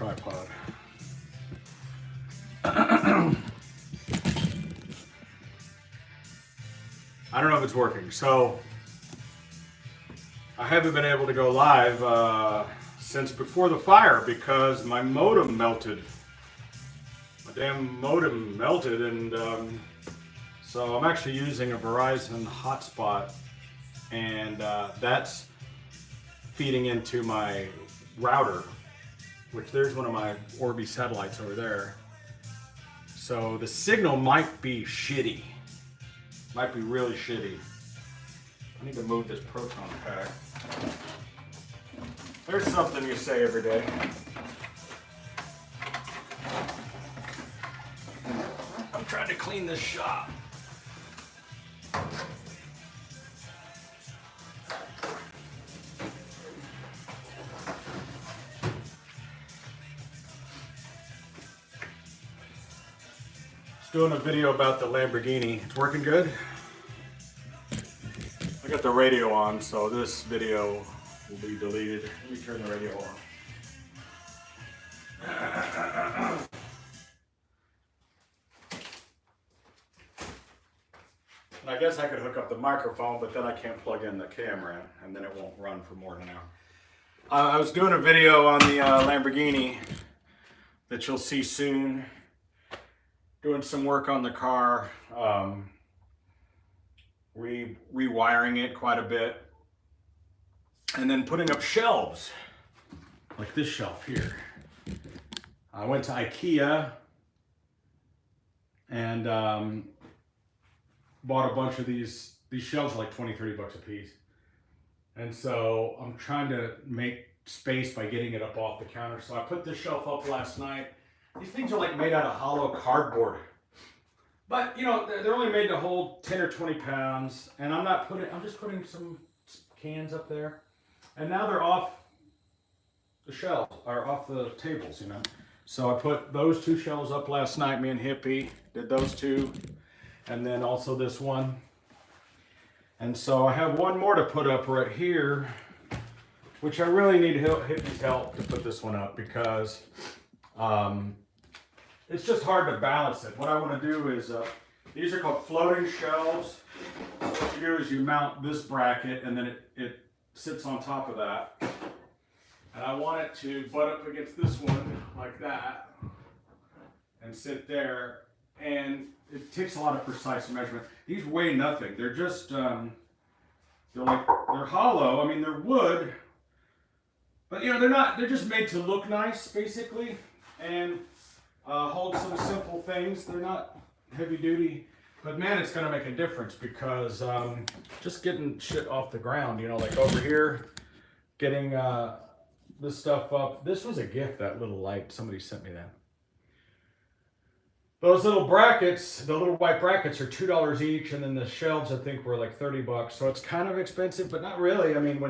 tripod. I don't know if it's working. So I haven't been able to go live since before the fire because my modem melted. My damn modem melted, and so I'm actually using a Verizon hotspot, and that's feeding into my router, which there's one of my Orbi satellites over there. So the signal might be shitty. Might be really shitty. I need to move this proton pack. There's something you say every day. I'm trying to clean this shop. Doing a video about the Lamborghini. It's working good. I got the radio on, so this video will be deleted. Let me turn the radio on. And I guess I could hook up the microphone, but then I can't plug in the camera, and then it won't run for more than an hour. I was doing a video on the Lamborghini that you'll see soon. Doing some work on the car, rewiring it quite a bit, and then putting up shelves, like this shelf here. I went to IKEA and bought a bunch of these shelves are like 20, 30 bucks a piece. And so I'm trying to make space by getting it up off the counter. So I put this shelf up last night. These things are like made out of hollow cardboard. But, you know, they're only made to hold 10 or 20 pounds. And I'm just putting some cans up there. And now they're off the shelves, or off the tables, you know. So I put those two shelves up last night, me and Hippie did those two. And then also this one. And so I have one more to put up right here, which I really need Hippie's help to put this one up because it's just hard to balance it. What I want to do is, these are called floating shelves. So what you do is you mount this bracket and then it sits on top of that. And I want it to butt up against this one like that and sit there. And it takes a lot of precise measurement. These weigh nothing. They're just, they're hollow. I mean, they're wood, but you know, they're just made to look nice basically. And hold some simple things. They're not heavy duty, but man, it's going to make a difference because just getting shit off the ground, you know, like over here, getting this stuff up. This was a gift, that little light. Somebody sent me that. Those little brackets, the little white brackets are $2 each, and then the shelves I think were like 30 bucks. So it's kind of expensive, but not really. I mean,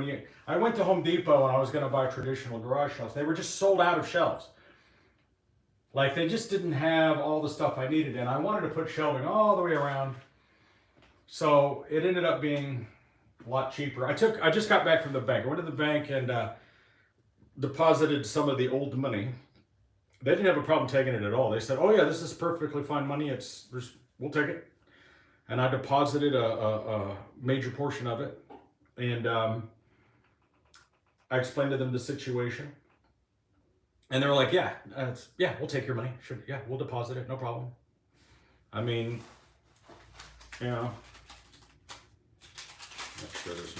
I went to Home Depot and I was going to buy traditional garage shelves. They were just sold out of shelves. Like they just didn't have all the stuff I needed, and I wanted to put shelving all the way around. So it ended up being a lot cheaper. I just got back from the bank. I went to the bank and deposited some of the old money. They didn't have a problem taking it at all. They said, "Oh yeah, this is perfectly fine money. We'll take it." And I deposited a major portion of it, and I explained to them the situation. And they were like, yeah, we'll take your money. Sure, yeah, we'll deposit it, no problem. I mean, you know, make sure there's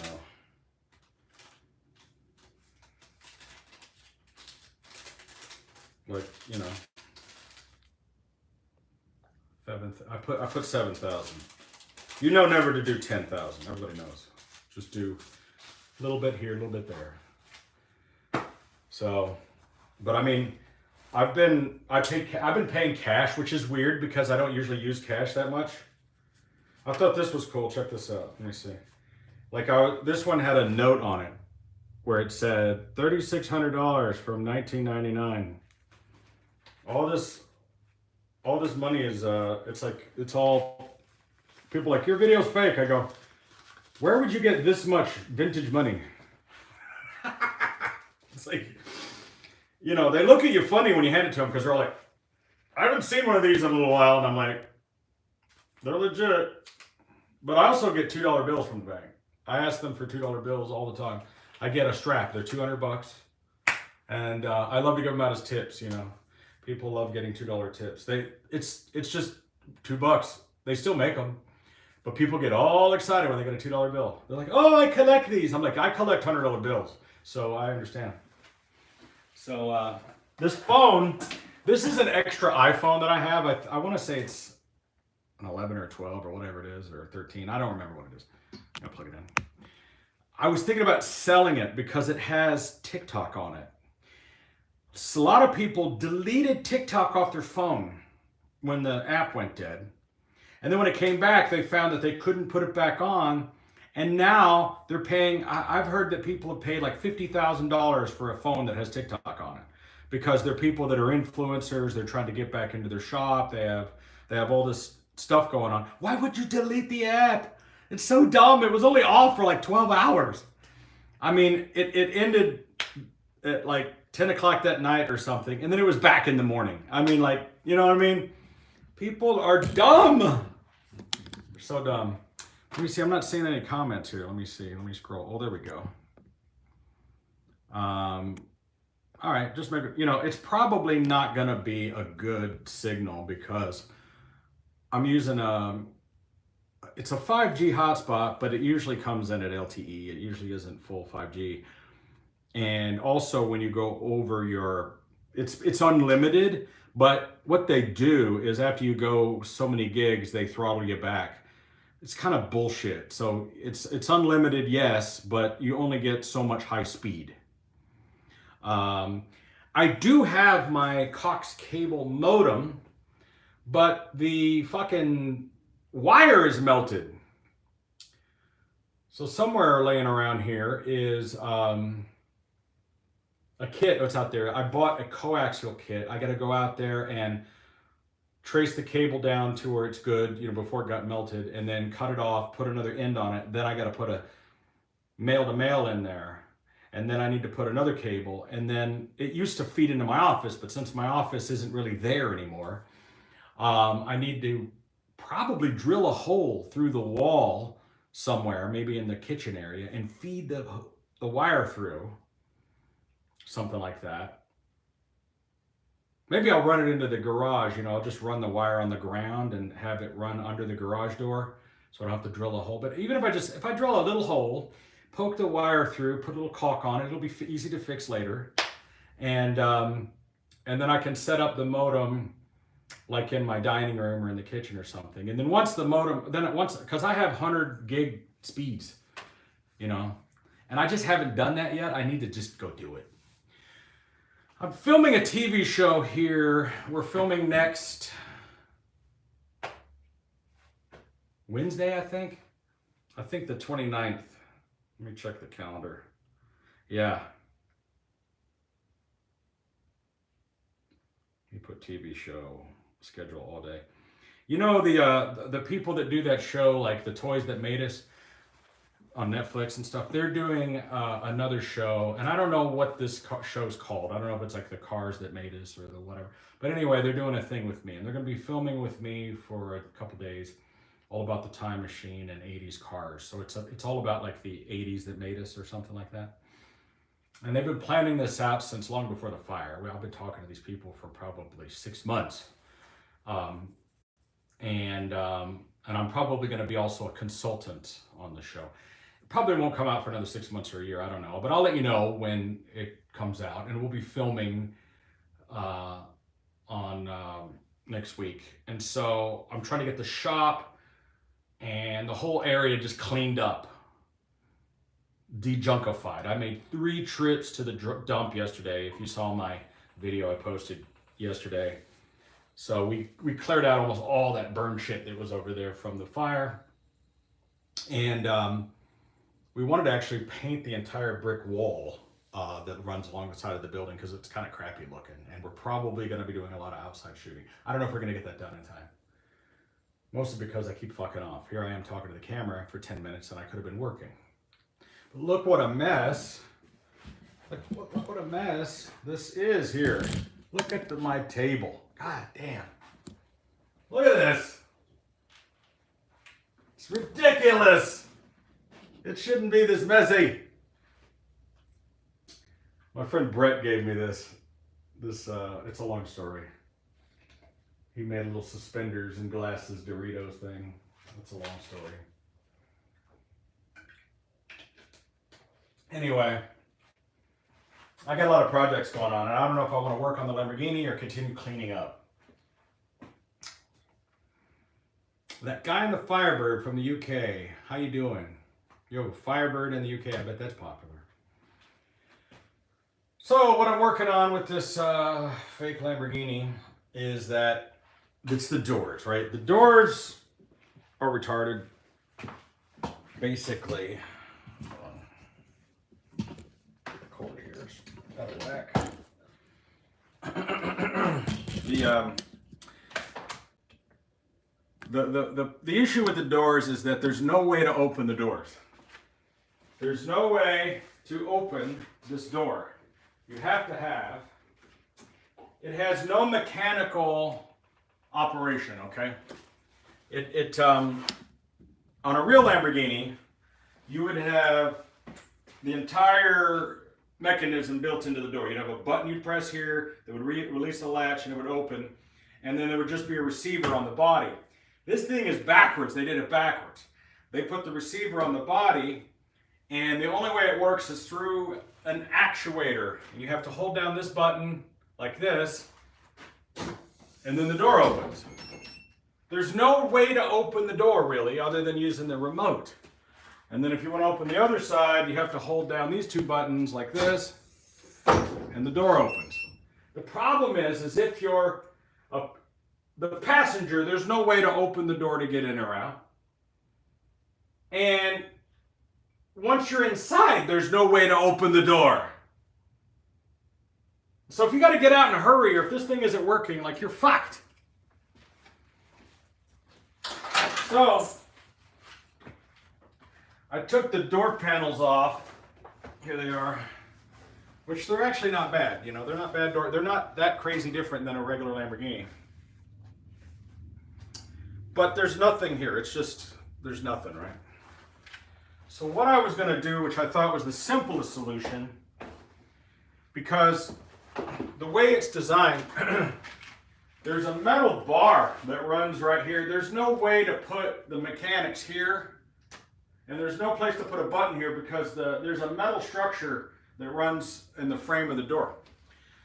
no. Like, you know, I put 7,000. You know never to do 10,000. Everybody knows. Just do a little bit here, a little bit there. So. But I mean, I've been paying cash, which is weird because I don't usually use cash that much. I thought this was cool. Check this out. Let me see. Like this one had a note on it where it said $3,600 from 1999. All this money is it's all people like, your video's fake. I go, where would you get this much vintage money? It's like, you know, they look at you funny when you hand it to them because they're like, I haven't seen one of these in a little while. And I'm like, they're legit. But I also get $2 bills from the bank. I ask them for $2 bills all the time. I get a strap. They're $200. And I love to give them out as tips, you know. People love getting $2 tips. It's just $2. They still make them. But people get all excited when they get a $2 bill. They're like, oh, I collect these. I'm like, I collect $100 bills. So I understand. So this phone, this is an extra iPhone that I have. I want to say it's an 11 or 12 or whatever it is, or 13. I don't remember what it is. I'm gonna plug it in. I was thinking about selling it because it has TikTok on it. So a lot of people deleted TikTok off their phone when the app went dead. And then when it came back, they found that they couldn't put it back on. And now they're paying, I've heard that people have paid like $50,000 for a phone that has TikTok on it. Because they're people that are influencers, they're trying to get back into their shop, they have all this stuff going on. Why would you delete the app? It's so dumb. It was only off for like 12 hours. I mean, it ended at like 10 o'clock that night or something, and then it was back in the morning. I mean, like, you know what I mean? People are dumb. They're so dumb. Let me see. I'm not seeing any comments here. Let me see. Let me scroll. Oh, there we go. All right. Just maybe, you know, it's probably not going to be a good signal because I'm using it's a 5G hotspot, but it usually comes in at LTE. It usually isn't full 5G. And also when you go over your, it's unlimited, but what they do is after you go so many gigs, they throttle you back. It's kind of bullshit. So it's unlimited, yes, but you only get so much high speed. I do have my Cox cable modem, but the fucking wire is melted. So somewhere laying around here is a kit that's out there. I bought a coaxial kit. I got to go out there and trace the cable down to where it's good, you know, before it got melted, and then cut it off, put another end on it. Then I got to put a male to male in there. And then I need to put another cable. And then it used to feed into my office, but since my office isn't really there anymore, I need to probably drill a hole through the wall somewhere, maybe in the kitchen area, and feed the wire through. Something like that. Maybe I'll run it into the garage, you know, I'll just run the wire on the ground and have it run under the garage door so I don't have to drill a hole. But even if I drill a little hole, poke the wire through, put a little caulk on it, it'll be easy to fix later. And then I can set up the modem like in my dining room or in the kitchen or something. And then once the modem, because I have 100 gig speeds, you know, and I just haven't done that yet. I need to just go do it. I'm filming a TV show here. We're filming next Wednesday, I think. I think the 29th. Let me check the calendar. Yeah. Let me put TV show schedule all day. You know, the people that do that show, like the Toys That Made Us on Netflix and stuff, they're doing another show, and I don't know what this show's called. I don't know if it's like the Cars That Made Us or the whatever. But anyway, they're doing a thing with me, and they're going to be filming with me for a couple days, all about the time machine and 80s cars. So it's all about like the 80s that made us or something like that. And they've been planning this out since long before the fire. Well, I've been talking to these people for probably 6 months. And I'm probably going to be also a consultant on the show. It probably won't come out for another 6 months or a year, I don't know. But I'll let you know when it comes out. And we'll be filming on next week. And so I'm trying to get the shop and the whole area just cleaned up, de-junkified. I made 3 trips to the dump yesterday. If you saw my video I posted yesterday. So we cleared out almost all that burned shit that was over there from the fire. And we wanted to actually paint the entire brick wall that runs along the side of the building because it's kind of crappy looking. And we're probably going to be doing a lot of outside shooting. I don't know if we're going to get that done in time. Mostly because I keep fucking off. Here I am talking to the camera for 10 minutes and I could have been working. But look what a mess. Look what a a mess this is here. Look at my table. God damn. Look at this. It's ridiculous. It shouldn't be this messy. My friend Brett gave me this. It's a long story. He made a little suspenders and glasses Doritos thing. It's a long story. Anyway, I got a lot of projects going on, and I don't know if I want to work on the Lamborghini or continue cleaning up. That guy in the Firebird from the UK, how you doing? You have a Firebird in the UK, I bet that's popular. So what I'm working on with this fake Lamborghini is that it's the doors, right? The doors are retarded, basically. Cord here is out of whack. The issue with the doors is that there's no way to open the doors. There's no way to open this door. You have to have, it has no mechanical operation, okay? On a real Lamborghini, you would have the entire mechanism built into the door. You'd have a button you'd press here that would release the latch and it would open, and then there would just be a receiver on the body. This thing is backwards. They did it backwards. They put the receiver on the body, and the only way it works is through an actuator. You have to hold down this button like this, and then the door opens. There's no way to open the door really other than using the remote. And then if you want to open the other side, you have to hold down these two buttons like this, and the door opens. The problem is if you're the passenger, there's no way to open the door to get in or out. And once you're inside, there's no way to open the door. So if you got to get out in a hurry, or if this thing isn't working, like, you're fucked. So I took the door panels off. Here they are. Which they're actually not bad. You know, they're not bad door. They're not that crazy different than a regular Lamborghini. But there's nothing here. It's just, there's nothing, right? So what I was going to do, which I thought was the simplest solution, because the way it's designed, there's a metal bar that runs right here. There's no way to put the mechanics here, and there's no place to put a button here because there's a metal structure that runs in the frame of the door.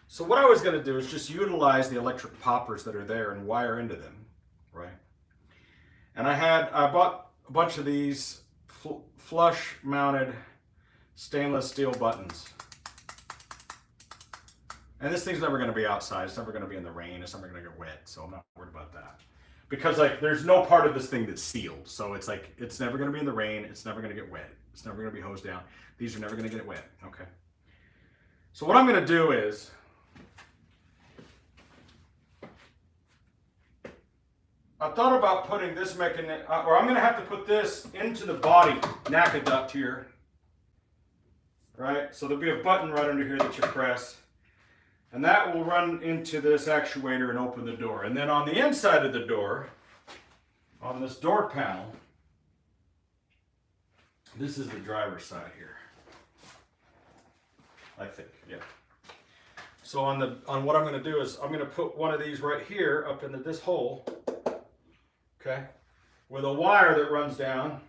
So what I was going to do is just utilize the electric poppers that are there and wire into them, right? And I bought a bunch of these flush mounted stainless steel buttons. And this thing's never going to be outside. It's never going to be in the rain. It's never going to get wet. So I'm not worried about that. Because like there's no part of this thing that's sealed. So it's like, it's never going to be in the rain. It's never going to get wet. It's never going to be hosed down. These are never going to get wet. Okay. So what I'm going to do is, I thought about putting this mechanism, or I'm going to have to put this into the body NACA duct here, right? So there'll be a button right under here that you press, and that will run into this actuator and open the door. And then on the inside of the door, on this door panel, this is the driver's side here, I think, yeah. So on what I'm going to do is I'm going to put one of these right here up into this hole. Okay, with a wire that runs down,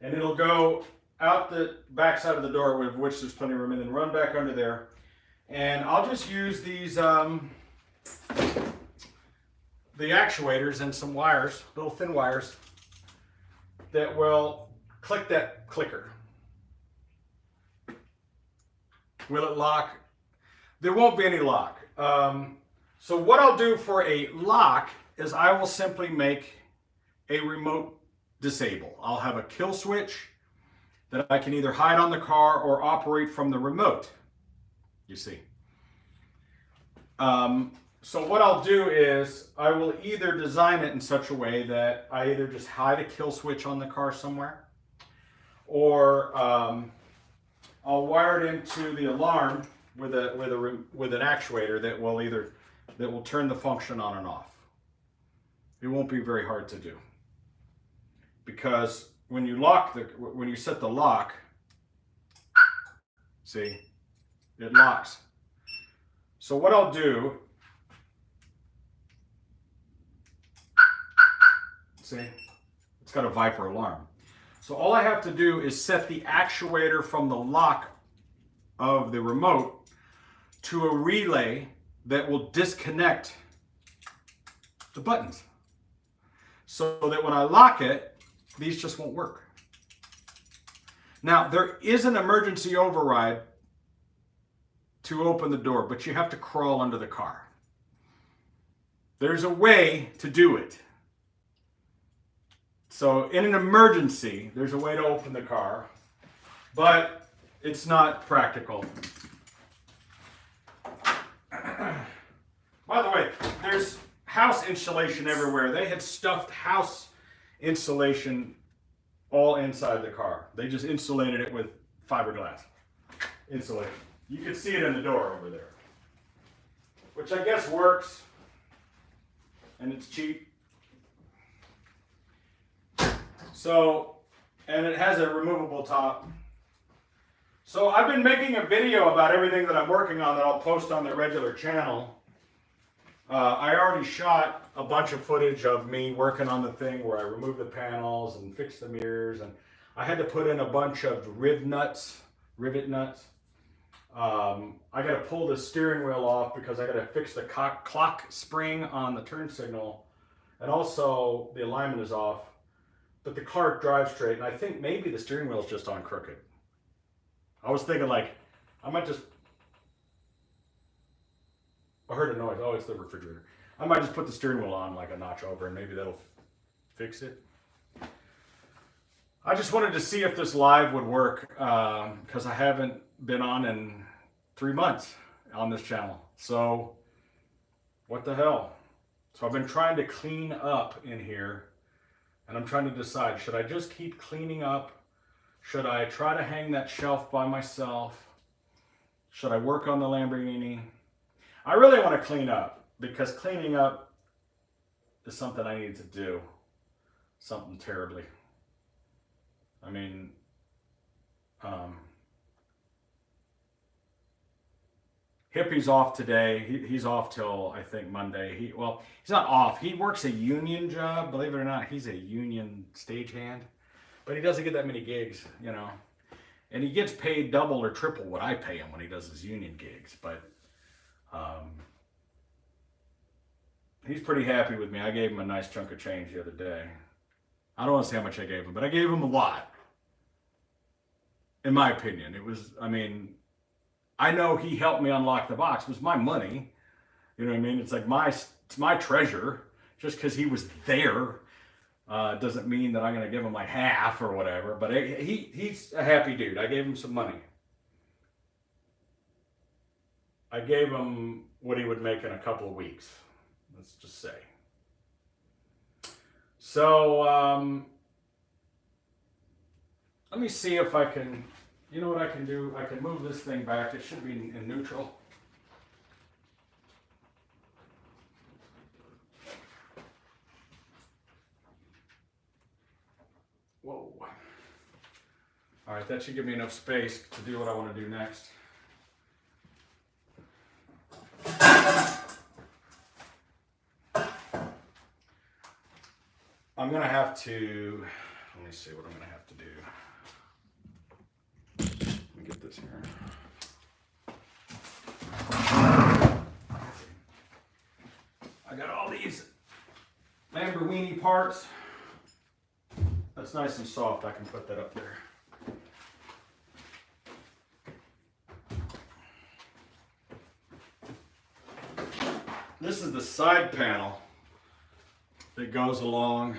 and it'll go out the back side of the door, with which there's plenty of room, and then run back under there. And I'll just use these the actuators and some wires, little thin wires, that will click that clicker. Will it lock? There won't be any lock. So what I'll do for a lock is I will simply make a remote disable. I'll have a kill switch that I can either hide on the car or operate from the remote, you see. So what I'll do is I will either design it in such a way that I either just hide a kill switch on the car somewhere, or I'll wire it into the alarm with an actuator that will turn the function on and off. It won't be very hard to do, because when you set the lock, see, it locks. So what I'll do, see, it's got a Viper alarm. So all I have to do is set the actuator from the lock of the remote to a relay that will disconnect the buttons, so that when I lock it, these just won't work. Now, there is an emergency override to open the door, but you have to crawl under the car. There's a way to do it. So in an emergency, there's a way to open the car, but it's not practical. By the way, there's house insulation everywhere. They had stuffed house insulation all inside the car. They just insulated it with fiberglass insulation. You can see it in the door over there, which I guess works, and it's cheap. So, and it has a removable top. So I've been making a video about everything that I'm working on that I'll post on the regular channel. I already shot a bunch of footage of me working on the thing where I removed the panels and fixed the mirrors, and I had to put in a bunch of rivet nuts. I got to pull the steering wheel off because I got to fix the clock spring on the turn signal, and also the alignment is off, but the car drives straight, and I think maybe the steering wheel is just on crooked. I was thinking, like, I might just, I heard a noise. Oh, it's the refrigerator. I might just put the steering wheel on like a notch over, and maybe that'll fix it. I just wanted to see if this live would work, because I haven't been on in 3 months on this channel. So what the hell? So I've been trying to clean up in here, and I'm trying to decide, should I just keep cleaning up? Should I try to hang that shelf by myself? Should I work on the Lamborghini? I really want to clean up, because cleaning up is something I need to do. Something terribly. I mean, Hippie's off today. He's off till, I think, Monday. He's not off. He works a union job. Believe it or not, he's a union stagehand. But he doesn't get that many gigs, you know. And he gets paid double or triple what I pay him when he does his union gigs. But he's pretty happy with me. I gave him a nice chunk of change the other day. I don't want to say how much I gave him, but I gave him a lot. In my opinion, it was, I mean, I know he helped me unlock the box. It was my money. You know what I mean? It's like it's my treasure. Just because he was there doesn't mean that I'm going to give him like half or whatever. But he's a happy dude. I gave him some money. I gave him what he would make in a couple of weeks. Let's just say. So, let me see if I can, you know what I can do? I can move this thing back. It should be in neutral. Whoa. All right, that should give me enough space to do what I want to do next. I'm going to have to, let me see what I'm going to have to do. Let me get this here. I got all these Lamborghini parts. That's nice and soft. I can put that up there. This is the side panel that goes along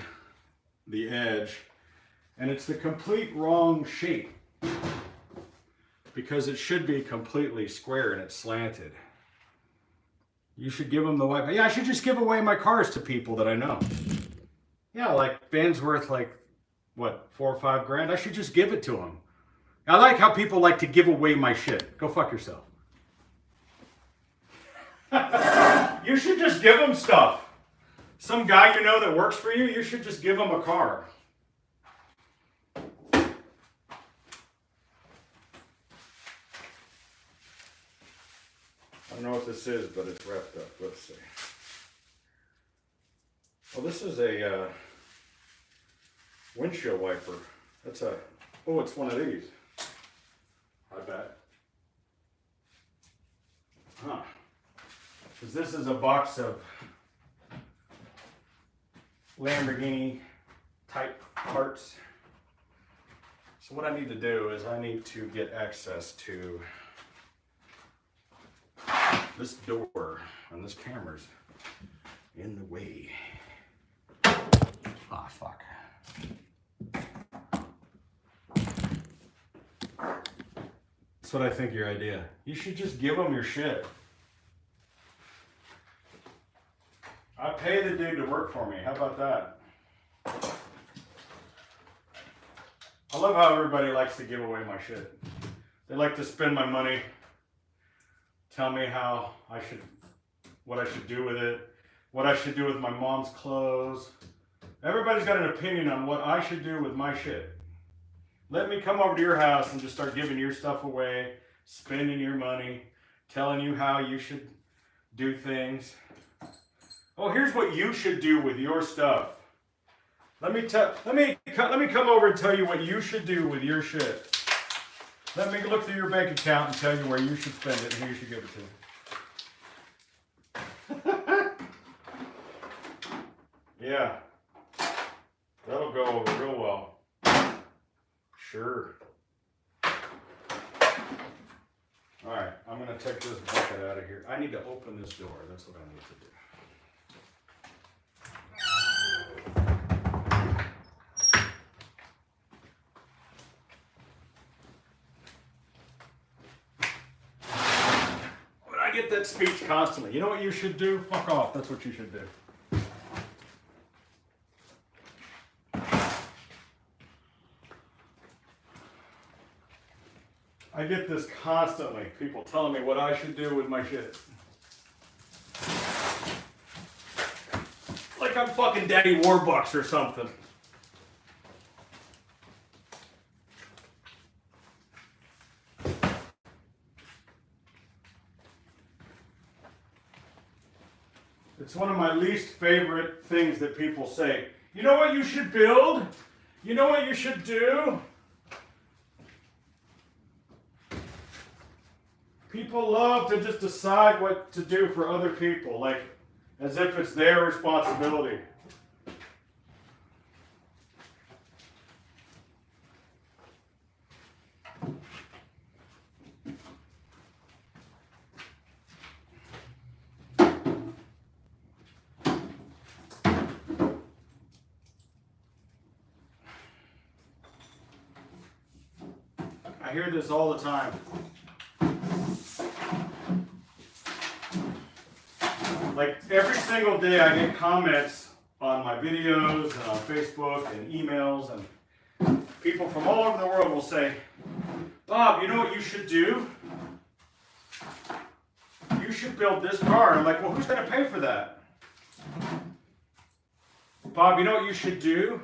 the edge, and it's the complete wrong shape because it should be completely square and it's slanted. You should give them the white. Yeah, I should just give away my cars to people that I know. Yeah, like van's worth like what, $4 or $5 grand. I should just give it to them. I like how people like to give away my shit. Go fuck yourself. You should just give them stuff. Some guy you know that works for you, you should just give him a car. I don't know what this is, but it's wrapped up. Let's see. Well, this is a windshield wiper. That's a, oh, it's one of these. I bet. Huh. Because this is a box of Lamborghini type parts. So what I need to do is I need to get access to this door, and this camera's in the way. Ah, fuck. That's what I think your idea. You should just give them your shit. I pay the dude to work for me. How about that? I love how everybody likes to give away my shit. They like to spend my money, tell me how I should, what I should do with it, what I should do with my mom's clothes. Everybody's got an opinion on what I should do with my shit. Let me come over to your house and just start giving your stuff away, spending your money, telling you how you should do things. Oh, here's what you should do with your stuff. Let me come over and tell you what you should do with your shit. Let me look through your bank account and tell you where you should spend it and who you should give it to. Yeah, that'll go over real well. Sure. All right, I'm gonna take this bucket out of here. I need to open this door. That's what I need to do. I get that speech constantly. You know what you should do? Fuck off. That's what you should do. I get this constantly. People telling me what I should do with my shit. Like I'm fucking Daddy Warbucks or something. It's one of my least favorite things that people say. You know what you should build? You know what you should do? People love to just decide what to do for other people, like as if it's their responsibility. I hear this all the time. Like every single day I get comments on my videos and on Facebook and emails, and people from all over the world will say, Bob, you know what you should do? You should build this car. I'm like, well, who's going to pay for that? Bob, you know what you should do?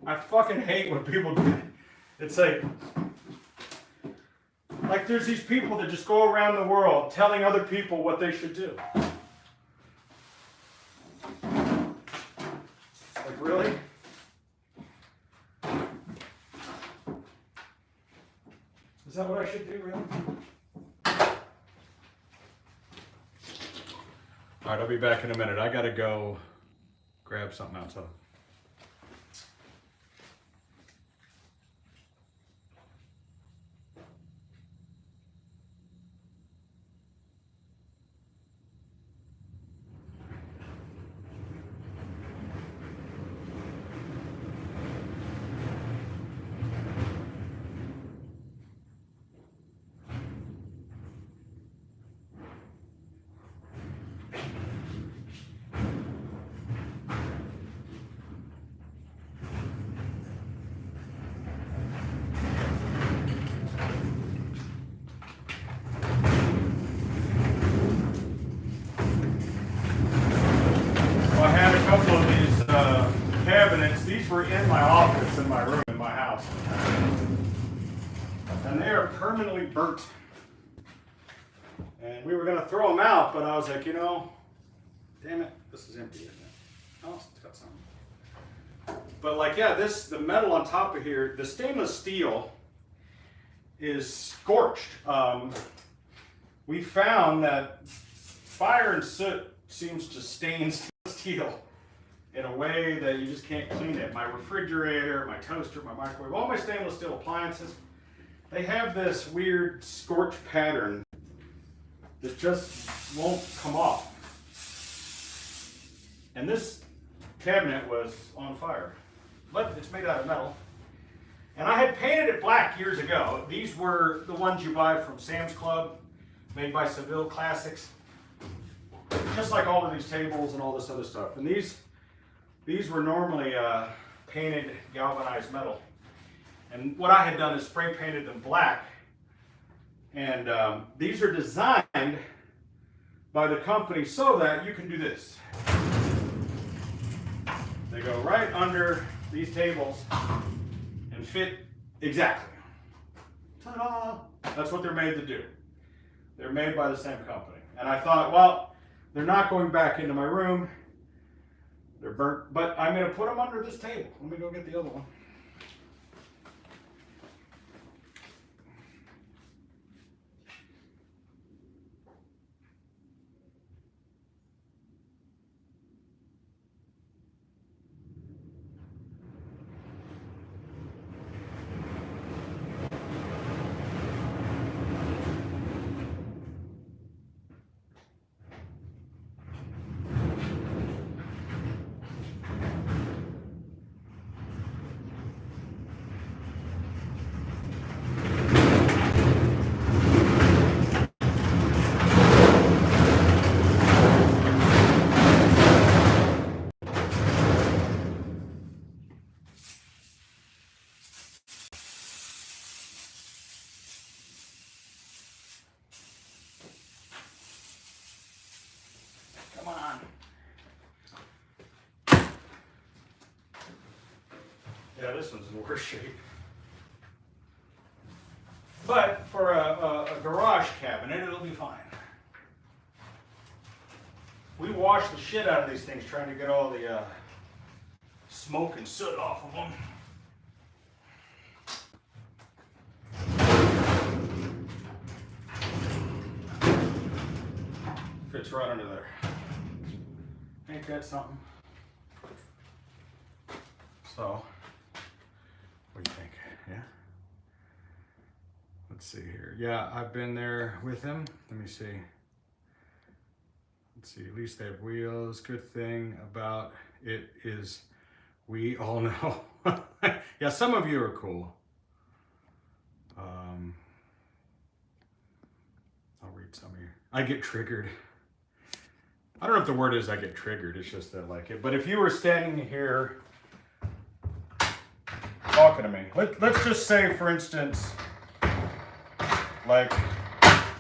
I fucking hate when people do. It's like there's these people that just go around the world telling other people what they should do. Like, really? Is that what I should do, really? All right, I'll be back in a minute. I gotta go grab something outside. were in my office, in my room, in my house. And they are permanently burnt. And we were going to throw them out, but I was like, you know, damn it, this is empty, isn't it? Oh, it's got something. But like, yeah, the metal on top of here, the stainless steel is scorched. We found that fire and soot seems to stain steel in a way that you just can't clean it. My refrigerator, my toaster, my microwave, all my stainless steel appliances, they have this weird scorch pattern that just won't come off. And this cabinet was on fire, but it's made out of metal. And I had painted it black years ago. These were the ones you buy from Sam's Club, made by Seville Classics. Just like all of these tables and all this other stuff. And these were normally painted galvanized metal. And what I had done is spray painted them black. And these are designed by the company so that you can do this. They go right under these tables and fit exactly. Ta-da! That's what they're made to do. They're made by the same company. And I thought, well, they're not going back into my room. They're burnt, but I'm going to put them under this table. Let me go get the other one. Come on. Yeah, this one's in worse shape. But for a garage cabinet, it'll be fine. We wash the shit out of these things trying to get all the smoke and soot off of them. Fits right under there. Ain't that something? So, what do you think? Yeah? Let's see here. Yeah, I've been there with him. Let me see. Let's see, at least they have wheels. Good thing about it is we all know. Yeah, some of you are cool. I'll read some of you. I get triggered. I don't know if the word is I get triggered, it's just that I like it. But if you were standing here talking to me, let's just say, for instance, like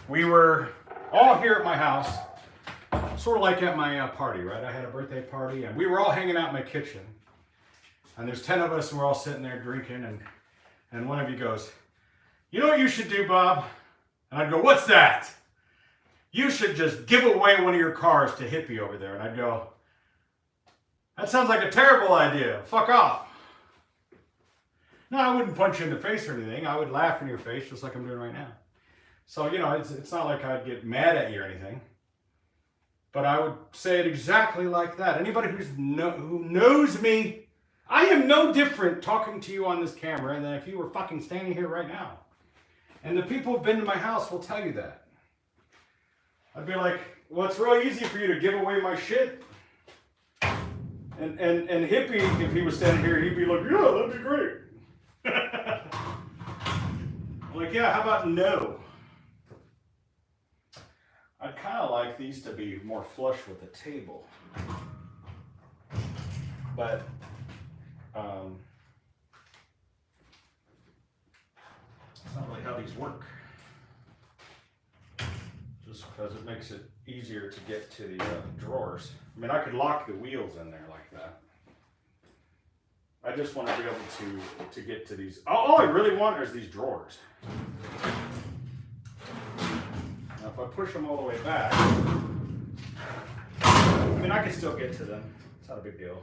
we were all here at my house, sort of like at my party, right? I had a birthday party and we were all hanging out in my kitchen. And there's 10 of us and we're all sitting there drinking and one of you goes, you know what you should do, Bob? And I'd go, what's that? You should just give away one of your cars to Hippie over there. And I'd go, that sounds like a terrible idea. Fuck off. No, I wouldn't punch you in the face or anything. I would laugh in your face just like I'm doing right now. So, you know, it's not like I'd get mad at you or anything. But I would say it exactly like that. Anybody who knows me, I am no different talking to you on this camera than if you were fucking standing here right now. And the people who've been to my house will tell you that. I'd be like, well, it's real easy for you to give away my shit. And Hippie, if he was standing here, he'd be like, yeah, that'd be great. I'm like, yeah, how about no? I'd kind of like these to be more flush with the table. But, it's not really how these work. Just because it makes it easier to get to the drawers. I mean, I could lock the wheels in there like that. I I just want to be able to get to these. All I really want is these drawers. Now if I push them all the way back, I mean I can still get to them. It's not a big deal.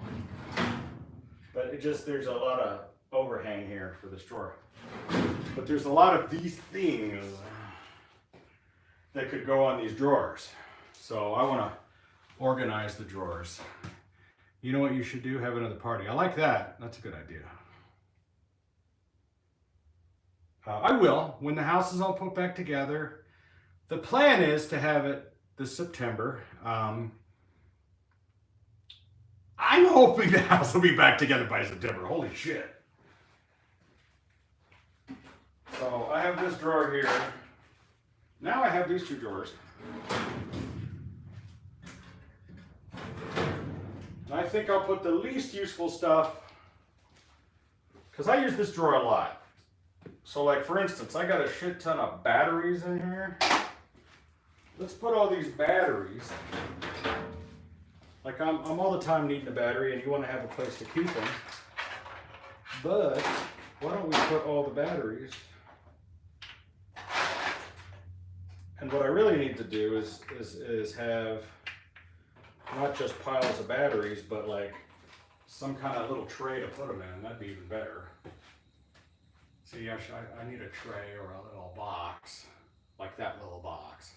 But it just, there's a lot of overhang here for this drawer. But there's a lot of these things that could go on these drawers. So I want to organize the drawers. You know what you should do? Have another party. I like that. That's a good idea. I will, when the house is all put back together. The plan is to have it this September. I'm hoping the house will be back together by September. Holy shit. So I have this drawer here. Now I have these two drawers. And I think I'll put the least useful stuff, because I use this drawer a lot. So like for instance, I got a shit ton of batteries in here. Let's put all these batteries. Like I'm all the time needing a battery and you want to have a place to keep them. But why don't we put all the batteries? And what I really need to do is have not just piles of batteries, but like some kind of little tray to put them in. That'd be even better. See, I need a tray or a little box, like that little box.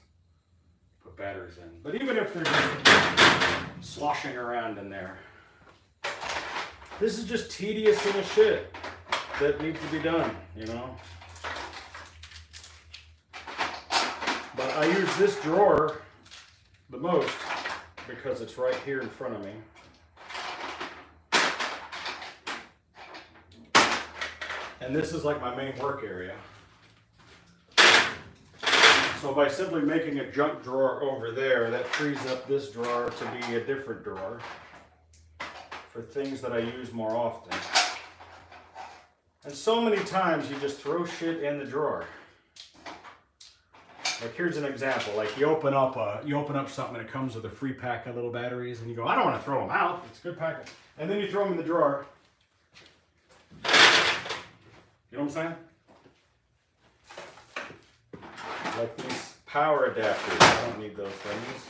Put batteries in. But even if they're just sloshing around in there, this is just tedious and a shit that needs to be done, you know? But I use this drawer the most because it's right here in front of me. And this is like my main work area. So by simply making a junk drawer over there, that frees up this drawer to be a different drawer for things that I use more often. And so many times you just throw shit in the drawer. Like here's an example. Like you open up something and it comes with a free pack of little batteries, and you go, I don't want to throw them out. It's a good package. And then you throw them in the drawer. You know what I'm saying? Like these power adapters. I don't need those things.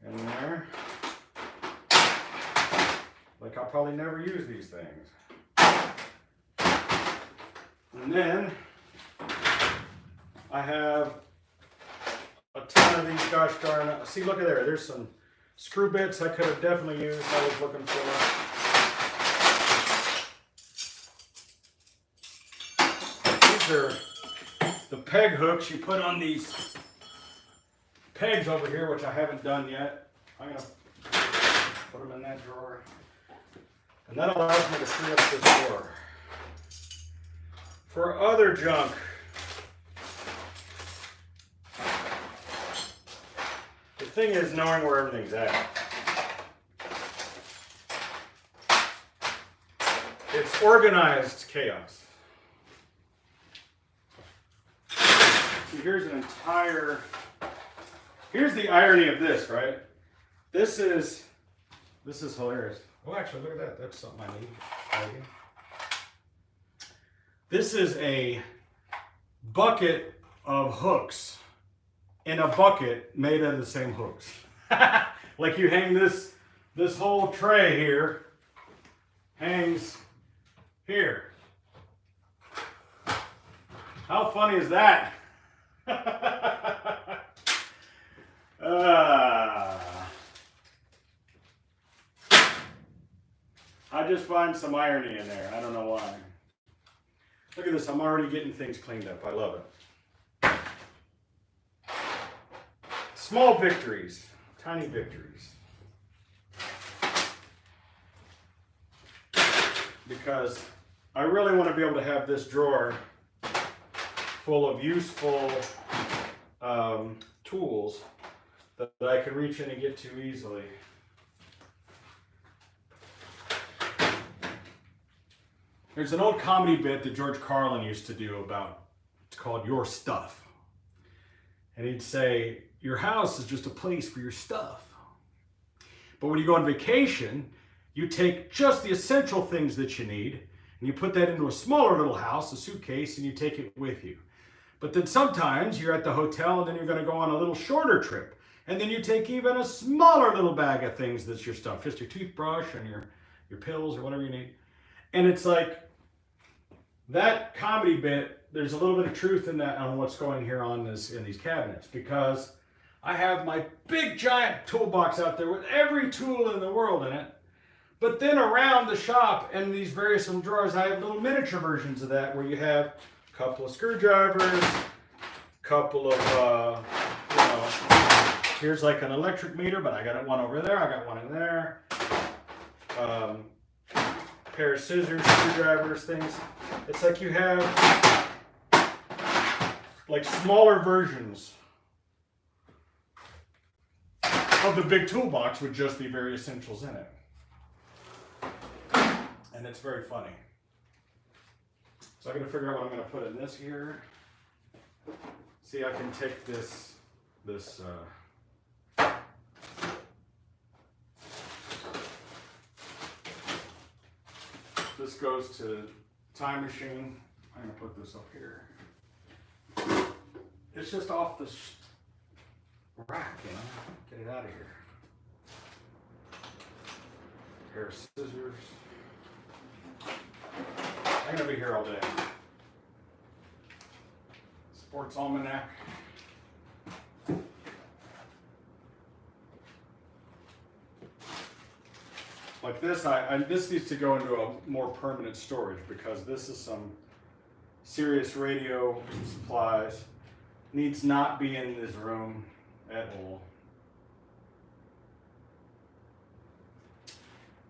In there. Like I'll probably never use these things. And then I have a ton of these, gosh darn it. See, look at there. There's some screw bits I could have definitely used. I was looking for. These are the peg hooks you put on these pegs over here, which I haven't done yet. I'm going to put them in that drawer. And that allows me to free up this drawer for other junk. The thing is knowing where everything's at. It's organized chaos. See, here's the irony of this, right? This is hilarious. Oh, actually, look at that. That's something I need. This is a bucket of hooks in a bucket made out of the same hooks. Like you hang this whole tray here hangs here. How funny is that? I just find some irony in there. I don't know why. Look at this. I'm already getting things cleaned up. I love it. Small victories. Tiny victories. Because I really want to be able to have this drawer full of useful tools that I can reach in and get to easily. There's an old comedy bit that George Carlin used to do about, it's called Your Stuff. And he'd say, your house is just a place for your stuff. But when you go on vacation, you take just the essential things that you need and you put that into a smaller little house, a suitcase, and you take it with you. But then sometimes you're at the hotel and then you're going to go on a little shorter trip. And then you take even a smaller little bag of things that's your stuff, just your toothbrush and your pills or whatever you need. And it's like that comedy bit, there's a little bit of truth in that on what's going here on this in these cabinets, because I have my big giant toolbox out there with every tool in the world in it. But then around the shop and these various little drawers, I have little miniature versions of that where you have a couple of screwdrivers, a couple of, here's like an electric meter, but I got one over there, I got one in there. Pair of scissors, screwdrivers, things. It's like you have like smaller versions of the big toolbox with just the very essentials in it. And it's very funny. So I'm going to figure out what I'm going to put in this here. See, I can take this this goes to time machine. I'm going to put this up here. It's just off the rack, you know. Get it out of here. Pair of scissors. I'm going to be here all day. Sports almanac. Like this, this needs to go into a more permanent storage because this is some serious radio supplies. Needs not be in this room at all.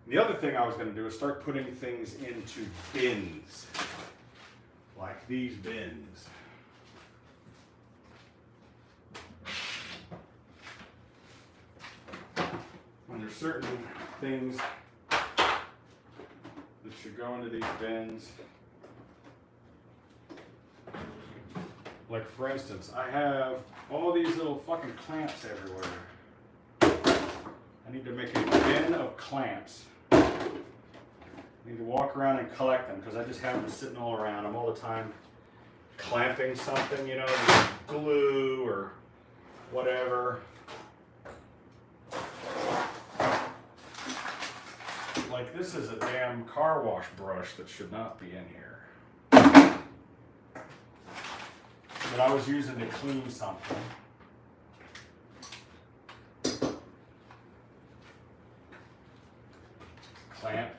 The other thing I was going to do is start putting things into bins, like these bins. And there's certain things that should go into these bins. Like for instance, I have all these little fucking clamps everywhere. I need to make a bin of clamps. I need to walk around and collect them because I just have them sitting all around. I'm all the time clamping something, you know, glue or whatever. Like this is a damn car wash brush that should not be in here. That I was using to clean something. Clamp.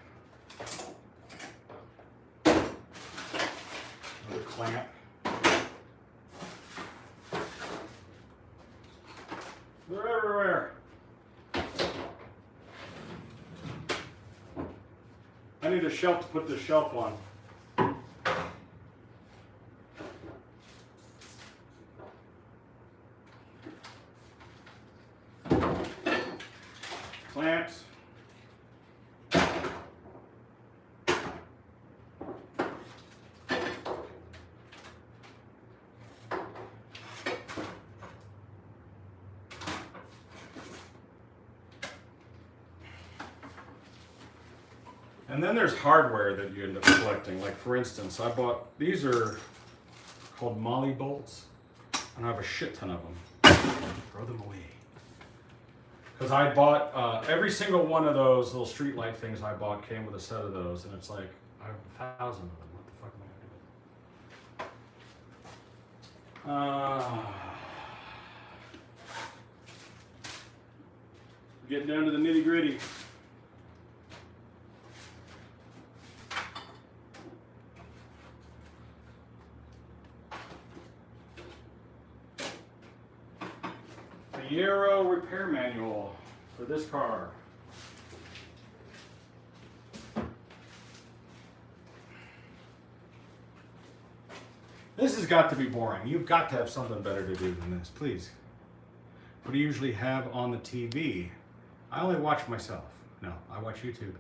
Another clamp. They're everywhere. I need a shelf to put this shelf on. Clamps. And then there's hardware that you end up collecting. Like for instance, I bought, these are called molly bolts, and I have a shit ton of them. Throw them away. Because I bought, every single one of those little street light things I bought came with a set of those, and it's like, I have 1,000 of them. What the fuck am I gonna do? Getting down to the nitty gritty. Euro repair manual for this car. This has got to be boring. You've got to have something better to do than this, please. What do you usually have on the TV? I only watch myself. No, I watch YouTube.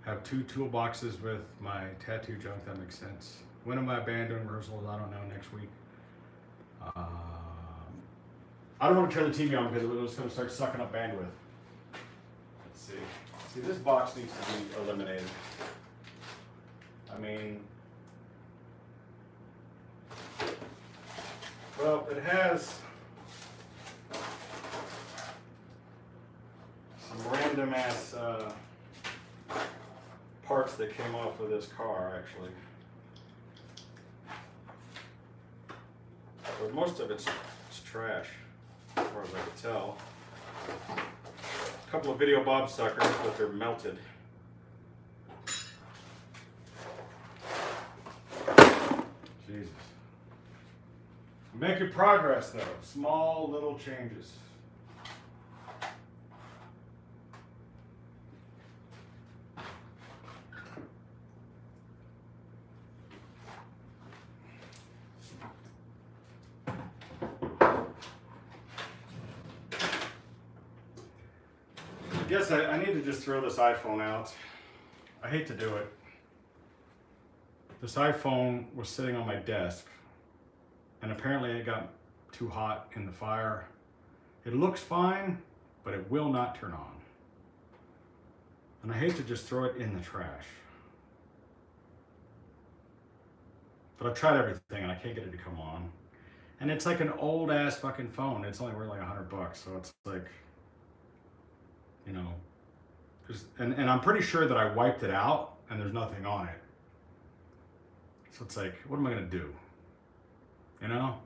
Have 2 toolboxes with my tattoo junk. That makes sense. When am I band doing rehearsals? I don't know. Next week. I don't want to turn the TV on because it's going to start sucking up bandwidth. Let's see. See, this box needs to be eliminated. I mean, well, it has some random ass parts that came off of this car, actually. But most of it's trash, as far as I can tell. A couple of video bob suckers, but they're melted. Jesus. Making progress though. Small little changes. I guess I need to just throw this iPhone out. I hate to do it. This iPhone was sitting on my desk, and apparently it got too hot in the fire. It looks fine, but it will not turn on. And I hate to just throw it in the trash. But I've tried everything and I can't get it to come on. And it's like an old ass fucking phone. It's only worth like $100, so it's like, you know, and I'm pretty sure that I wiped it out and there's nothing on it. So it's like, what am I gonna do? You know?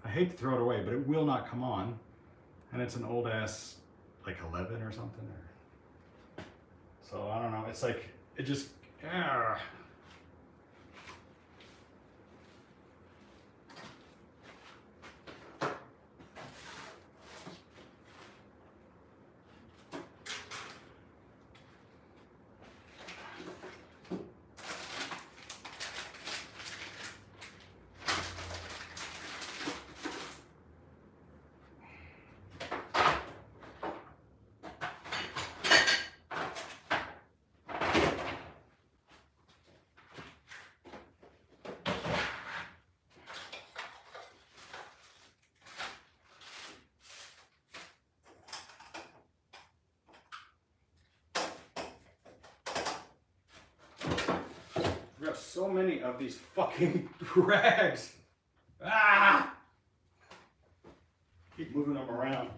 I hate to throw it away, but it will not come on. And it's an old ass, like 11 or something. So I don't know, it's like, it just, yeah. I've got so many of these fucking rags. Ah! Keep moving them around.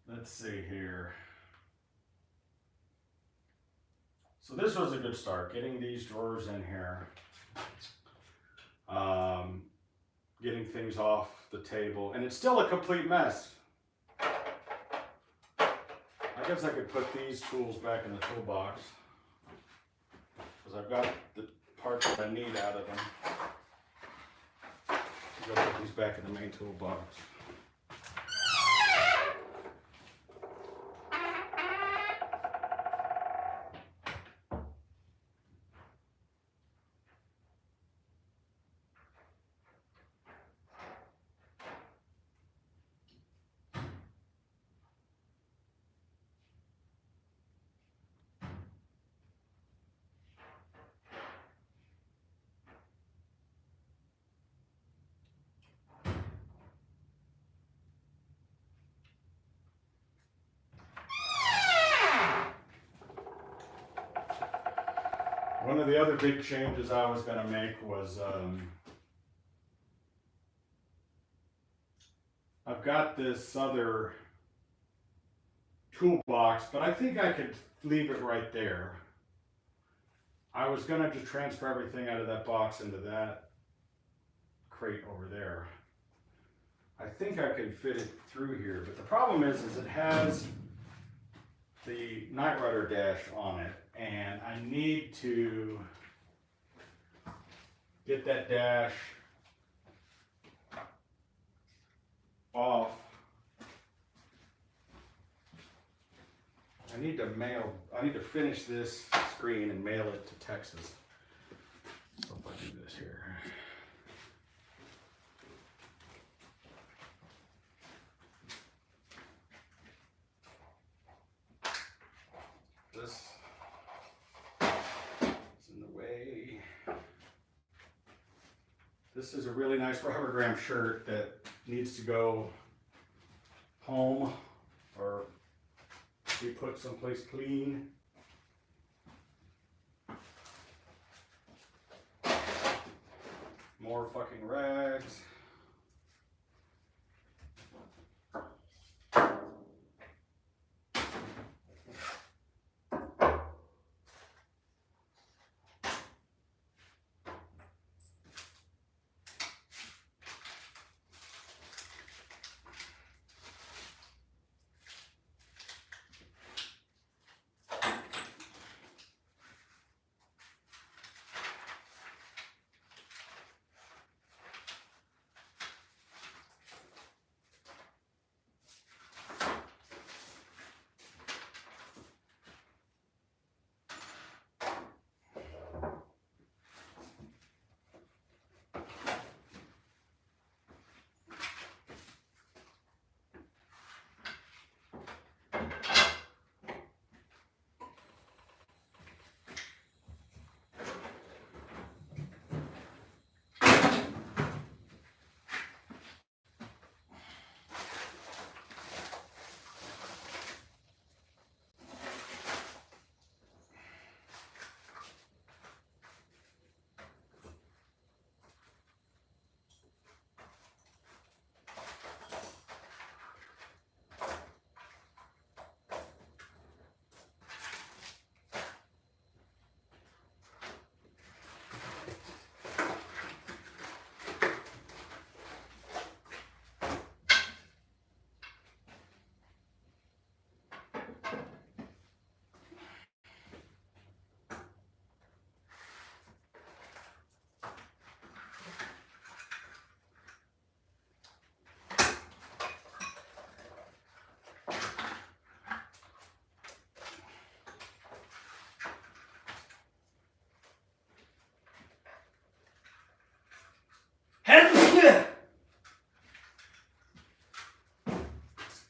Let's see here. So this was a good start, getting these drawers in here. Getting things off the table, and it's still a complete mess. I guess I could put these tools back in the toolbox, because I've got the parts that I need out of them. I'll put these back in the main toolbox. One of the other big changes I was going to make was I've got this other toolbox, but I think I could leave it right there. I was going to just transfer everything out of that box into that crate over there. I think I can fit it through here, but the problem is it has the Night Rider dash on it, and I need to get that dash off. I need to finish this screen and mail it to Texas. So if I do this here. This is in the way. This is a really nice Robert Graham shirt that needs to go home or be put someplace clean. More fucking rags.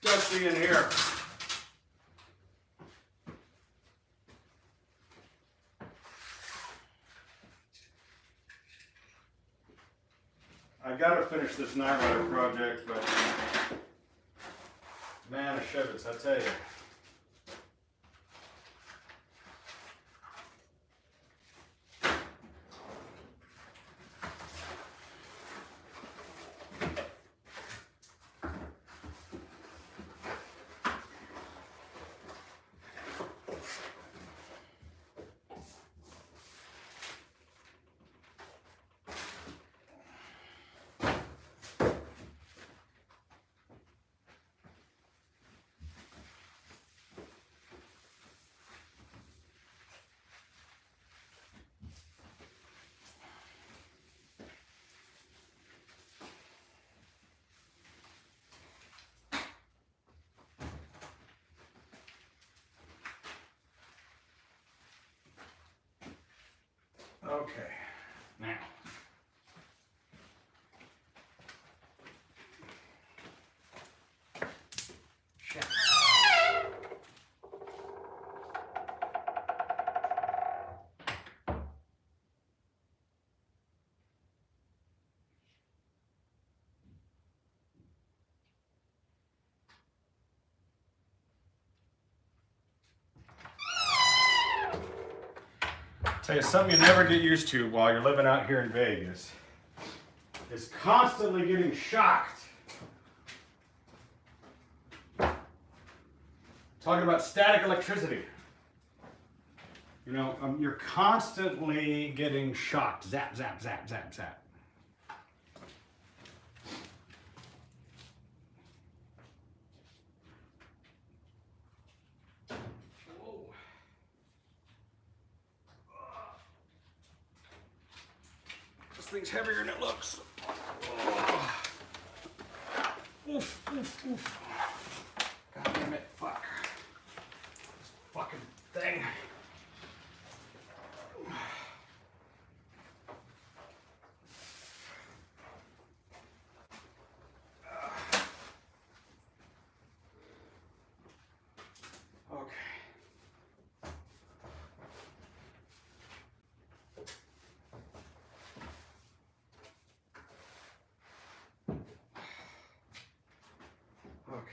Dusty in here. I gotta finish this Night Rider project, but man, a shivets, I tell you. Okay, now. Check. Tell you something you never get used to while you're living out here in Vegas is constantly getting shocked. Talking about static electricity. You know, you're constantly getting shocked. Zap, zap, zap, zap, zap. This thing's heavier than it looks. Oh. Oof, oof, oof. God damn it, fuck. This fucking thing. Okay. Okay.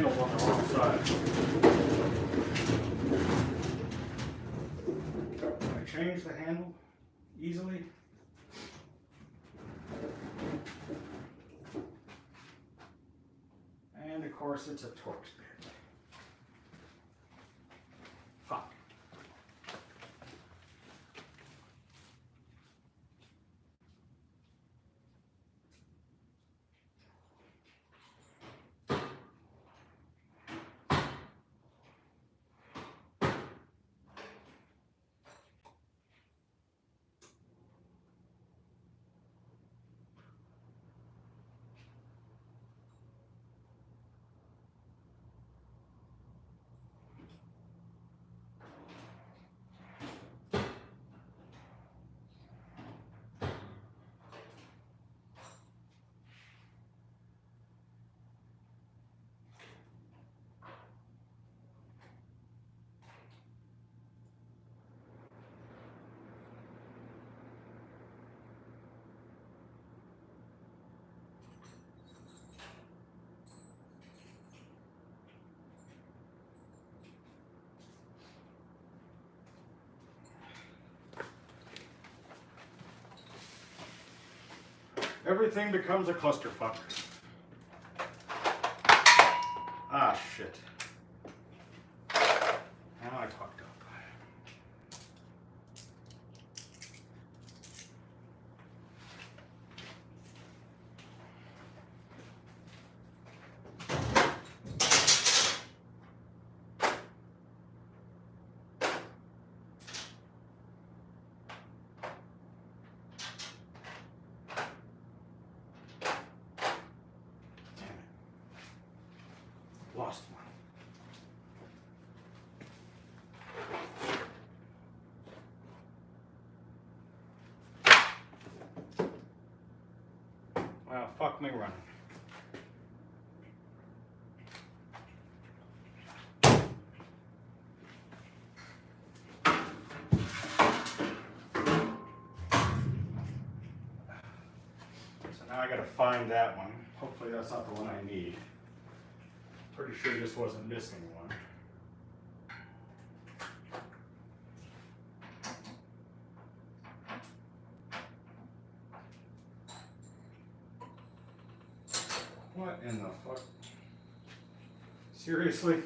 handle's on the wrong side. Can I change the handle easily? And of course it's a Torx bit. Fuck. Everything becomes a clusterfuck. Ah, shit. Now I fucked up. Lost one. Well, fuck me running. So now I gotta find that one. Hopefully that's not the one I need. Pretty sure this wasn't missing one. What in the fuck? Seriously?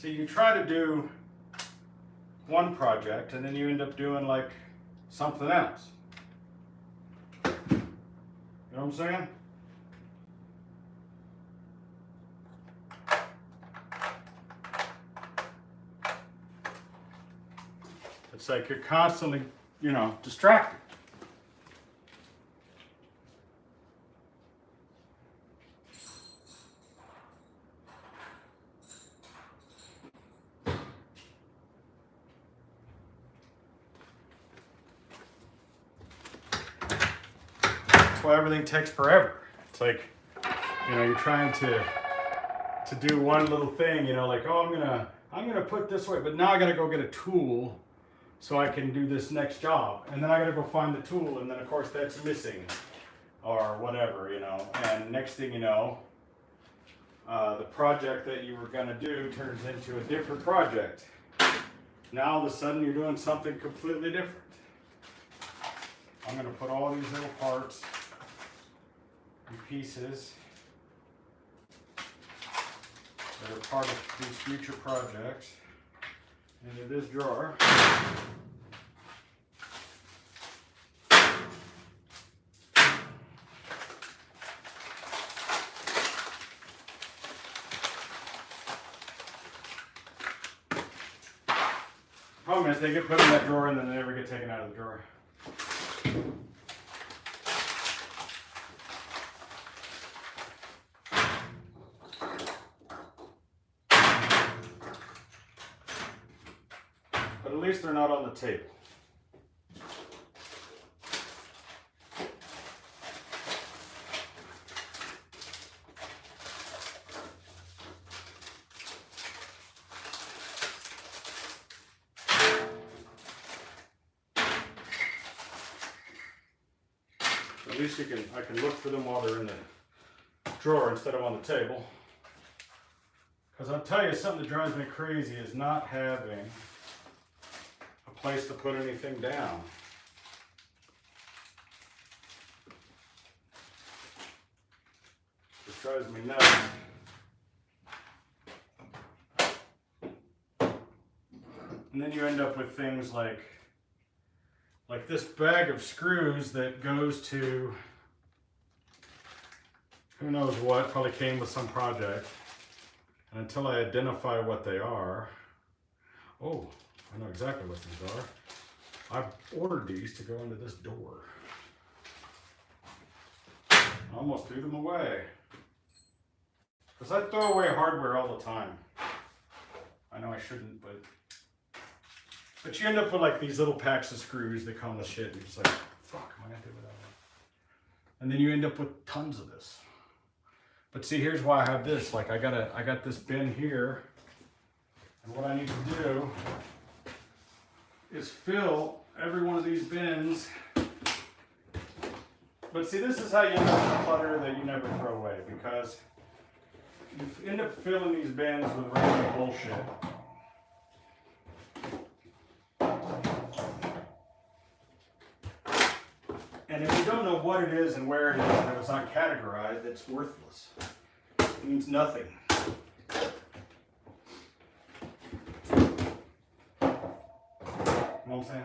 See, you try to do one project and then you end up doing like something else. You know what I'm saying? It's like you're constantly, you know, distracted. That's why everything takes forever. It's like, you know, you're trying to do one little thing, you know, like, oh, I'm gonna put this way, but now I gotta go get a tool so I can do this next job. And then I gotta go find the tool, and then of course that's missing or whatever, you know. And next thing you know, the project that you were gonna do turns into a different project. Now all of a sudden you're doing something completely different. I'm gonna put all these little parts and pieces that are part of these future projects into this drawer. Problem is they get put in that drawer and then they never get taken out of the drawer. But at least they're not on the table. At least I can look for them while they're in the drawer instead of on the table. Because I'll tell you, something that drives me crazy is not having a place to put anything down. It drives me nuts. And then you end up with things like this bag of screws that goes to who knows what, probably came with some project. And until I identify what they are, oh, I know exactly what these are. I've ordered these to go into this door. I almost threw them away. Because I throw away hardware all the time. I know I shouldn't, but you end up with like these little packs of screws that come with shit, and you're just like, fuck, am I gonna do without that? And then you end up with tons of this. But see, here's why I have this. Like I got this bin here, and what I need to do is fill every one of these bins. But see, this is how you end up with clutter that you never throw away, because you end up filling these bins with random bullshit. And if you don't know what it is and where it is, and if it's not categorized, it's worthless. It means nothing. You know what I'm saying?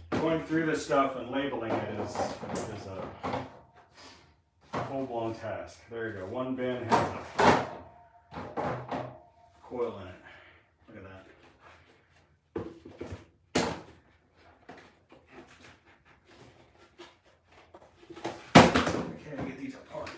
Going through this stuff and labeling it is a full-blown task. There you go. One bin has a coil in it. Look at that. I can't get these apart.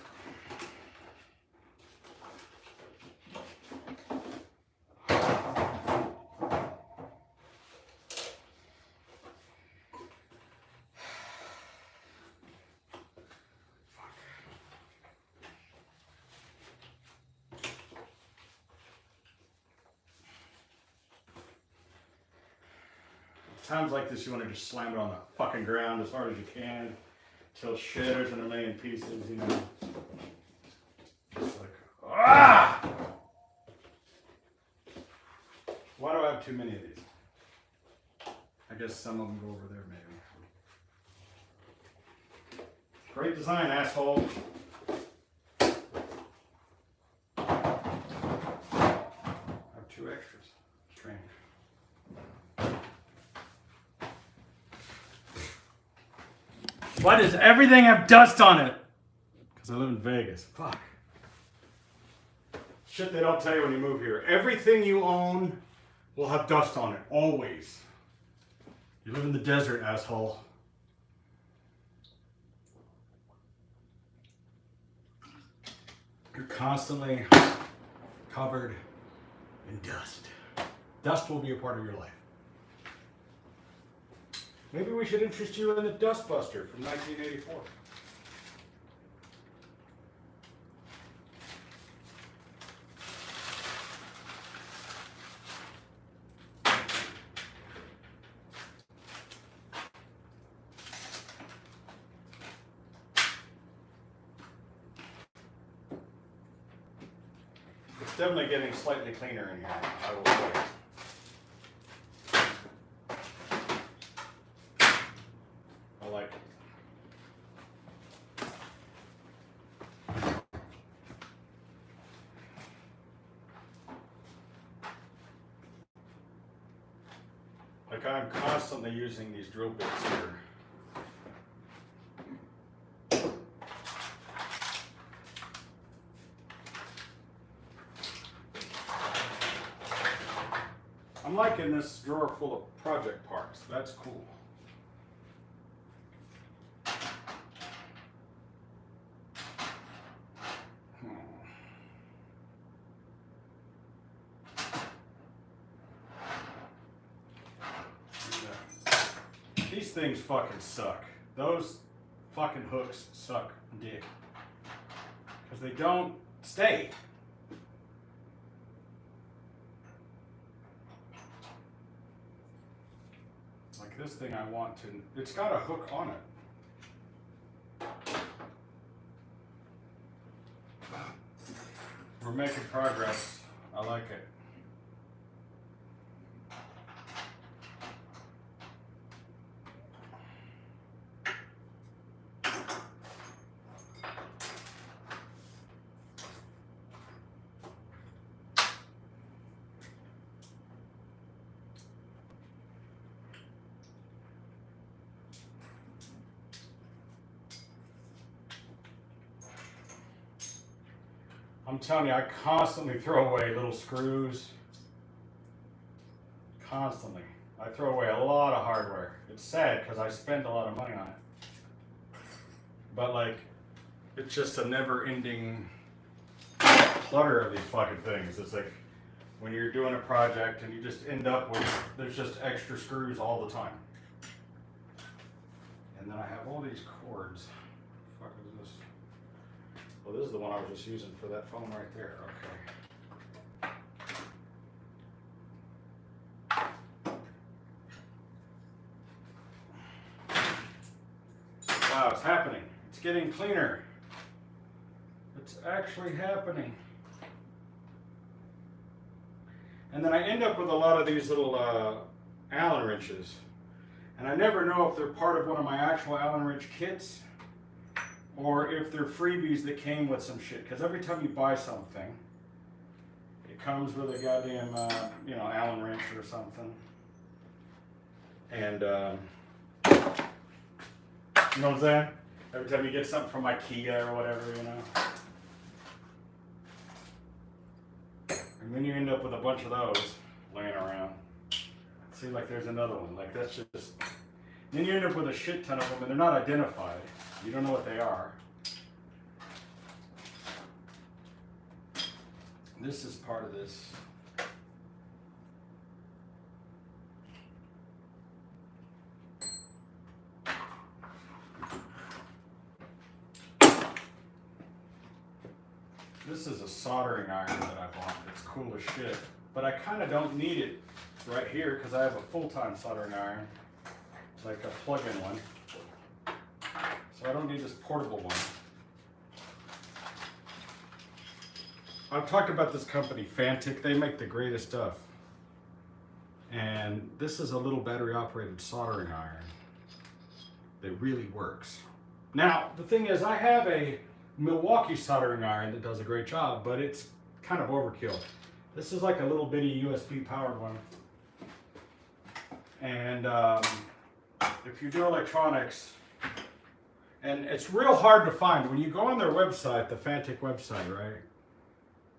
Times like this, you want to just slam it on the fucking ground as hard as you can till it shatters in a million pieces, you know. Ah! Why do I have too many of these? I guess some of them go over there, maybe. Great design, asshole. I have 2 extras. Strange. Why does everything have dust on it? Because I live in Vegas. Fuck. Shit they don't tell you when you move here. Everything you own will have dust on it. Always. You live in the desert, asshole. You're constantly covered in dust. Dust will be a part of your life. Maybe we should interest you in the Dust Buster from 1984. It's definitely getting slightly cleaner in here, I will say. I like it. Like I'm constantly using these drill bits here. I'm liking this drawer full of project parts. That's cool. These things fucking suck. Those fucking hooks suck dick. Because they don't stay. Like this thing I want to, it's got a hook on it. We're making progress. I like it. I'm telling you, I constantly throw away little screws. Constantly. I throw away a lot of hardware. It's sad because I spend a lot of money on it. But like, it's just a never-ending clutter of these fucking things. It's like when you're doing a project and you just end up with, there's just extra screws all the time. And then I have all these cords. What the fuck is this? Well, this is the one I was just using for that phone right there. Okay. Wow, it's happening. It's getting cleaner. It's actually happening. And then I end up with a lot of these little Allen wrenches. And I never know if they're part of one of my actual Allen wrench kits or if they're freebies that came with some shit. Because every time you buy something, it comes with a goddamn, Allen wrench or something. And, you know what I'm saying? Every time you get something from IKEA or whatever, And then you end up with a bunch of those laying around. See, like there's another one. Like that's just... Then you end up with a shit ton of them and they're not identified. You don't know what they are. This is part of this. This is a soldering iron that I bought. It's cool as shit. But I kind of don't need it right here because I have a full-time soldering iron. It's like a plug-in one. So I don't need this portable one. I've talked about this company, Fantic. They make the greatest stuff. And this is a little battery operated soldering iron that really works. Now, the thing is, I have a Milwaukee soldering iron that does a great job, but it's kind of overkill. This is like a little bitty USB powered one. And if you do electronics, and it's real hard to find. When you go on their website, the Fantic website, right?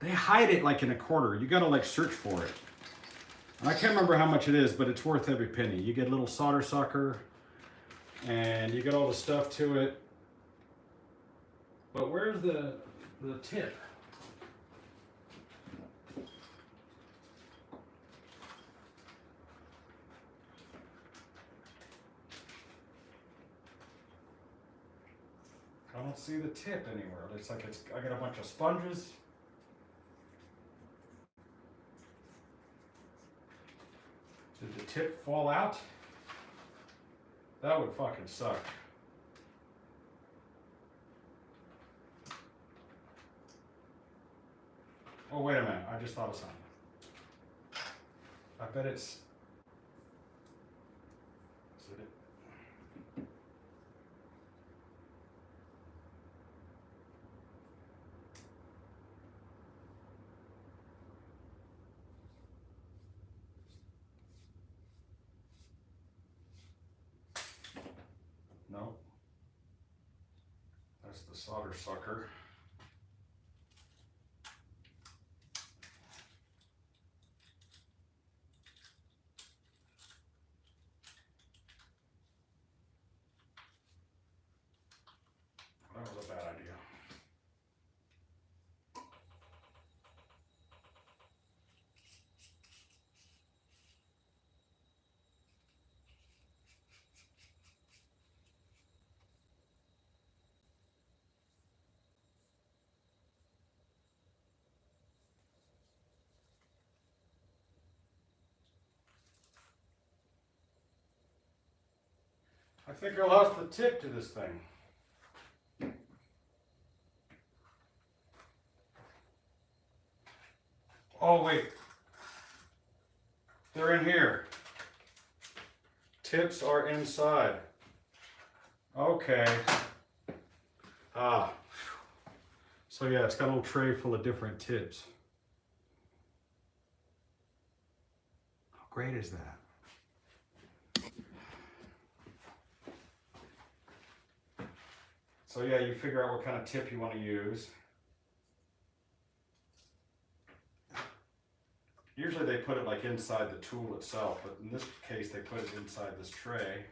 They hide it like in a corner. You gotta like search for it. And I can't remember how much it is, but it's worth every penny. You get a little solder sucker, and you get all the stuff to it. But where's the tip? I don't see the tip anywhere. It's like I got a bunch of sponges. Did the tip fall out? That would fucking suck. Oh, wait a minute. I just thought of something. I bet it's... Is it? No. That's the solder sucker. That was a bad idea. I think I lost the tip to this thing. Oh, wait. They're in here. Tips are inside. Okay. Ah. So yeah, it's got a little tray full of different tips. How great is that? So yeah, you figure out what kind of tip you want to use. Usually they put it like inside the tool itself, but in this case they put it inside this tray.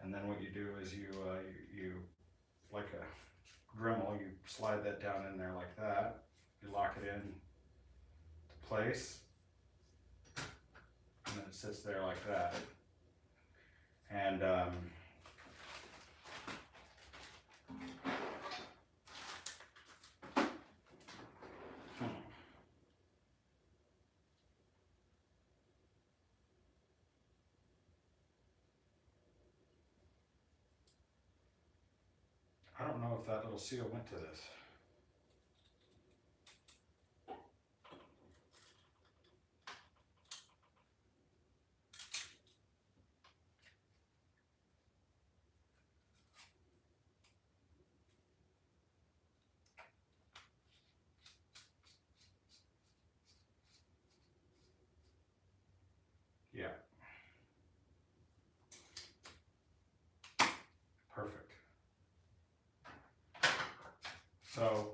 And then what you do is you like a Dremel, you slide that down in there like that. You lock it in to place, and then it sits there like that. And I don't know if that little seal went to this. Yeah. Perfect. So,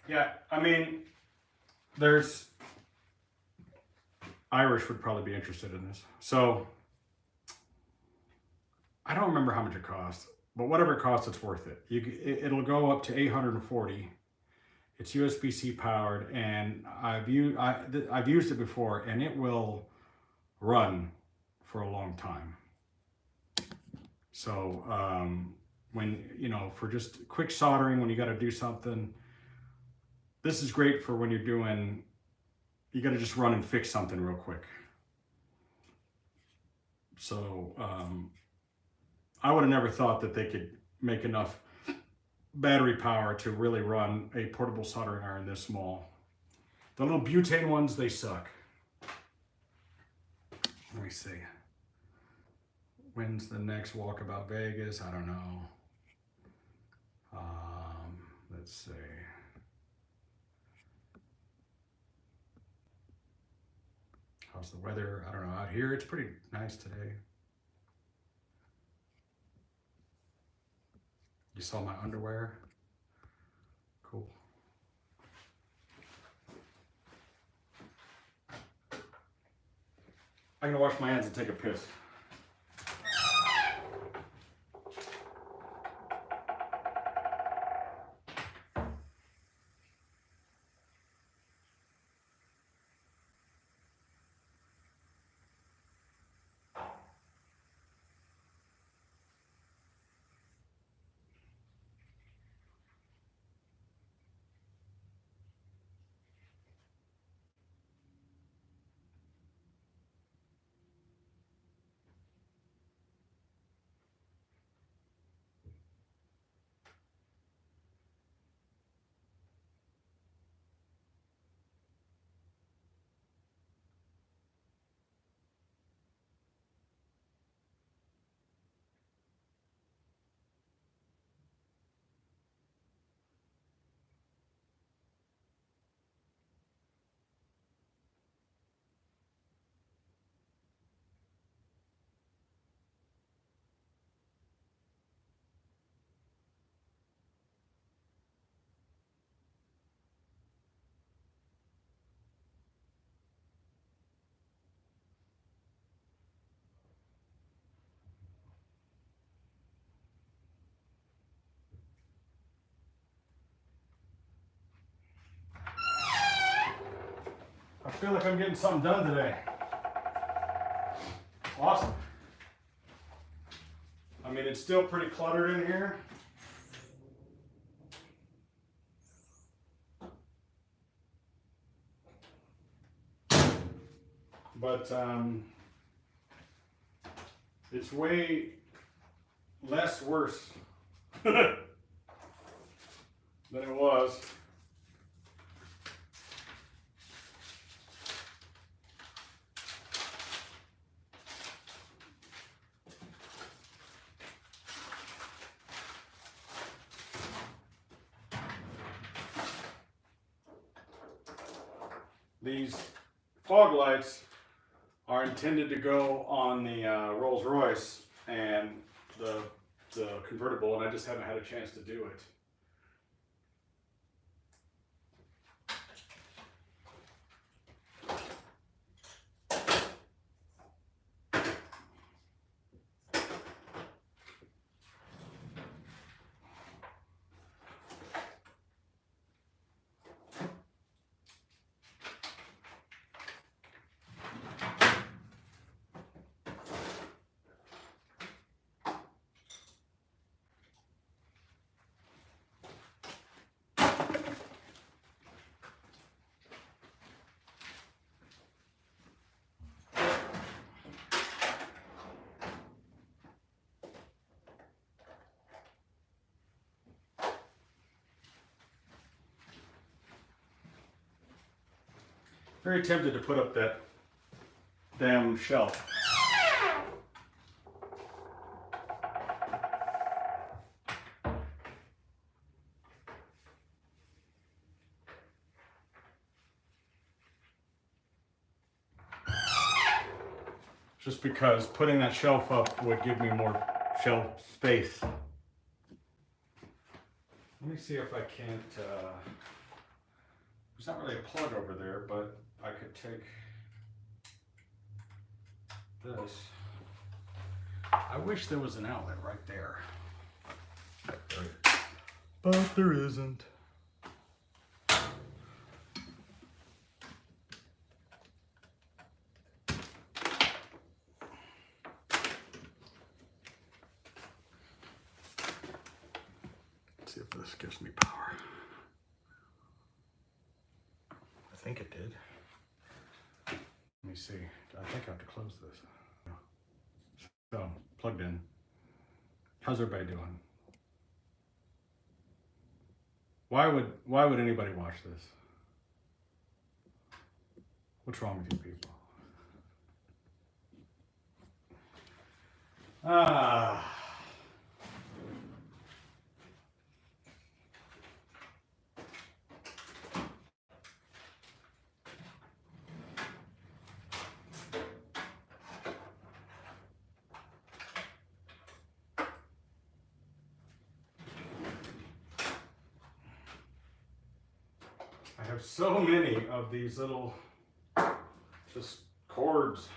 yeah, I mean, there's, Irish would probably be interested in this. So, I don't remember how much it costs, but whatever it costs, it's worth it. It'll go up to 840. It's USB-C powered, and I've used it before, and it will run for a long time. So, when, you know, for just quick soldering, when you got to do something, this is great for when you're doing, you got to just run and fix something real quick. So I would have never thought that they could make enough battery power to really run a portable soldering iron this small. The little butane ones, they suck. Let me see. When's the next Walkabout Vegas? I don't know. Let's see. How's the weather? I don't know. Out here, it's pretty nice today. You saw my underwear? Cool. I'm gonna wash my hands and take a piss. I feel like I'm getting something done today. Awesome. I mean, it's still pretty cluttered in here. But it's way less worse than it was. These fog lights are intended to go on the Rolls Royce and the convertible, and I just haven't had a chance to do it. Very tempted to put up that damn shelf. Just because putting that shelf up would give me more shelf space. Let me see if I can't, there's not really a plug over there, but I could take this. I wish there was an outlet right there. But there isn't. Let's see if this gives me power. I think it did. Let me see. I think I have to close this. So, plugged in. How's everybody doing? Why would anybody watch this? What's wrong with you people? Ah. I have so many of these little just cords.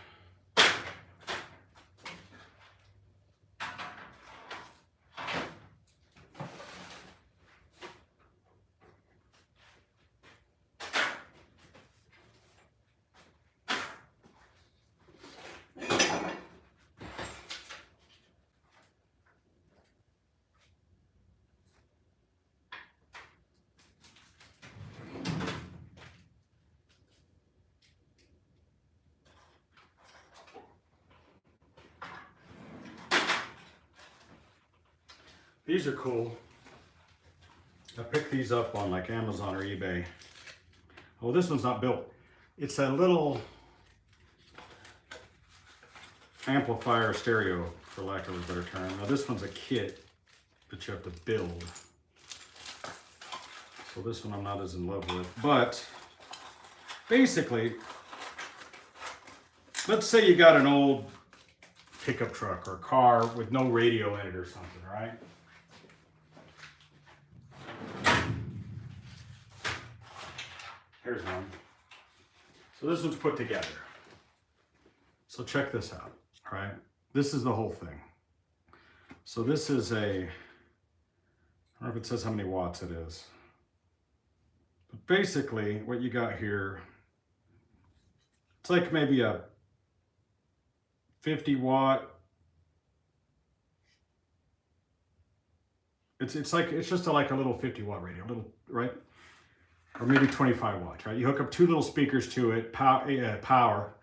These are cool. I picked these up on like Amazon or eBay. Oh, this one's not built. It's a little amplifier stereo, for lack of a better term. Now this one's a kit that you have to build. So this one I'm not as in love with. But basically, let's say you got an old pickup truck or car with no radio in it or something, right? Here's one. So this one's put together. So check this out, right? This is the whole thing. So this is a, I don't know if it says how many watts it is. But basically what you got here, it's like maybe a 50 watt. It's just like a little 50 watt radio, little, right? Or maybe 25 watts, right? You hook up two little speakers to it, power.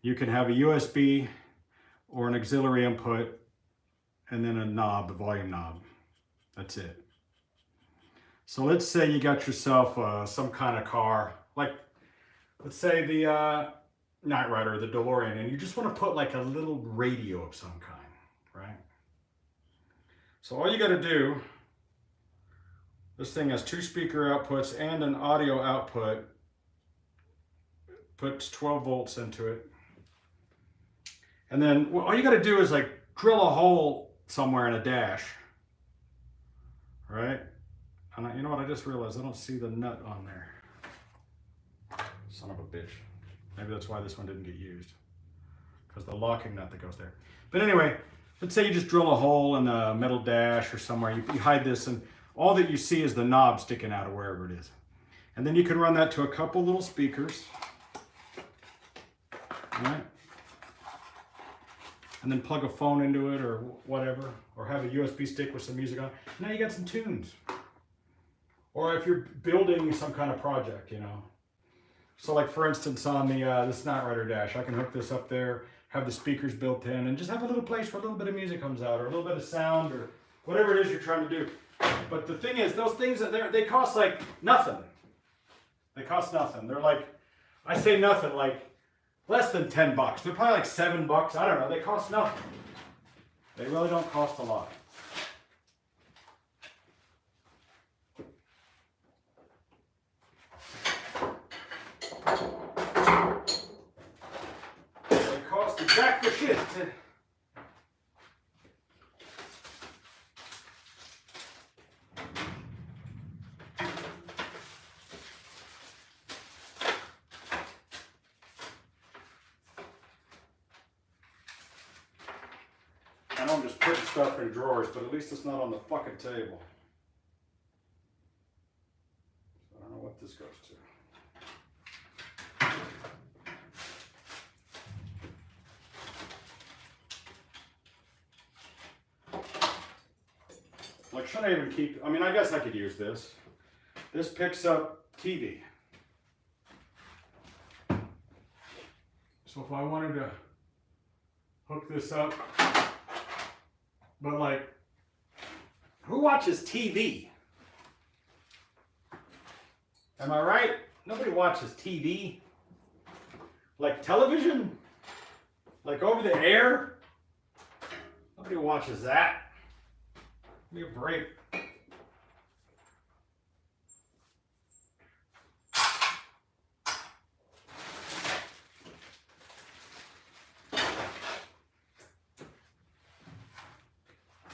You can have a USB or an auxiliary input, and then a knob, a volume knob. That's it. So let's say you got yourself some kind of car, like let's say the Knight Rider or the DeLorean, and you just want to put like a little radio of some kind, right? So all you got to do, this thing has two speaker outputs and an audio output. Puts 12 volts into it. And then all you got to do is like drill a hole somewhere in a dash. Right? And you know what? I just realized I don't see the nut on there. Son of a bitch. Maybe that's why this one didn't get used. Because the locking nut that goes there. But anyway, let's say you just drill a hole in a metal dash or somewhere. You hide this, and all that you see is the knob sticking out of wherever it is. And then you can run that to a couple little speakers. Right? And then plug a phone into it or whatever. Or have a USB stick with some music on it. Now you got some tunes. Or if you're building some kind of project, you know. So like for instance on the this Knight Rider dash, I can hook this up there, have the speakers built in, and just have a little place where a little bit of music comes out, or a little bit of sound, or whatever it is you're trying to do. But the thing is, those things, they cost like nothing. They cost nothing. They're like, I say nothing, like less than 10 bucks. They're probably like $7. I don't know. They cost nothing. They really don't cost a lot. They cost exactly shit. I know I'm just putting stuff in drawers, but at least it's not on the fucking table. I don't know what this goes to. Like, should I even keep, I mean, I guess I could use this. This picks up TV. So if I wanted to hook this up, but like, who watches TV? Am I right? Nobody watches TV. Like television? Like over the air? Nobody watches that. Give me a break.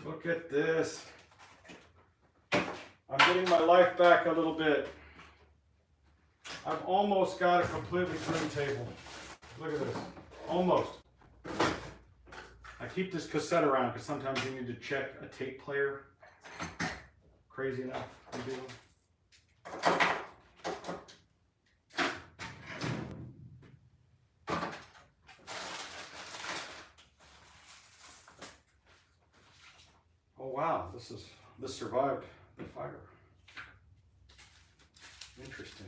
Look at this. I'm getting my life back a little bit. I've almost got a completely clean table. Look at this. Almost. I keep this cassette around because sometimes you need to check a tape player. Crazy enough to do. Oh wow, this survived the fire. Interesting.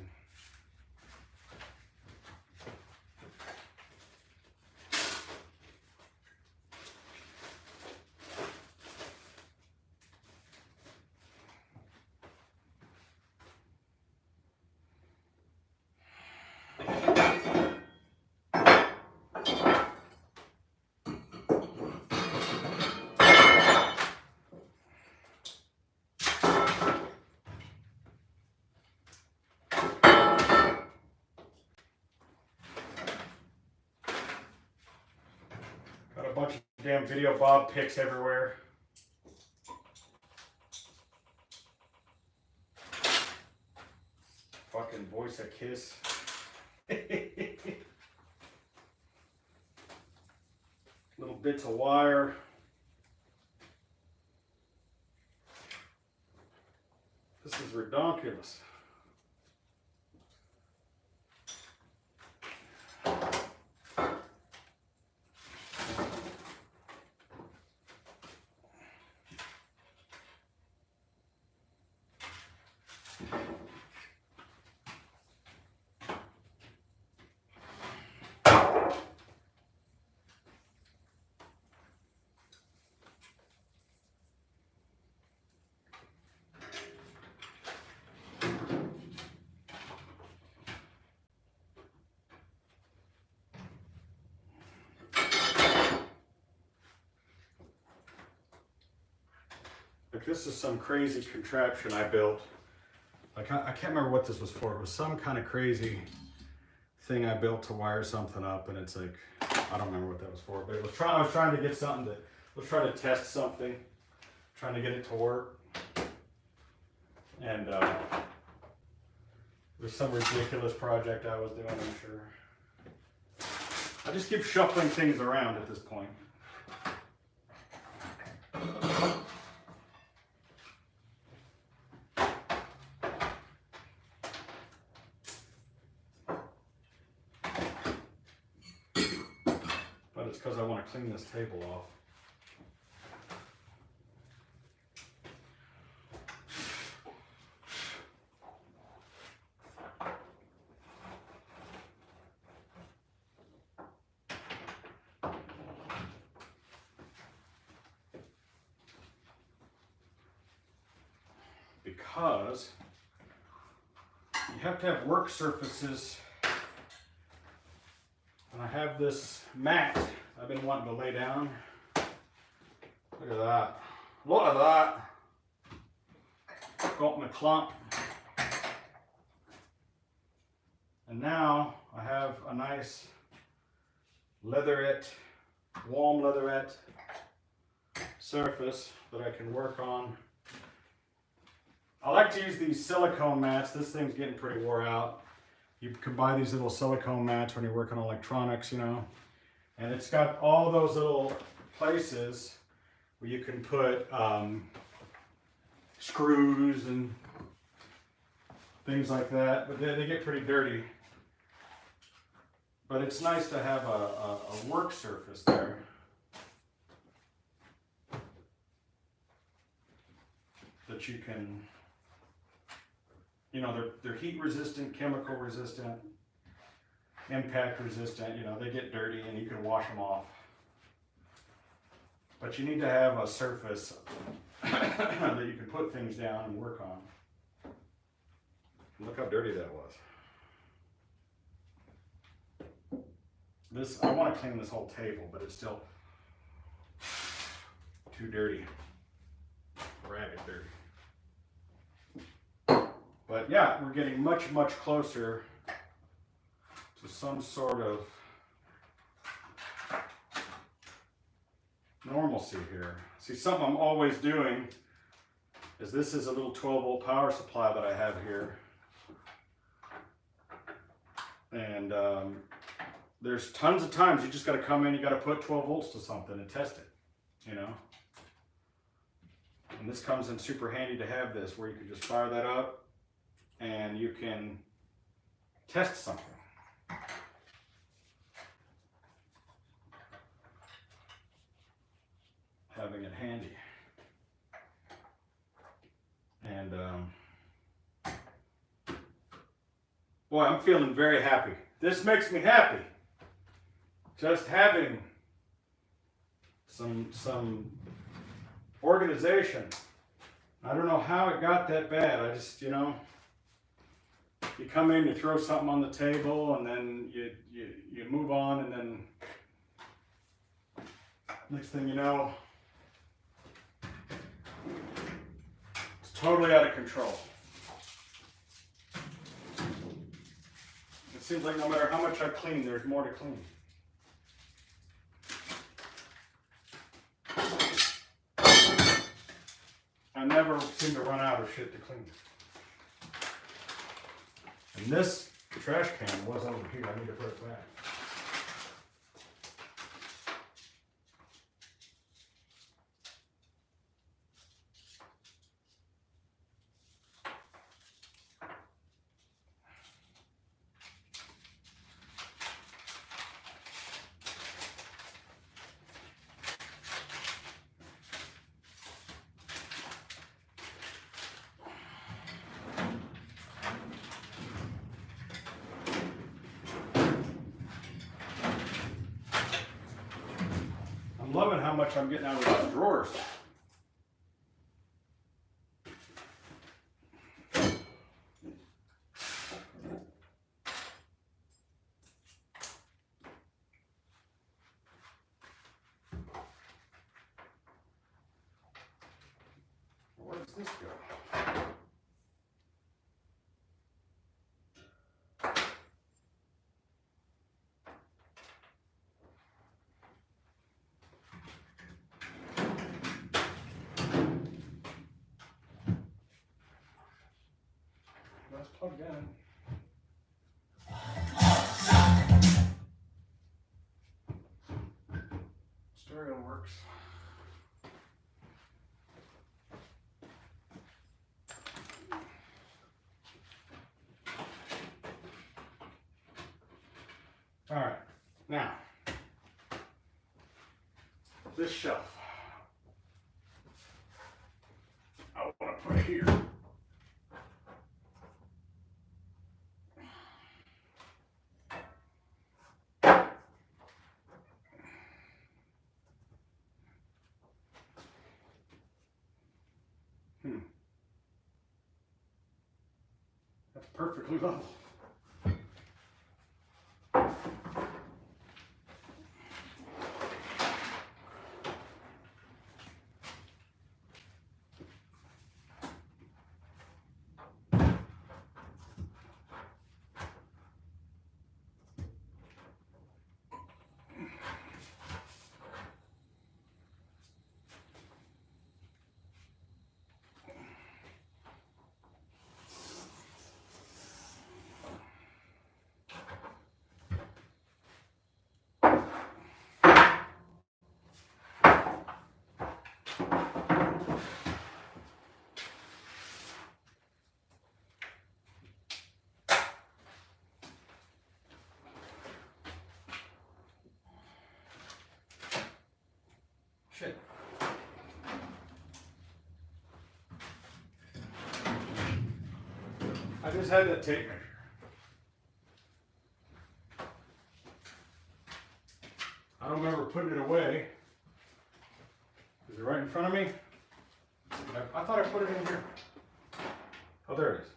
Got a bunch of damn video bob pics everywhere. Fucking voice a kiss. Little bits of wire. This is ridiculous. Like this is some crazy contraption I built. Like I can't remember what this was for. It was some kind of crazy thing I built to wire something up, and it's like I don't remember what that was for. But I was trying to get something that was trying to test something, trying to get it to work, and it was some ridiculous project I was doing. I'm sure. I just keep shuffling things around at this point. Because I want to clean this table off. Because you have to have work surfaces. And I have this mat I've been wanting to lay down. Look at that. Look at that. Got my clump. And now I have a nice leatherette, warm leatherette surface that I can work on. I like to use these silicone mats. This thing's getting pretty wore out. You can buy these little silicone mats when you're working on electronics, you know. And it's got all those little places where you can put screws and things like that. But they get pretty dirty. But it's nice to have a work surface there. That you can, you know, they're heat resistant, chemical resistant, impact resistant. You know, they get dirty and you can wash them off. But you need to have a surface that you can put things down and work on. Look how dirty that was. I want to clean this whole table, but it's still too dirty. Ragged dirty. But yeah, we're getting much, much closer to some sort of normalcy here. See, something I'm always doing is this is a little 12-volt power supply that I have here. And there's tons of times you just got to come in, you got to put 12 volts to something and test it, you know. And this comes in super handy to have this, where you can just fire that up and you can test something. Having it handy. And boy, I'm feeling very happy. This makes me happy. Just having some organization. I don't know how it got that bad. I just, you know, you come in, you throw something on the table, and then you move on, and then next thing you know, it's totally out of control. It seems like no matter how much I clean, there's more to clean. I never seem to run out of shit to clean. And this trash can was over here. I need to put it back. I'm loving how much I'm getting out of those drawers. Where does this go? That's plugged in. Stereo works. All right, now this shelf I want to put here. That's perfectly level. Shit. I just had that tape measure. I don't remember putting it away. Is it right in front of me? I thought I put it in here. Oh, there it is.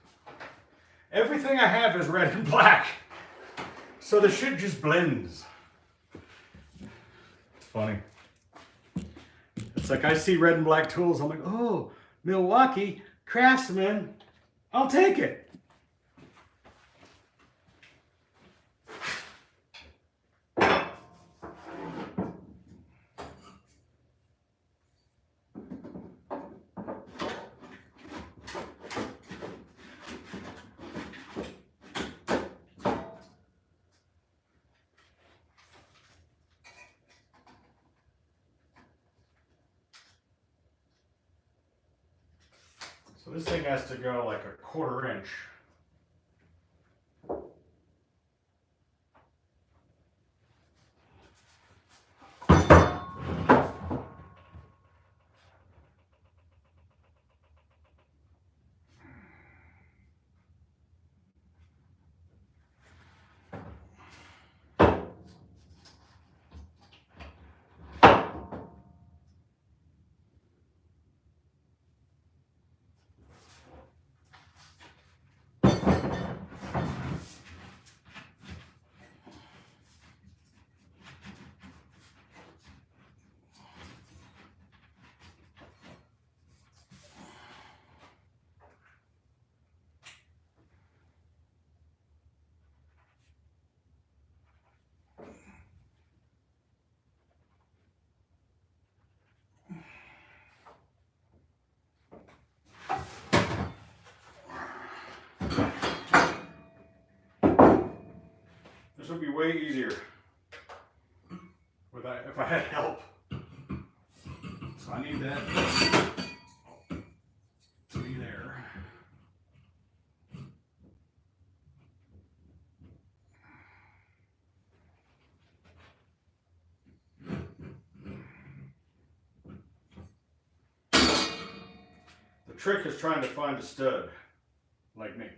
Everything I have is red and black. So the shit just blends. It's funny. It's like I see red and black tools, I'm like, oh, Milwaukee Craftsman, I'll take it. So this thing has to go like a 1/4 inch. This would be way easier if I had help. So I need that to be there. The trick is trying to find a stud like me.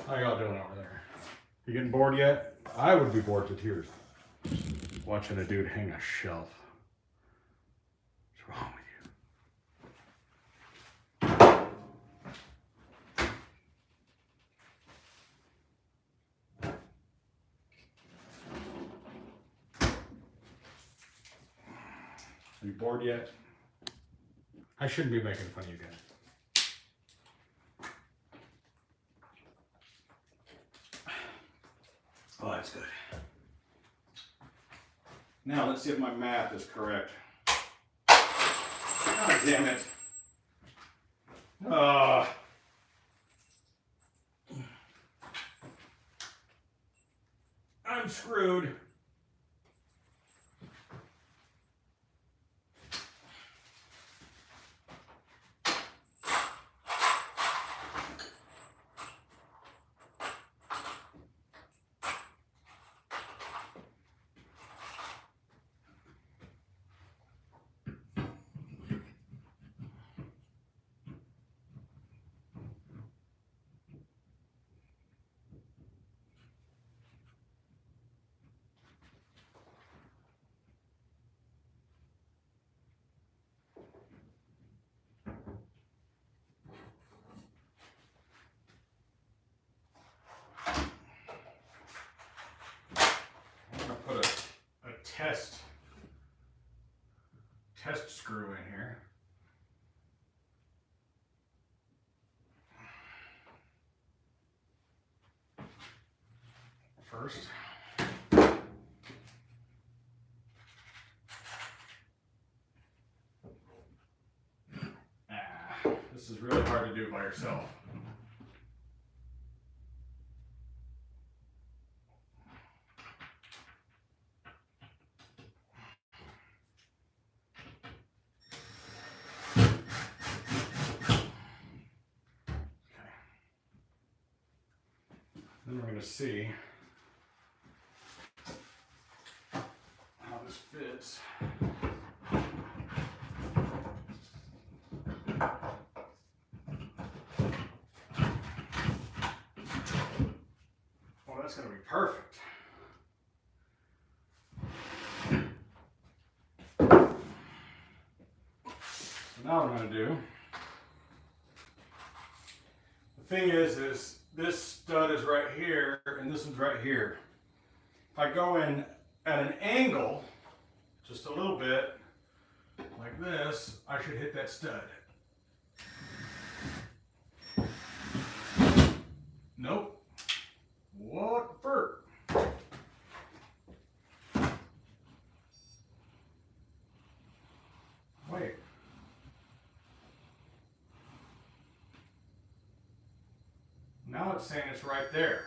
How y'all doing over there? You getting bored yet? I would be bored to tears watching a dude hang a shelf. What's wrong with you? Are you bored yet? I shouldn't be making fun of you guys. Oh, that's good. Now let's see if my math is correct. God damn it. I'm screwed. Test screw in here. first. This is really hard to do by yourself. Then we're going to see how this fits. Well, that's going to be perfect. So now what I'm going to do, the thing is this stud is right here and this one's right here. If I go in at an angle, just a little bit, like this, I should hit that stud. Nope. What for? Wait. Now it's saying it's right there.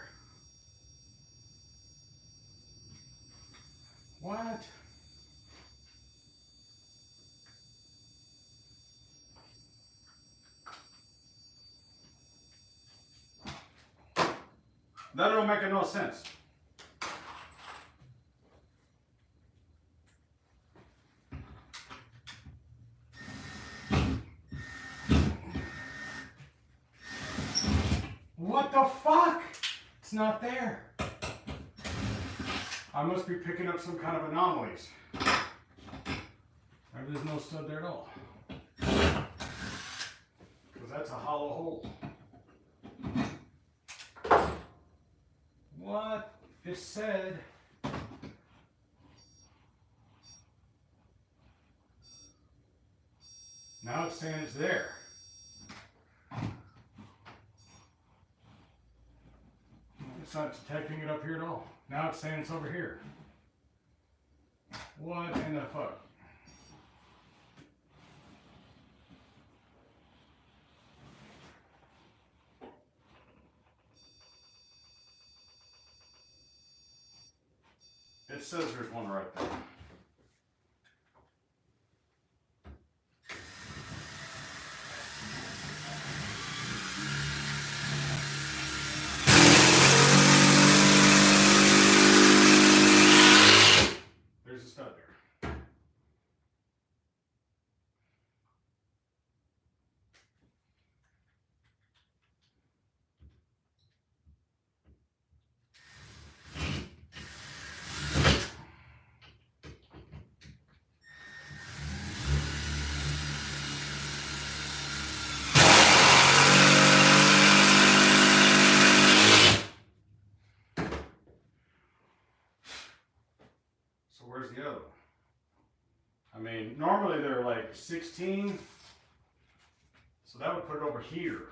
What? That don't make no sense. What the fuck? It's not there. I must be picking up some kind of anomalies. Maybe there's no stud there at all. Because that's a hollow hole. What? It said. Now it's saying it's there. It's not detecting it up here at all. Now it's saying it's over here. What in the fuck? It says there's one right there. There's a stud there. So where's the other one? I mean, normally they're like 16, so that would put it over here.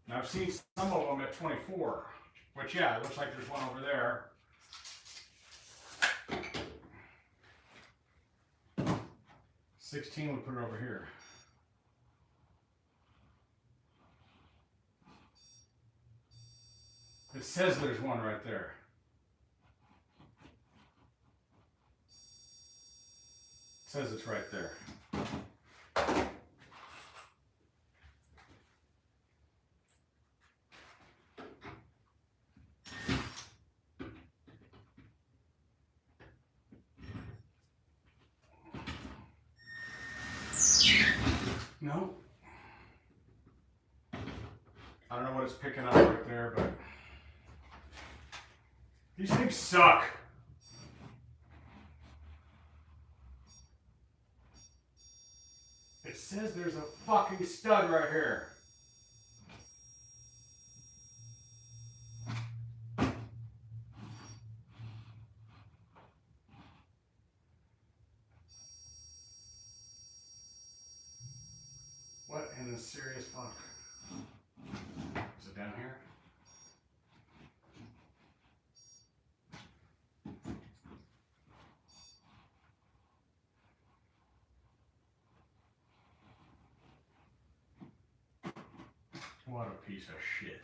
Now I've seen some of them at 24, which yeah, it looks like there's one over there. 16 would put it over here. It says there's one right there. It says it's right there. No. I don't know what it's picking up right there, but these things suck. It says there's a fucking stud right here. What in the serious fuck? Is it down here? What a piece of shit.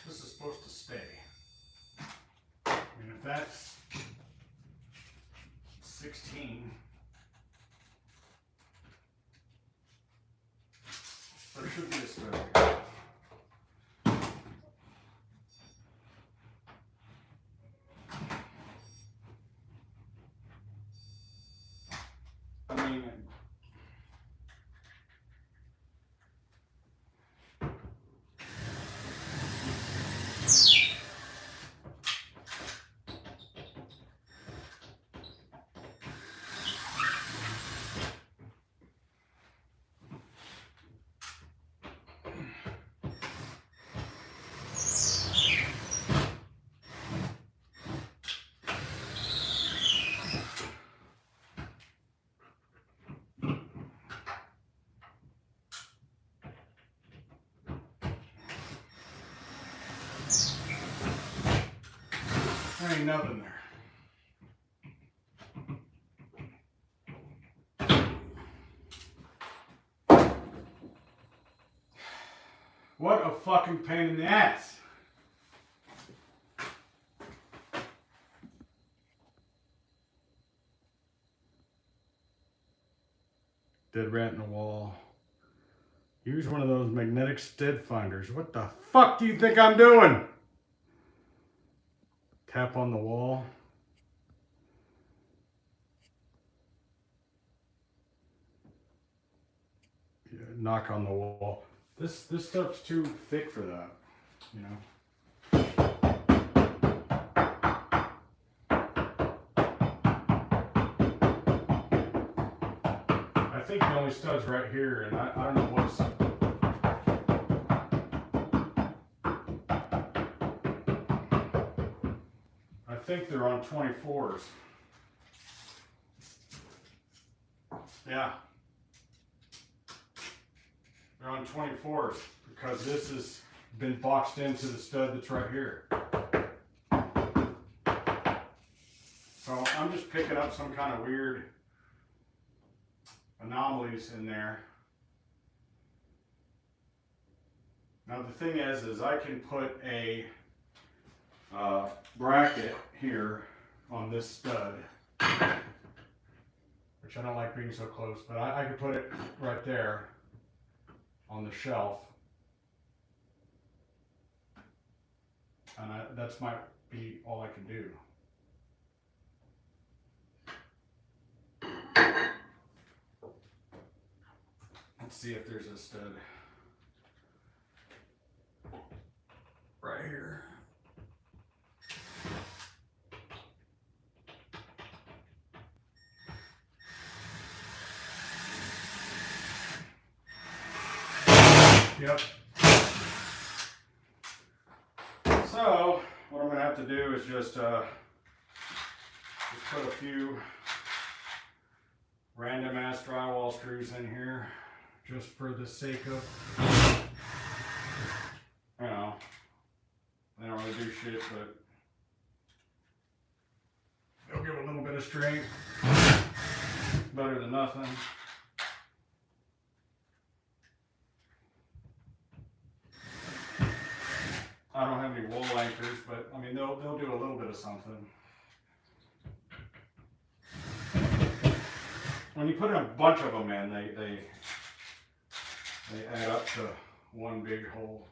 This is supposed to stay. I mean, if that's 16, there should be a stud here. I mean, there ain't nothing there. What a fucking pain in the ass. Dead rat in the wall. Use one of those magnetic stud finders. What the fuck do you think I'm doing? Tap on the wall. Yeah, knock on the wall. This stuff's too thick for that, you know. I think the only stud's right here, and I don't know what's. I think they're on 24s. Yeah. They're on 24s because this has been boxed into the stud that's right here. So I'm just picking up some kind of weird anomalies in there. Now the thing is I can put a bracket here on this stud, which I don't like being so close, but I could put it right there on the shelf, and that's might be all I can do. Let's see if there's a stud right here. Yep. So what I'm gonna have to do is just put a few random ass drywall screws in here just for the sake of, you know, they don't really do shit, but they'll give a little bit of strength. Better than nothing. I don't have any wall anchors, but I mean they'll do a little bit of something. When you put a bunch of them in, they add up to one big hole.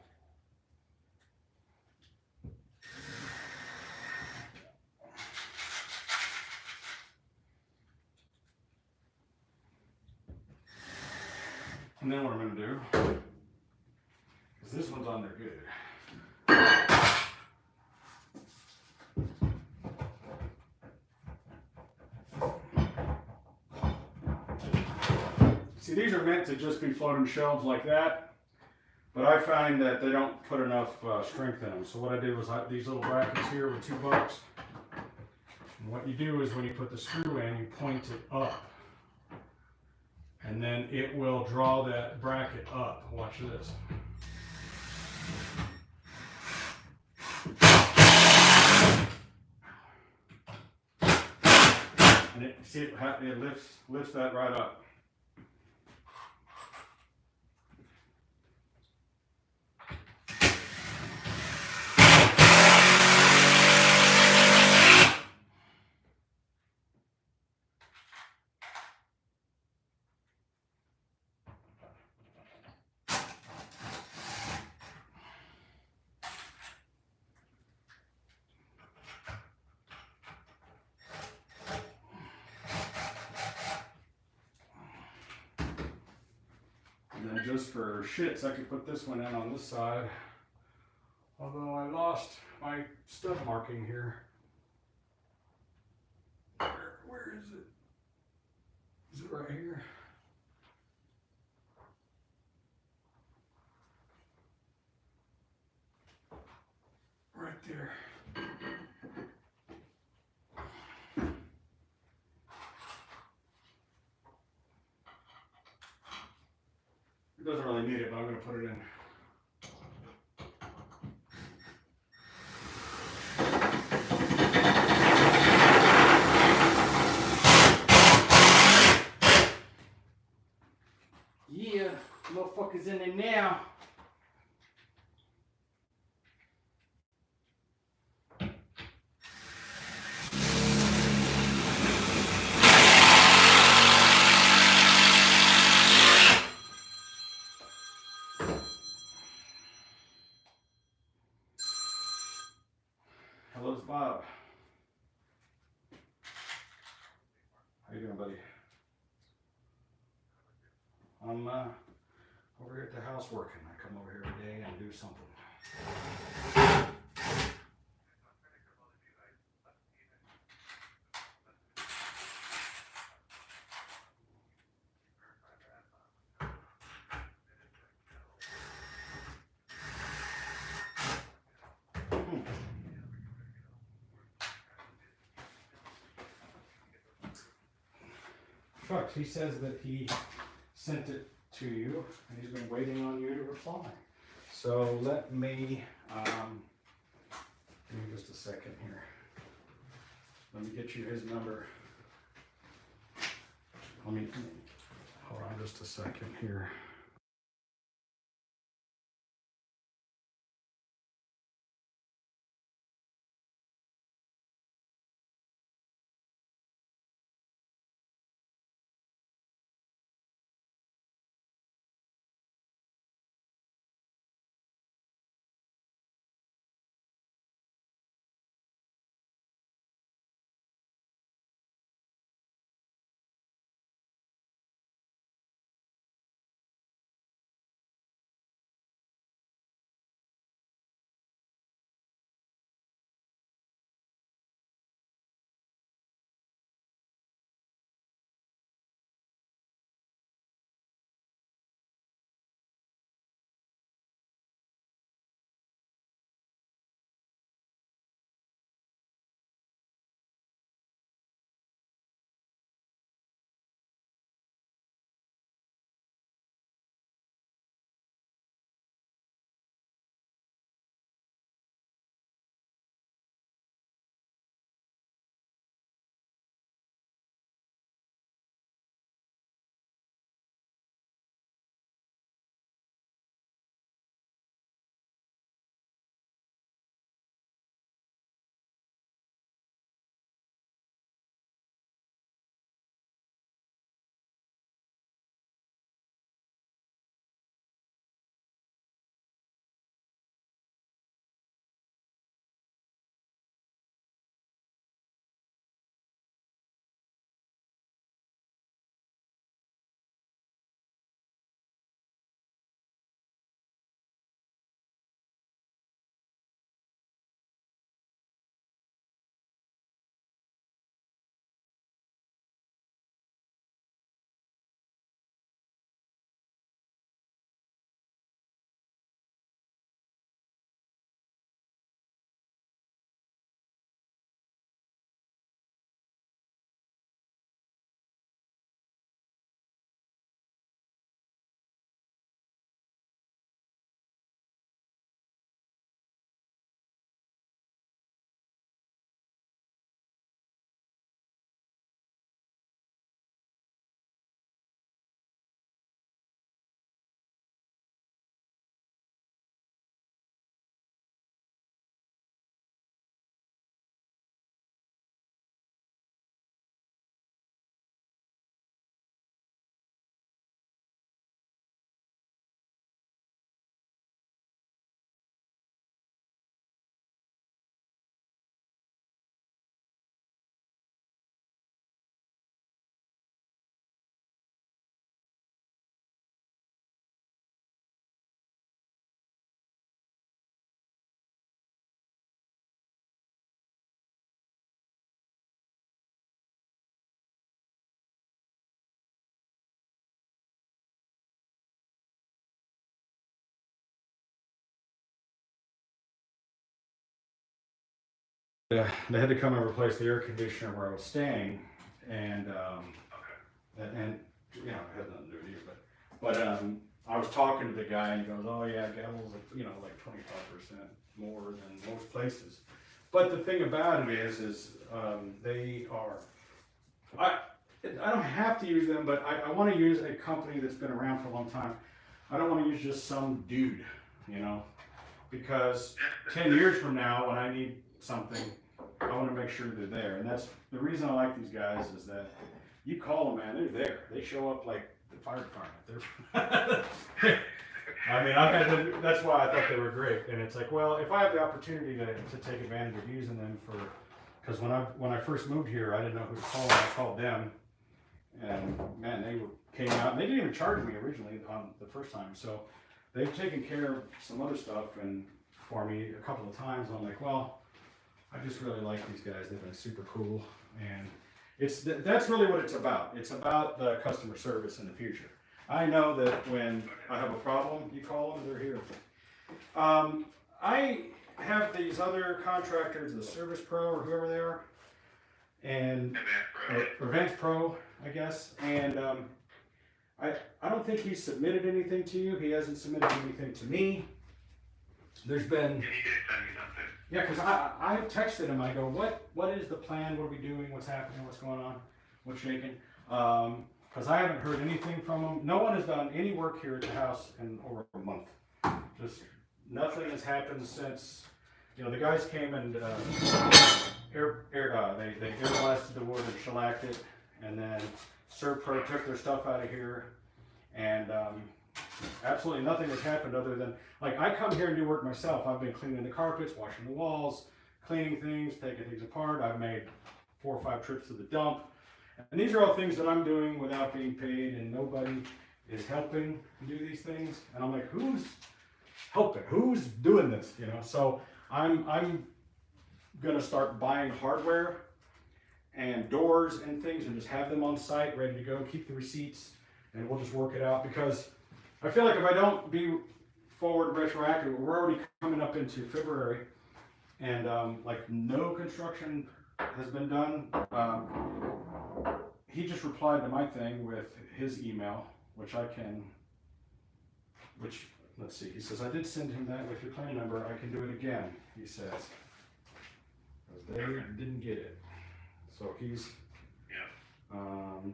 And then what I'm going to do, because this one's on there good. See, these are meant to just be floating shelves like that, but I find that they don't put enough strength in them. So what I did was these little brackets here were $2. And what you do is when you put the screw in, you point it up. And then it will draw that bracket up. Watch this. And it, see, it lifts that right up. And then just for shits, I could put this one in on this side. Although I lost my stud marking here. Where is it? Is it right here? Right there. It doesn't really need it, but I'm going to put it in. Yeah, motherfucker's in there now. Hello, it's Bob. How you doing, buddy? I'm over here at the house working. I come over here every day and do something. Shucks, he says that he sent it to you and he's been waiting on you to reply. So let me, give me just a second here. Let me get you his number. Hold on just a second here. they had to come and replace the air conditioner where I was staying, and you know, it has nothing to do with you, but I was talking to the guy, and he goes, "Oh yeah, Gavel's like 25% more than most places." But the thing about it is they are. I don't have to use them, but I want to use a company that's been around for a long time. I don't want to use just some dude, you know, because 10 years from now, when I need something, I want to make sure they're there. And that's the reason I like these guys is that you call them, man, they're there. They show up like the fire department. I mean, that's why I thought they were great. And it's like, well, if I have the opportunity to take advantage of using them because when I first moved here, I didn't know who to call. I called them, and man, came out. And they didn't even charge me originally on the first time. So they've taken care of some other stuff and for me a couple of times. I'm like, well, I just really like these guys. They've been super cool, and that's really what it's about. It's about the customer service in the future. I know that when I have a problem, you call them, they're here. I have these other contractors, the Service Pro or whoever they are, and Advanced Pro, I guess. And I don't think he's submitted anything to you. He hasn't submitted anything to me. There's been. He did send me something. Yeah, because I texted him. I go, what is the plan? What are we doing? What's happening? What's going on? What's shaking? Because I haven't heard anything from him. No one has done any work here at the house in over a month. Just nothing has happened since, the guys came and they air blasted the wood and shellacked it, and then Servpro took their stuff out of here, and absolutely nothing has happened other than, like, I come here and do work myself. I've been cleaning the carpets, washing the walls, cleaning things, taking things apart. I've made 4 or 5 trips to the dump. And these are all things that I'm doing without being paid, and nobody is helping do these things. And I'm like, who's helping? Who's doing this? So I'm gonna start buying hardware and doors and things and just have them on site, ready to go, keep the receipts, and we'll just work it out, because I feel like if I don't be forward retroactive, we're already coming up into February, and like no construction has been done. He just replied to my thing with his email, which let's see, he says, I did send him that with your claim number. I can do it again, he says, because they didn't get it. So he's, so I'm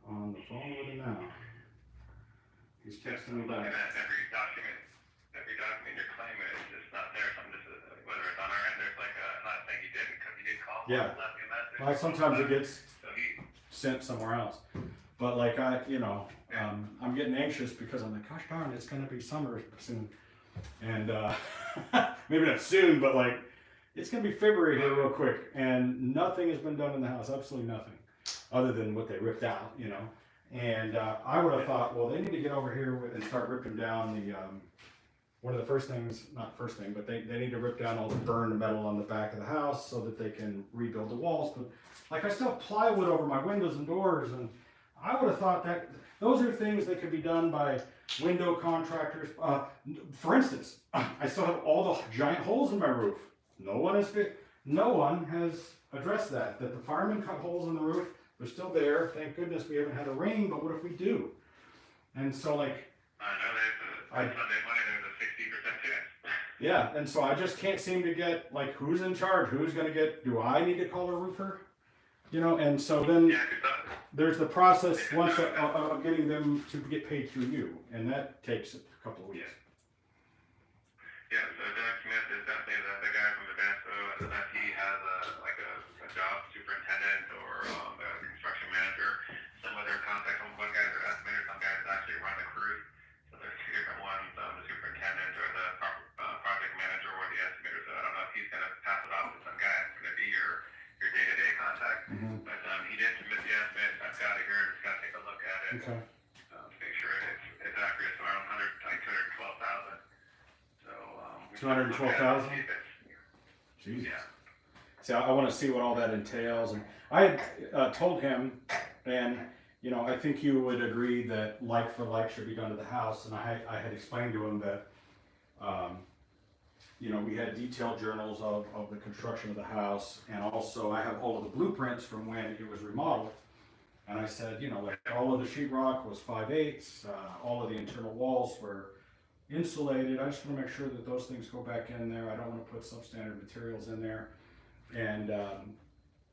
on the phone with him now. He's texting me back. Every document you're claiming is just not there. Whether it's on our end, there's like not saying you didn't, because you did call. Yeah. Left me a message. Well, sometimes it gets sent somewhere else. But like I'm getting anxious because I'm like, gosh darn, it's gonna be summer soon. And maybe not soon, but like it's gonna be February here real quick, and nothing has been done in the house, absolutely nothing, other than what they ripped out, And I would have thought, well, they need to get over here and start ripping down the, one of the first things, not first thing, but they need to rip down all the burned metal on the back of the house so that they can rebuild the walls. But like, I still have plywood over my windows and doors, and I would have thought that those are things that could be done by window contractors. For instance, I still have all the giant holes in my roof. No one has addressed that the firemen cut holes in the roof. They're still there. Thank goodness we haven't had a rain, but what if we do? And so, like, I know there's a 60% chance. Yeah, and so I just can't seem to get, like, who's in charge? Who's going to do I need to call a roofer? And so then there's the process once of getting them to get paid through you, and that takes a couple of weeks. Yeah, so Doug Smith is definitely the guy from Advanced Pro, unless he has a job superintendent or a construction manager. Some of their contacts, one guy's are estimators, some guys actually run the crews. So there's 2 different ones, the superintendent or the project manager or the estimator. So I don't know if he's going to pass it off to some guy that's going to be your day-to-day contact. Mm-hmm. But he did submit the estimate. I've got it here. Just got to take a look at it. Okay. Make sure it's accurate. So around 212,000. So 212,000? Jesus. Yeah. See, I want to see what all that entails, and I had told him, and I think you would agree that like for like should be done to the house, and I had explained to him that you know, we had detailed journals of the construction of the house, and also I have all of the blueprints from when it was remodeled. And I said, you know, like all of the sheetrock was 5/8, all of the internal walls were insulated. I just want to make sure that those things go back in there. I don't want to put substandard materials in there. And,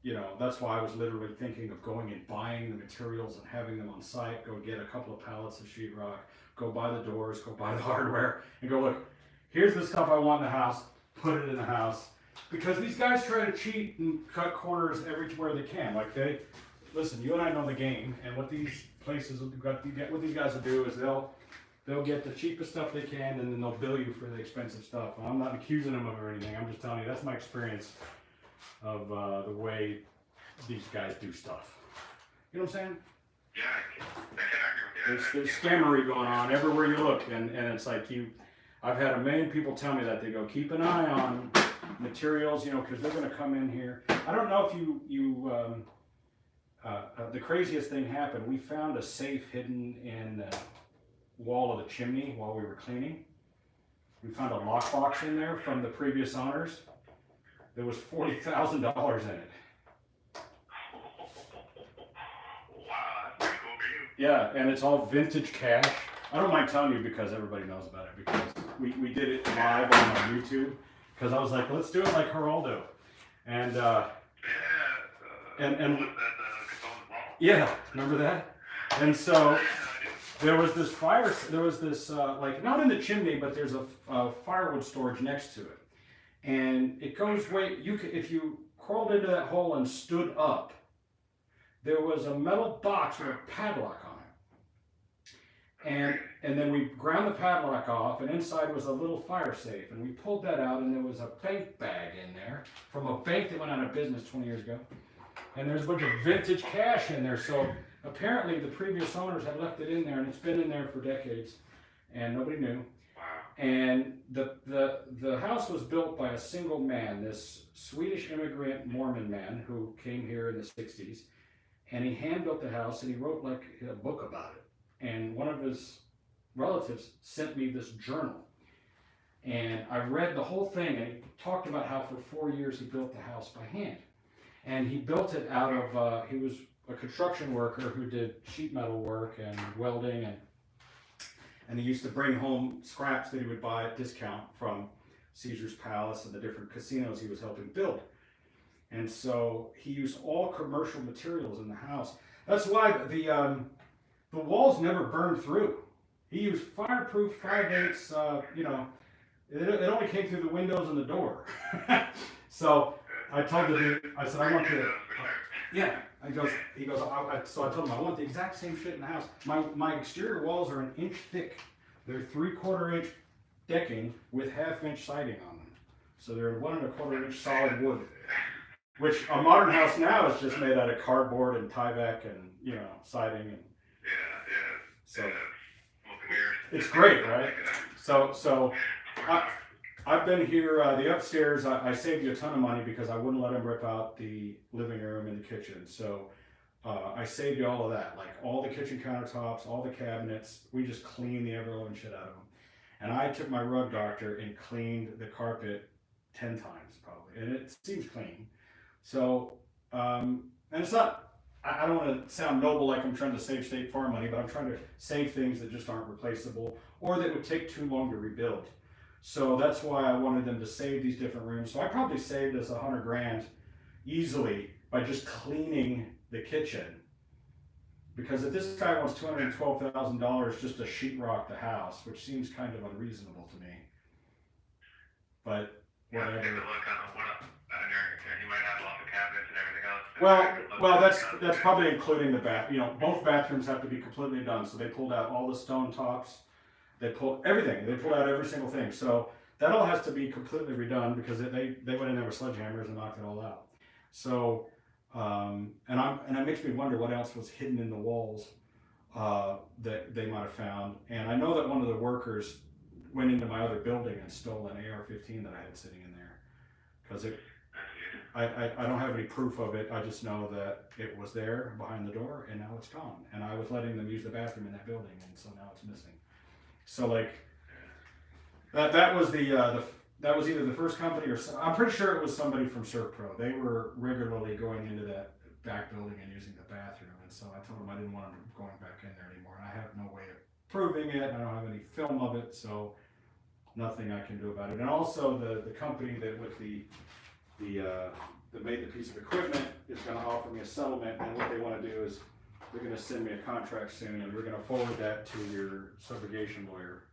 you know, that's why I was literally thinking of going and buying the materials and having them on site, go get a couple of pallets of sheetrock, go buy the doors, go buy the hardware, and go, look, here's the stuff I want in the house, put it in the house. Because these guys try to cheat and cut corners everywhere they can. Like listen, you and I know the game, and what these places, what these guys will do is they'll get the cheapest stuff they can, and then they'll bill you for the expensive stuff. And I'm not accusing them of anything. I'm just telling you that's my experience of the way these guys do stuff. You know what I'm saying? Yeah, I can agree with you. There's scammery going on everywhere you look, and it's like I've had a million people tell me that. They go, keep an eye on materials, you know, because they're going to come in here. I don't know if the craziest thing happened. We found a safe hidden in the wall of the chimney while we were cleaning. We found a lockbox in there from the previous owners. There was $40,000 in it. Wow, that's pretty cool for you. Yeah, and it's all vintage cash. I don't mind telling you because everybody knows about it, because we did it live on YouTube, because I was like, let's do it like Geraldo. And yeah, remember that? And so there was this like, not in the chimney, but there's a firewood storage next to it. And it goes way, if you crawled into that hole and stood up, there was a metal box with a padlock on it. And then we ground the padlock off, and inside was a little fire safe. And we pulled that out, and there was a bank bag in there from a bank that went out of business 20 years ago. And there's a bunch of vintage cash in there. So apparently the previous owners had left it in there, and it's been in there for decades, and nobody knew. And the house was built by a single man, this Swedish immigrant Mormon man who came here in the 60s. And he hand built the house, and he wrote like a book about it. And one of his relatives sent me this journal. And I read the whole thing, and he talked about how for 4 years he built the house by hand. And he built it out of, he was a construction worker who did sheet metal work and welding, and he used to bring home scraps that he would buy at discount from Caesar's Palace and the different casinos he was helping build. And so he used all commercial materials in the house. That's why the walls never burned through. He used fireproof 5/8, you know, it only came through the windows and the door. So I told the dude, I said, I want the, yeah. So I told him, I want the exact same shit in the house. My exterior walls are 1 inch thick. They're 3/4 inch decking with 1/2 inch siding on them. So they're 1 1/4 inch solid wood. Which a modern house now is just made out of cardboard and Tyvek and, you know, siding and. So it's great, right? So I've been here, the upstairs, I saved you a ton of money because I wouldn't let him rip out the living room and the kitchen. So I saved you all of that, like all the kitchen countertops, all the cabinets. We just cleaned the ever-loving shit out of them. And I took my rug doctor and cleaned the carpet 10 times probably, and it seems clean. So, and it's not, I don't want to sound noble like I'm trying to save State Farm money, but I'm trying to save things that just aren't replaceable or that would take too long to rebuild. So that's why I wanted them to save these different rooms. So I probably saved us $100 grand easily by just cleaning the kitchen. Because if this guy wants $212,000 just to sheetrock the house, which seems kind of unreasonable to me, but whatever. Take a look on what he might have lots of cabinets and everything else. Well, that's probably including the bath. You know, both bathrooms have to be completely done. So they pulled out all the stone tops. They pulled everything. They pulled out every single thing. So that all has to be completely redone because they went in there with sledgehammers and knocked it all out. So and it makes me wonder what else was hidden in the walls that they might have found. And I know that one of the workers went into my other building and stole an AR-15 that I had sitting in there because I don't have any proof of it. I just know that it was there behind the door and now it's gone. And I was letting them use the bathroom in that building, and so now it's missing. So like that was the that was either the first company or I'm pretty sure it was somebody from ServPro. They were regularly going into that back building and using the bathroom, and so I told them I didn't want them going back in there anymore. And I have no way of proving it. I don't have any film of it, so nothing I can do about it. And also the company that with that made the piece of equipment is going to offer me a settlement, and what they want to do is they're going to send me a contract soon, and we're going to forward that to your subrogation lawyer.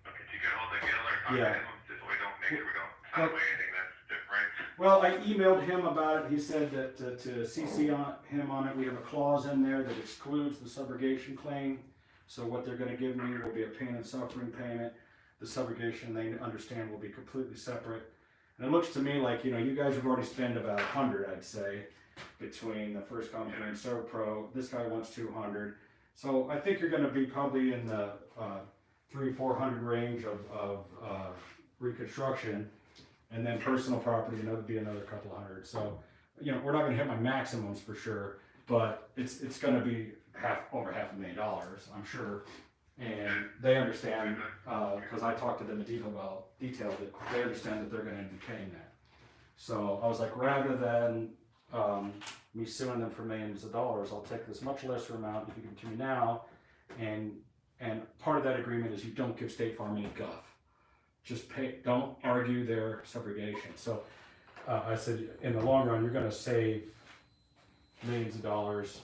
Okay, do you get a hold of Gil or talk Yeah. to him just so we don't make sure we don't sign away anything that's different? Well, I emailed him about it. He said that to CC him on it, we have a clause in there that excludes the subrogation claim. So what they're going to give me will be a pain and suffering payment. The subrogation, they understand, will be completely separate. And it looks to me like, you guys have already spent about 100, I'd say, between the first company and ServPro. This guy wants 200. So I think you're going to be probably in the 300-400 range of reconstruction. And then personal property, would be another couple hundred. So, we're not going to hit my maximums for sure, but it's going to be over $500,000, I'm sure. And they understand, because I talked to them in detail that they understand that they're going to be paying that. So I was like, rather than me suing them for millions of dollars, I'll take this much lesser amount if you give it to me now. And part of that agreement is you don't give State Farm any guff. Just pay, don't argue their subrogation. So I said, in the long run, you're going to save millions of dollars,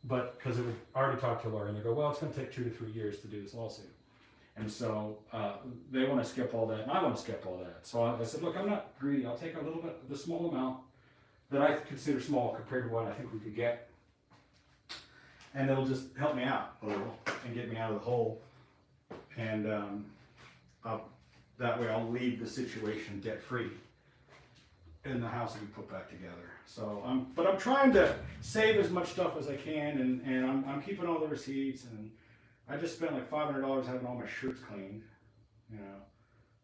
but because I already talked to a lawyer, and they go, well, it's going to take 2 to 3 years to do this lawsuit. And so they want to skip all that, and I want to skip all that. So I said, look, I'm not greedy. I'll take a little bit, the small amount that I consider small compared to what I think we could get. And it'll just help me out a little and get me out of the hole. And that way I'll leave the situation debt-free and the house will be put back together. So I'm trying to save as much stuff as I can, and I'm keeping all the receipts, and I just spent like $500 having all my shirts cleaned.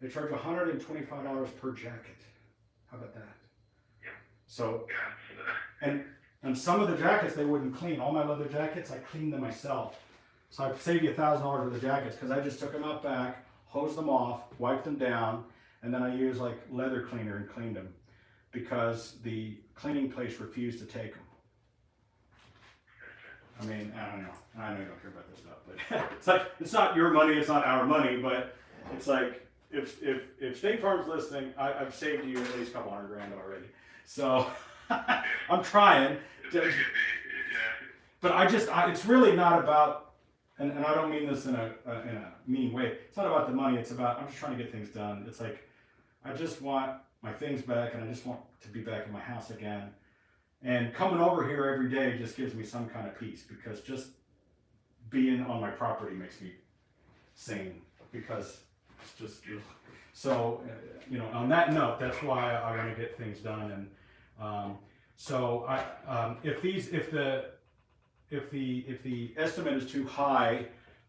They charge $125 per jacket. How about that? Yeah. So, and some of the jackets they wouldn't clean. All my leather jackets, I cleaned them myself. So I saved you $1,000 worth of jackets because I just took them out back, hosed them off, wiped them down, and then I used like leather cleaner and cleaned them because the cleaning place refused to take them. I mean, I don't know. I know you don't care about this stuff, but it's like, it's not your money, it's not our money, but it's like, if State Farm's listening, I've saved you at least a couple $100,000 already. So I'm trying to, but it's really not about, and I don't mean this in a mean way. It's not about the money. It's about, I'm just trying to get things done. It's like, I just want my things back, and I just want to be back in my house again. And coming over here every day just gives me some kind of peace, because just being on my property makes me sane, because it's just, so, on that note, that's why I want to get things done. And so if the estimate is too high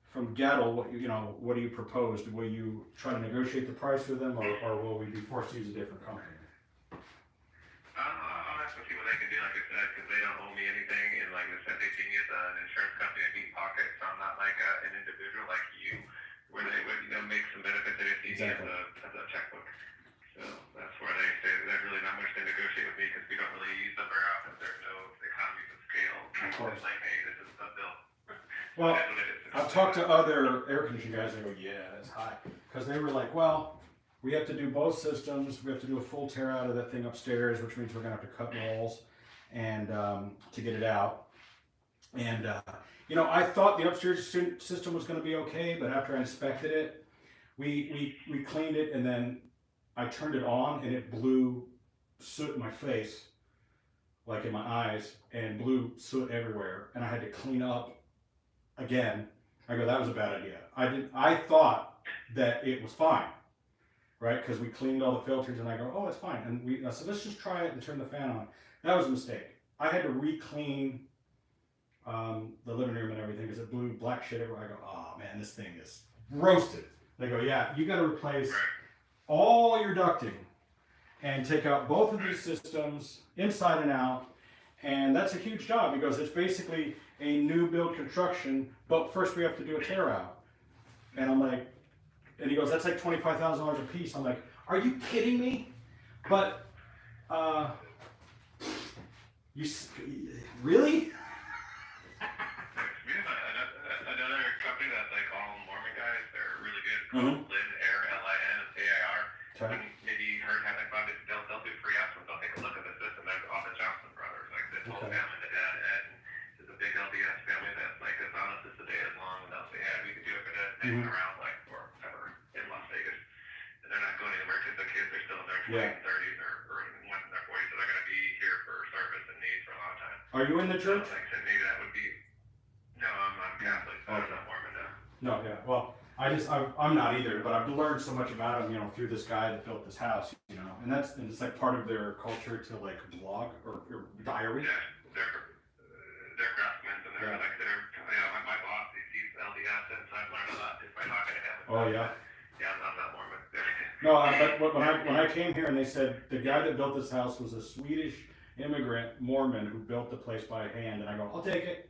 from Gettle, what do you propose? Will you try to negotiate the price with them, or will we be forced to use a different company? I'll have to see what they can do, like I said, because they don't owe me anything, and like I said, they see me as an insurance company in deep pocket, so I'm not like an individual like you, where they would make some benefits that they see me as a checkbook. So that's where they say there's really not much to negotiate with me, because we don't really use them very often. There's no economies of scale. It's like, hey, this is the bill. Well, I've talked to other air conditioning guys, and they go, yeah, that's high. Because they were like, well, we have to do both systems. We have to do a full tear out of that thing upstairs, which means we're going to have to cut walls and to get it out. And, I thought the upstairs system was going to be okay, but after I inspected it, we cleaned it, and then I turned it on, and it blew soot in my face, like in my eyes, and blew soot everywhere. And I had to clean up again. I go, that was a bad idea. I thought that it was fine, right? Because we cleaned all the filters, and I go, oh, it's fine. And I said, let's just try it and turn the fan on. That was a mistake. I had to re-clean the living room and everything because it blew black shit everywhere. I go, oh man, this thing is roasted. They go, yeah, you got to replace all your ducting and take out both of these systems inside and out. And that's a huge job, because it's basically a new build construction, but first we have to do a tear out. And I'm like, and he goes, that's like $25,000 a piece. I'm like, are you kidding me? But, really? We have another company that's like all Mormon guys. They're really good. Mm-hmm. Lin Air, LINAIR. Okay. Maybe you heard how they found it. They'll do free estimates. They'll take a look at the system. They're all the Johnson brothers, like this whole Okay. family, the dad Ed, and there's a big LDS family that's like as honest as the day is long, and they'll say, yeah, we could do it for this, hanging around like forever in Las Vegas, and they're not going anywhere because the kids are still in their 20s and 30s or one in their 40s, so they're going to be here for service and needs for a long time. Are you in the church? So, like, to me, that would be. No, I'm Catholic, so I'm not Mormon now. No, yeah. Well, I'm not either, but I've learned so much about him, through this guy that built this house, and it's like part of their culture to like blog or diary. Yeah, they're craftsmen, and they're like like my boss, he's LDS, and so I've learned a lot just by talking to him. Oh yeah. Yeah, I'm not Mormon. No, but when I came here and they said the guy that built this house was a Swedish immigrant Mormon who built the place by hand, and I go, I'll take it.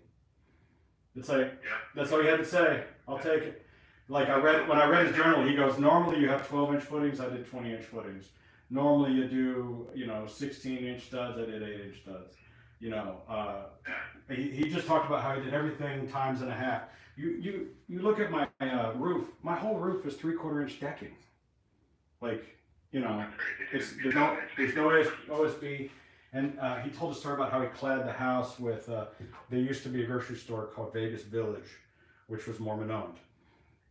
It's like, that's all he had to say. I'll take it. Like when I read his journal, he goes, normally you have 12-inch footings. I did 20-inch footings. Normally you do, 16-inch studs. I did 8-inch studs. He just talked about how he did everything times and a half. You look at my roof. My whole roof is 3/4-inch decking. Like, there's no OSB. And he told a story about how he clad the house with, there used to be a grocery store called Vegas Village, which was Mormon owned.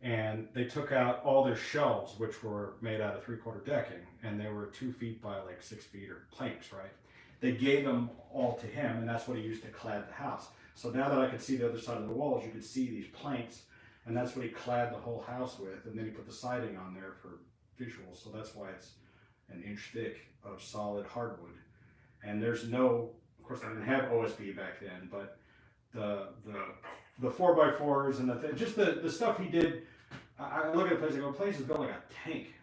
And they took out all their shelves, which were made out of 3/4 decking, and they were 2 feet by like 6 feet or planks, right? They gave them all to him, and that's what he used to clad the house. So now that I could see the other side of the walls, you could see these planks, and that's what he clad the whole house with, and then he put the siding on there for visuals, so that's why it's an inch thick of solid hardwood. And there's no, of course, I didn't have OSB back then, but the 4x4s and the stuff he did. I look at the place, I go, the place is built like a tank.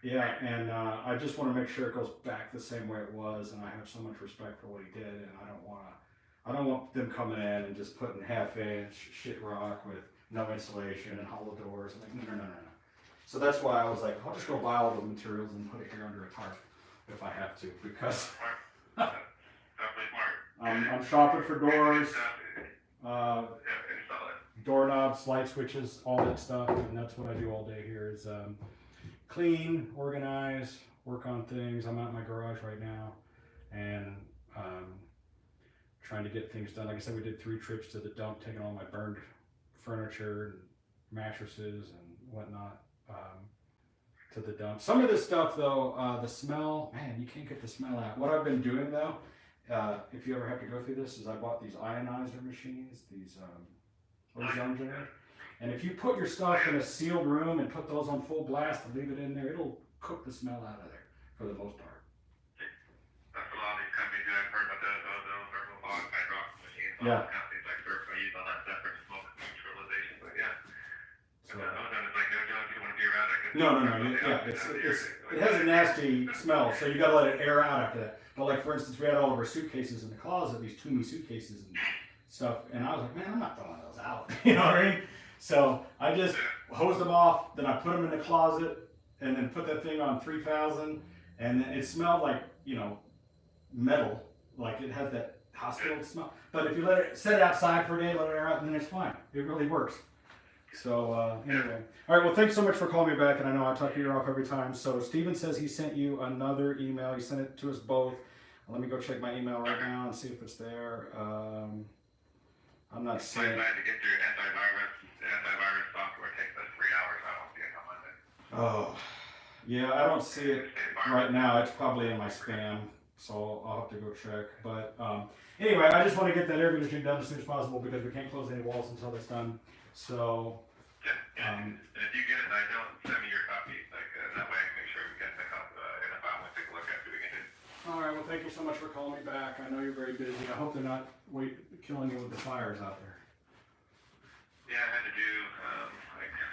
Yeah, and I just want to make sure it goes back the same way it was, and I have so much respect for what he did, and I don't want them coming in and just putting 1/2-inch shit rock with no insulation and hollow doors. I'm like, no. So that's why I was like, I'll just go buy all the materials and put it here under a tarp if I have to, because I'm shopping for doors, doorknobs, light switches, all that stuff, and that's what I do all day here is clean, organize, work on things. I'm out in my garage right now and trying to get things done. Like I said, we did 3 trips to the dump, taking all my burned furniture and mattresses and whatnot to the dump. Some of this stuff though, the smell, man, you can't get the smell out. What I've been doing though, if you ever have to go through this, is I bought these ionizer machines, these ozone generators. And if you put your stuff in a sealed room and put those on full blast and leave it in there, it'll cook the smell out of there for the most part. That's a lot of these companies do. I've heard about those ozone thermal fog hydraulic machines. Yeah. Companies like Burke use all that stuff for smoke neutralization. But yeah. So, ozone is like no joke. You don't want to be around it. no. It has a nasty smell, so you gotta let it air out after that. But like for instance, we had all of our suitcases in the closet, these Toomey suitcases and stuff, and I was like, man, I'm not throwing those out. You know what I mean? So I just hosed them off, then I put them in the closet, and then put that thing on 3,000, and it smelled like, metal, like it has that hospital smell. But if you set it outside for a day, let it air out, and then it's fine. It really works. So anyway, all right. Well, thanks so much for calling me back, and I know I talk your ear off every time. So Steven says he sent you another email. He sent it to us both. Let me go check my email right now and see if it's there. I'm not seeing. I'm glad to get through antivirus software takes us 3 hours. I don't see it on Monday. Oh, yeah, I don't see it right now. It's probably in my spam, so I'll have to go check. But anyway, I just want to get that air conditioning done as soon as possible because we can't close any walls until it's done. So. And if you get it, I don't send me your copy. That way I can make sure we get the copy. And if I want to take a look at it, we can do. All right. Well, thank you so much for calling me back. I know you're very busy. I hope they're not killing you with the fires out there. Yeah, I had to do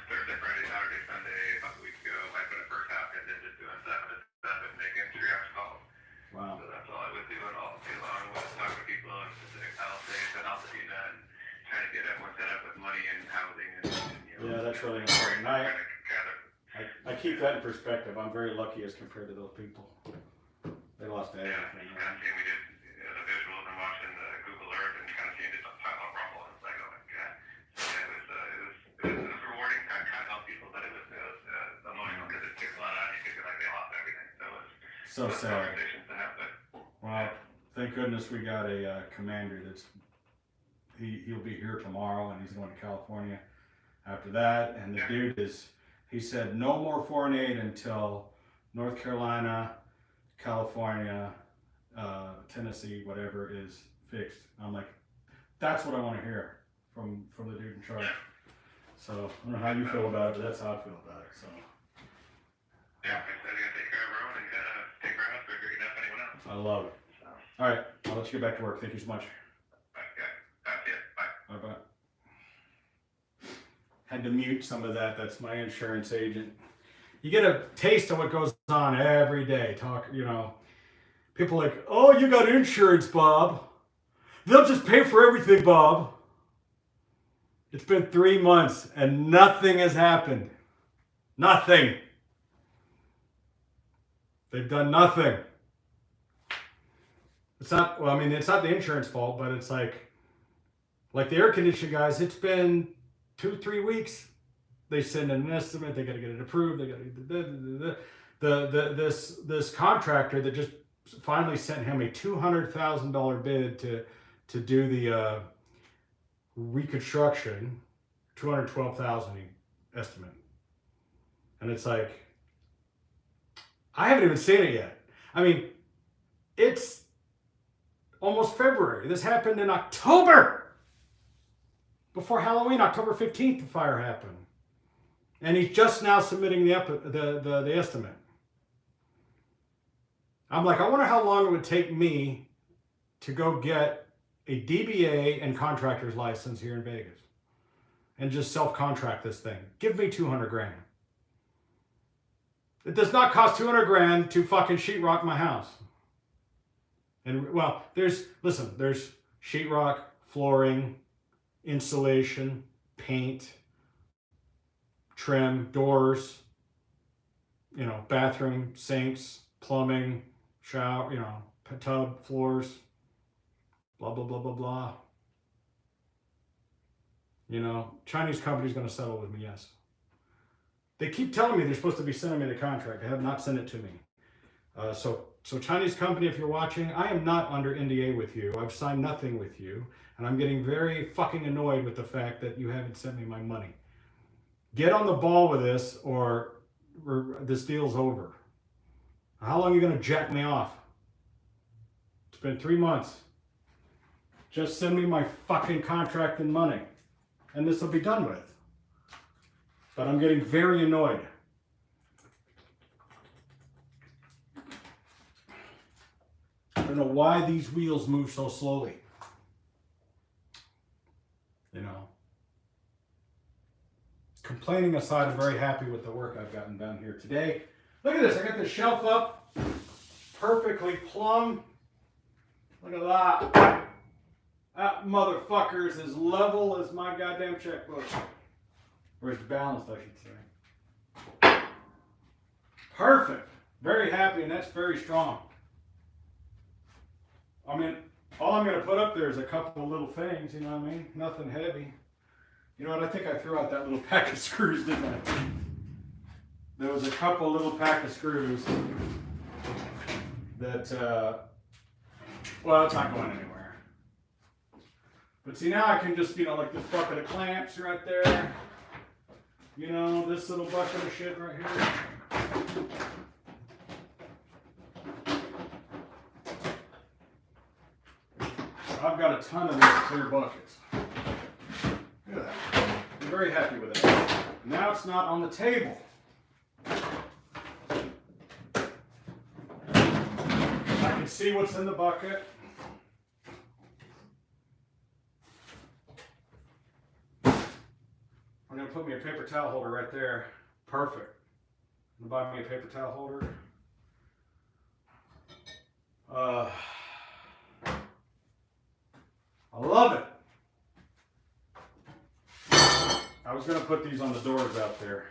Thursday, Friday, Saturday, Sunday a couple weeks ago. I put it first half and then just doing 7 to 7, making 3 hours calls. Wow. So that's all I was doing all day long was talking to people in Pacific Palisades and Altadena and trying to get everyone set up with money and housing and I keep that in perspective. I'm very lucky as compared to those people. They lost everything. Yeah, you kind of see we did the visuals and watching the Google Earth and kind of seeing just a pile of rubble. And it's like, oh my god. So yeah, it was rewarding. Kind of helped people, but it was emotional because it took a lot out of you because like they lost everything. So it was So sad. conversations to have. But Well, thank goodness we got a commander he'll be here tomorrow and he's going to California after that. And the dude he said no more foreign aid until North Carolina, California, Tennessee, whatever is fixed. I'm like, that's what I want to hear from the dude in charge. So I don't know how you feel about it, but that's how I feel about it. So yeah, I said I gotta take care of our own and take our house bigger enough anyone else. I love it. So, All right, I'll let you get back to work. Thank you so much. yeah, that's it. Bye. Bye bye. Had to mute some of that. That's my insurance agent. You get a taste of what goes on every day. People like, oh, you got insurance, Bob. They'll just pay for everything, Bob. It's been 3 months and nothing has happened. Nothing. They've done nothing. It's not the insurance fault, but it's like the air conditioning guys, it's been 2-3 weeks. They send in an estimate, they gotta get it approved, they gotta this contractor that just finally sent him a $200,000 bid to do the reconstruction, $212,000 estimate. And it's like, I haven't even seen it yet. I mean, it's almost February. This happened in October. Before Halloween, October 15th, the fire happened. And he's just now submitting the estimate. I'm like, I wonder how long it would take me to go get a DBA and contractor's license here in Vegas and just self-contract this thing. Give me 200 grand. It does not cost 200 grand to fucking sheetrock my house. And well, there's sheetrock, flooring, insulation, paint, trim, doors, bathroom, sinks, plumbing, shower, tub, floors, blah, blah, blah, blah, blah. Chinese company's going to settle with me, yes. They keep telling me they're supposed to be sending me the contract. They have not sent it to me. So Chinese company, if you're watching, I am not under NDA with you. I've signed nothing with you. And I'm getting very fucking annoyed with the fact that you haven't sent me my money. Get on the ball with this or this deal's over. How long are you going to jack me off? It's been 3 months. Just send me my fucking contract and money. And this will be done with. But I'm getting very annoyed. I don't know why these wheels move so slowly. Complaining aside, I'm very happy with the work I've gotten done here today. Look at this. I got the shelf up. Perfectly plumb. Look at that. That motherfucker is as level as my goddamn checkbook. Or it's balanced, I should say. Perfect. Very happy, and that's very strong. I mean, all I'm going to put up there is a couple of little things, you know what I mean? Nothing heavy. You know what? I think I threw out that little pack of screws, didn't I? There was a couple little pack of screws that, well, it's not going anywhere. But see, now I can just, like this bucket of clamps right there. This little bucket of shit right here. I've got a ton of these clear buckets. Look at that. I'm very happy with it. Now it's not on the table. I can see what's in the bucket. I'm going to put me a paper towel holder right there. Perfect. I'm going to buy me a paper towel holder. I love it. I was going to put these on the doors out there.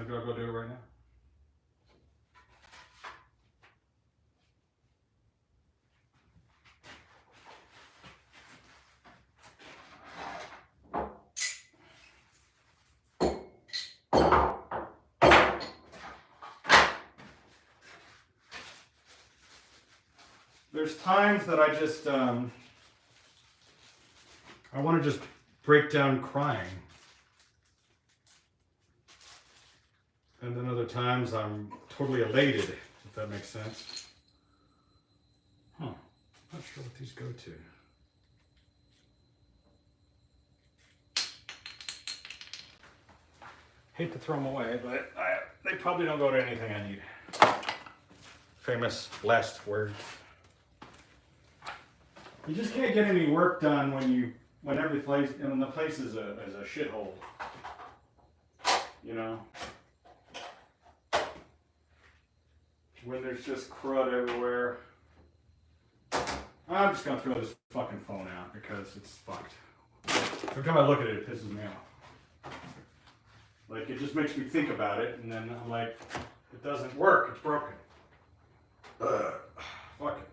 Maybe I'll go do it right now. There's times that I just, I want to just break down crying. And then other times I'm totally elated, if that makes sense. Huh, not sure what these go to. Hate to throw them away, but they probably don't go to anything I need. Famous last words. You just can't get any work done when every place, and when the place is a shithole. You know? When there's just crud everywhere. I'm just gonna throw this fucking phone out because it's fucked. Every time I look at it, it pisses me off. Like, it just makes me think about it, and then I'm like, it doesn't work, it's broken. Fuck it.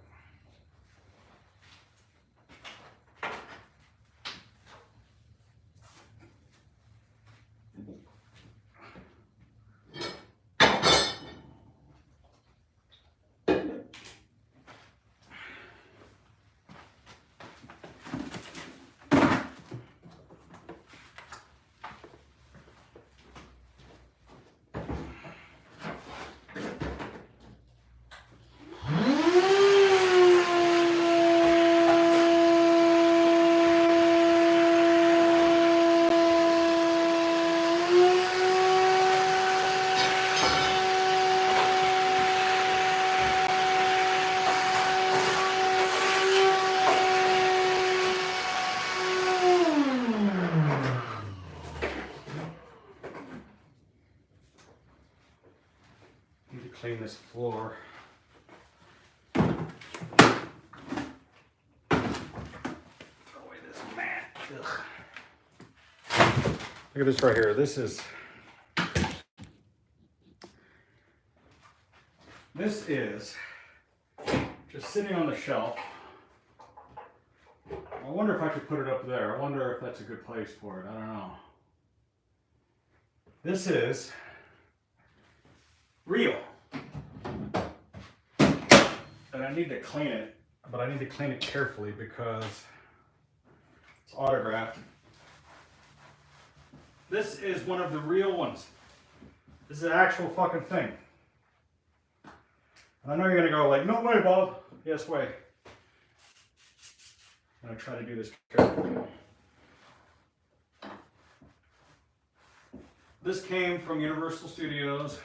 Clean this floor. Throw away this mat. Ugh. Look at this right here. This is just sitting on the shelf. I wonder if I could put it up there. I wonder if that's a good place for it. I don't know. This is real. And I need to clean it, but I need to clean it carefully because it's autographed. This is one of the real ones. This is an actual fucking thing. And I know you're gonna go like, no way, Bob. Yes, way. I'm gonna try to do this carefully. This came from Universal Studios.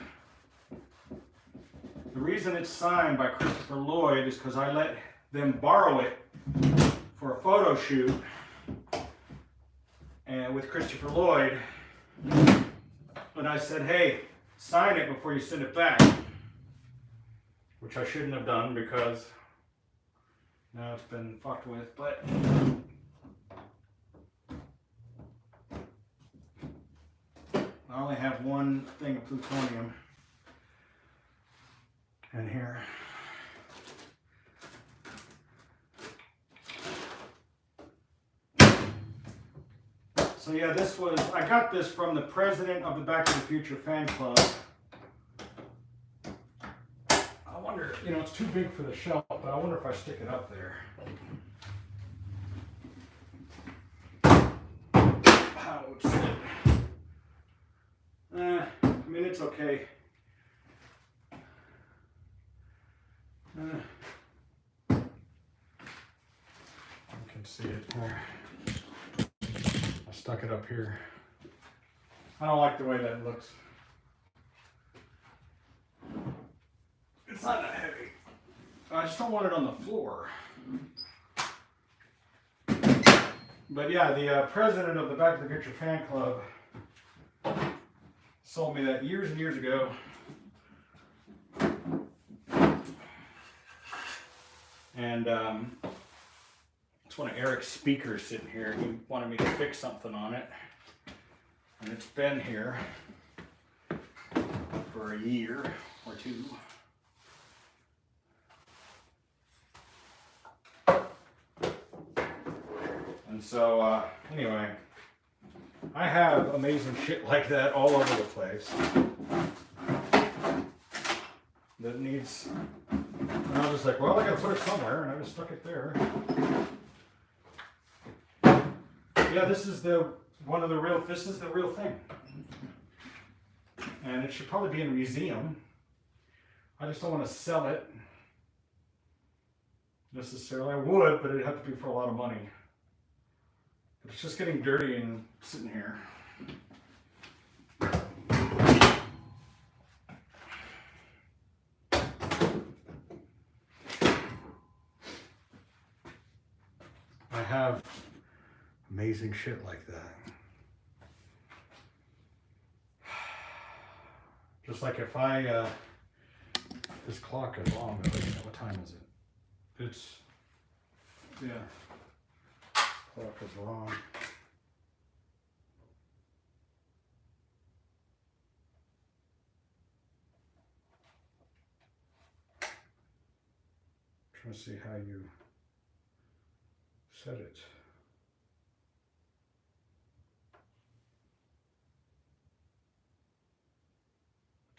The reason it's signed by Christopher Lloyd is because I let them borrow it for a photo shoot, and with Christopher Lloyd, and I said, hey, sign it before you send it back, which I shouldn't have done because now it's been fucked with, but I only have one thing of plutonium in here. So yeah, I got this from the president of the Back to the Future fan club. I wonder, it's too big for the shelf, but I wonder if I stick it up there. How it would sit. I mean, it's okay. You can see it there. I stuck it up here. I don't like the way that looks. It's not that heavy. I just don't want it on the floor. But yeah, the president of the Back to the Future fan club sold me that years and years ago. And it's one of Eric's speakers sitting here. He wanted me to fix something on it. And it's been here. for a year or two. And so, anyway, I have amazing shit like that all over the place that needs, and I was just like, well, I gotta put it somewhere, and I just stuck it there. Yeah, this is the real thing. And it should probably be in a museum. I just don't want to sell it necessarily. I would, but it'd have to be for a lot of money. But it's just getting dirty and sitting here. I have amazing shit like that. Just like if I, this clock is wrong. What time is it? It's, yeah, clock is wrong. Trying to see how you set it.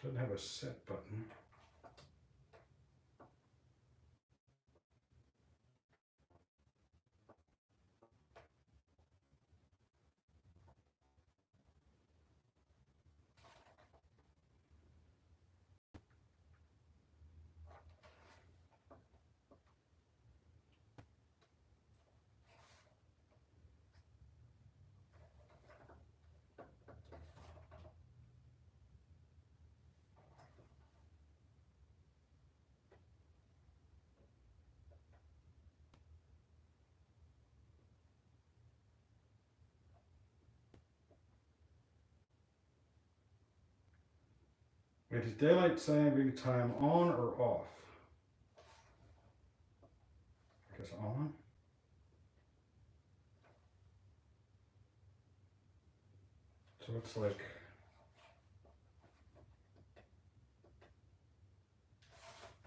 Doesn't have a set button. Wait, is daylight saving time on or off? I guess on. So it's like,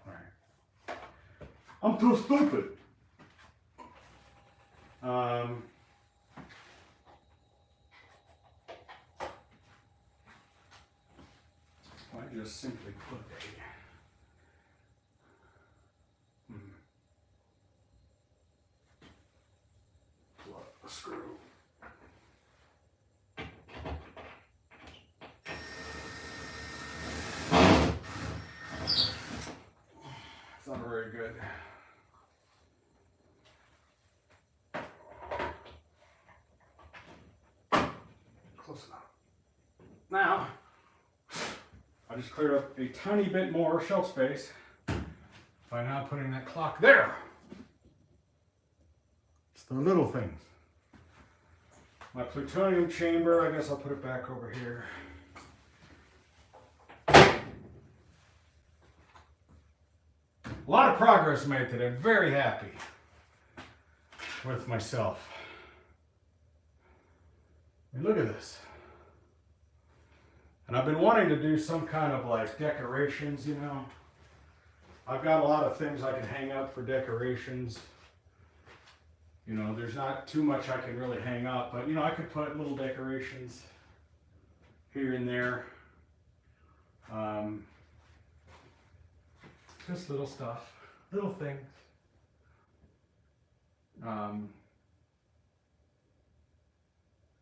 alright. I'm too stupid. I just simply put a screw. It's not very good. Close enough. Now, I just cleared up a tiny bit more shelf space by now putting that clock there. It's the little things. My plutonium chamber, I guess I'll put it back over here. A lot of progress made today. I'm very happy with myself. I mean, look at this. And I've been wanting to do some kind of like decorations, you know. I've got a lot of things I can hang up for decorations. You know, there's not too much I can really hang up, but you know, I could put little decorations here and there. Just little stuff, little things.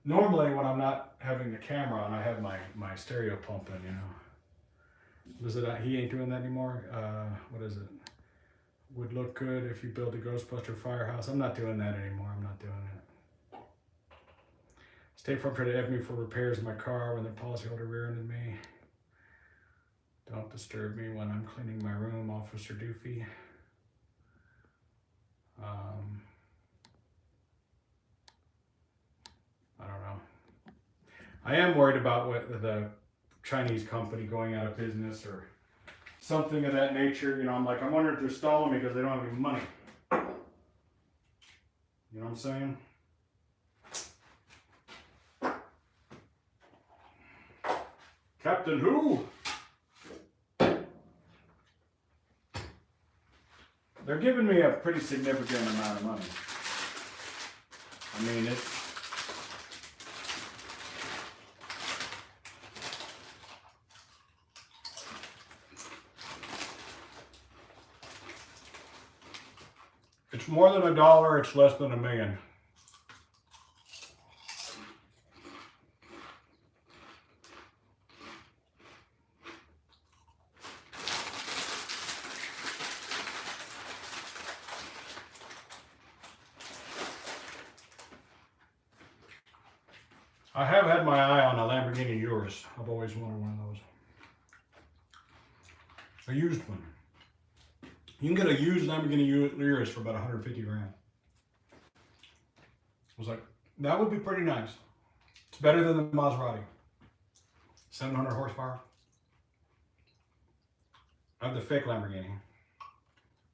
Normally when I'm not having the camera on, I have my stereo pumping, you know. Is it, he ain't doing that anymore? What is it? Would look good if you build a Ghostbuster firehouse. I'm not doing that anymore. I'm not doing it. State Farm tried to have me for repairs in my car when the policyholder rear-ended me. Don't disturb me when I'm cleaning my room, Officer Doofy. I don't know. I am worried about what the Chinese company going out of business or something of that nature. You know, I'm like, I wonder if they're stalling me because they don't have any money. You know what I'm saying? Captain Who? they're giving me a pretty significant amount of money. I mean, it's more than $1, it's less than $1 million. I have had my eye on a Lamborghini Urus. I've always wanted one of those. A used one. You can get a used Lamborghini Urus for about 150 grand. I was like, that would be pretty nice. It's better than the Maserati. 700 horsepower. I have the fake Lamborghini.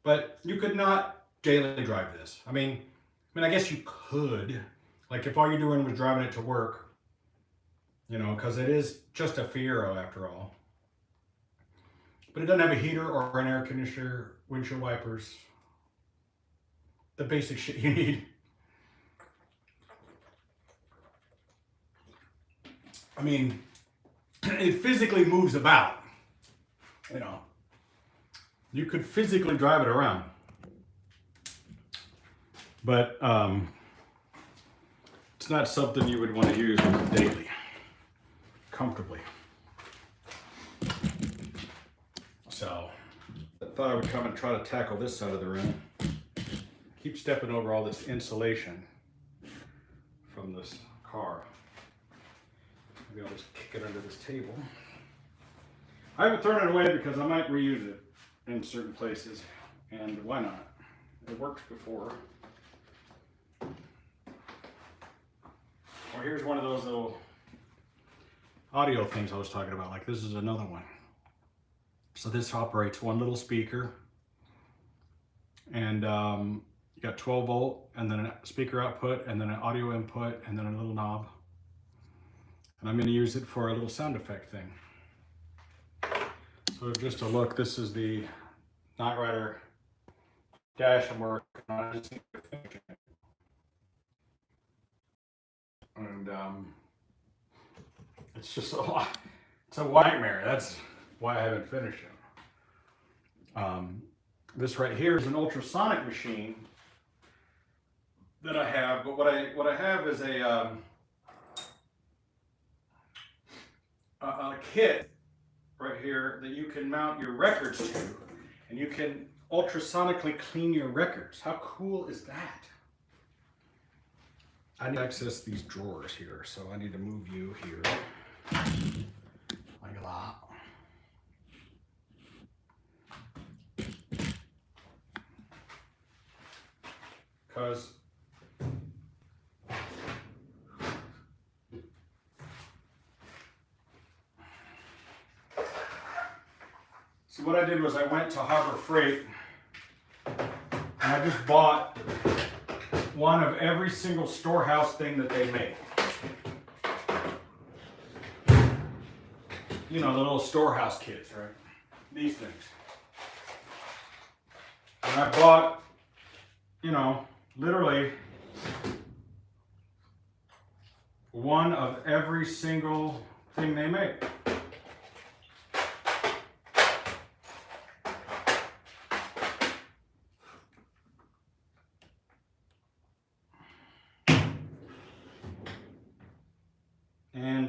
But you could not daily drive this. I mean, I guess you could. Like if all you're doing was driving it to work, you know, because it is just a Fiero after all. But it doesn't have a heater or an air conditioner, windshield wipers, the basic shit you need. I mean, it physically moves about, you know. You could physically drive it around. But it's not something you would want to use daily, comfortably. So I thought I would come and try to tackle this side of the room. Keep stepping over all this insulation from this car. Maybe I'll just kick it under this table. I haven't thrown it away because I might reuse it in certain places, and why not? It worked before. Or here's one of those little audio things I was talking about. Like this is another one. So this operates one little speaker, and you got 12 volt, and then a speaker output, and then an audio input, and then a little knob. And I'm going to use it for a little sound effect thing. So just a look, this is the Night Rider dash I'm working on. I just need to finish it. And it's just a lot. It's a nightmare. That's why I haven't finished it. This right here is an ultrasonic machine that I have, but what I have is a kit right here that you can mount your records to, and you can ultrasonically clean your records. How cool is that? I need to access these drawers here, so I need to move you here like that. Because see, what I did was I went to Harbor Freight and I just bought one of every single storehouse thing that they make. You know, the little storehouse kits, right? These things. And I bought, you know, literally one of every single thing they make. And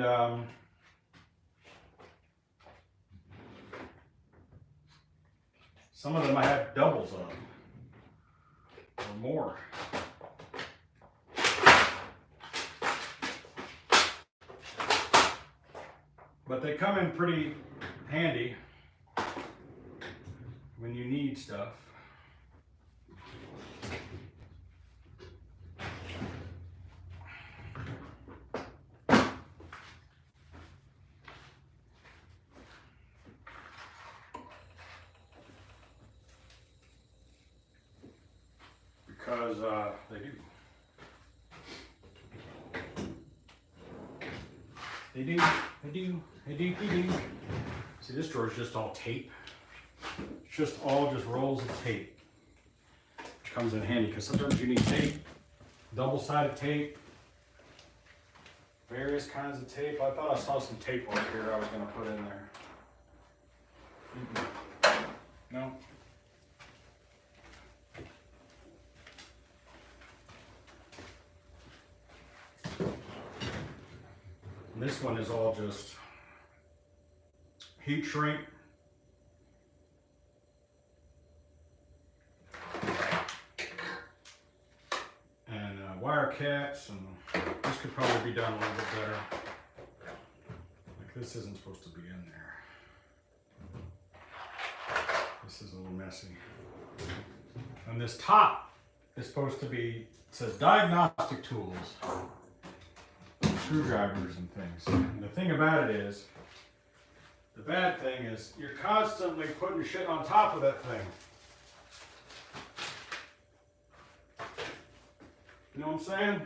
some of them I have doubles of or more. But they come in pretty handy when you need stuff. Because they do. They do, they do, they do, they do. See, this drawer is just all tape. It's just all rolls of tape. which comes in handy because sometimes you need tape, double-sided tape, various kinds of tape. I thought I saw some tape over here I was going to put in there. No. And this one is all just heat shrink. And wire cats, and this could probably be done a little bit better. Like this isn't supposed to be in there. This is a little messy. And this top is supposed to be, it says diagnostic tools, screwdrivers and things. And the thing about it is, the bad thing is you're constantly putting shit on top of that thing. You know what I'm saying?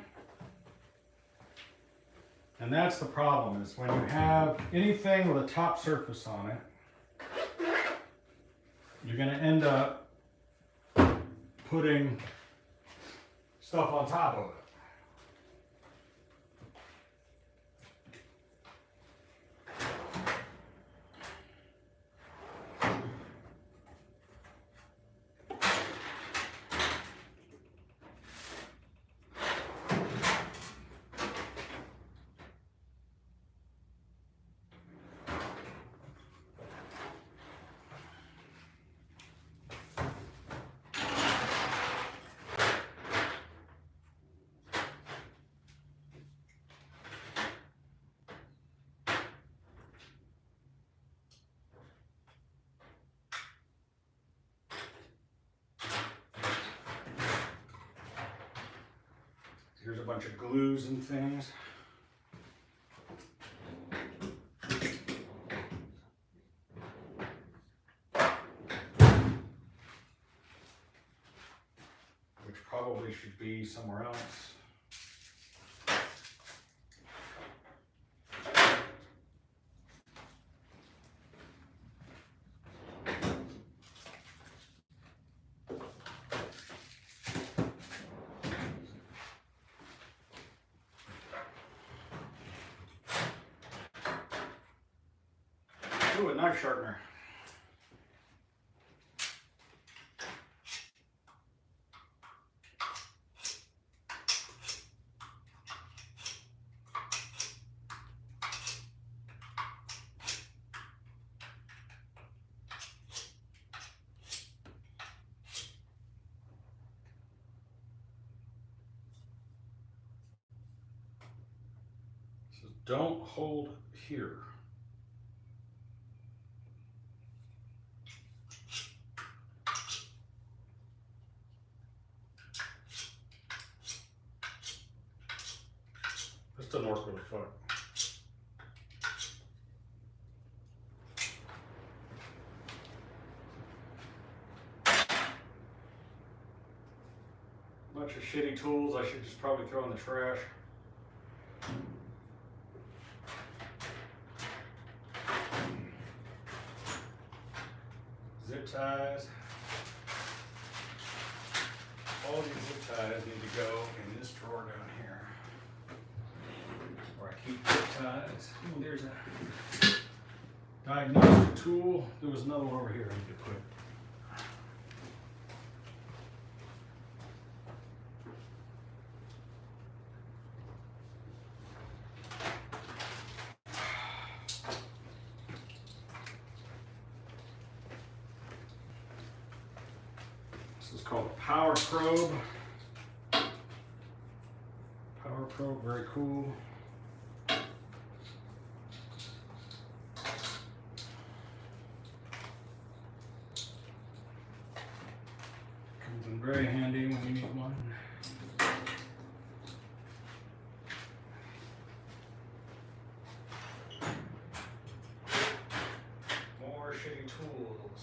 And that's the problem, is when you have anything with a top surface on it, you're going to end up putting stuff on top of it. Here's a bunch of glues and things. Which probably should be somewhere else. Ooh, a knife sharpener. It says don't hold here. This doesn't work with a foot. Bunch of shitty tools I should just probably throw in the trash. Zip ties. All these zip ties need to go in this drawer down here, where I keep zip ties. Ooh, there's a diagnostic tool. There was another one over here I need to put. This is called a power probe. Power probe, very cool. Comes in very handy when you need one. More shitty tools.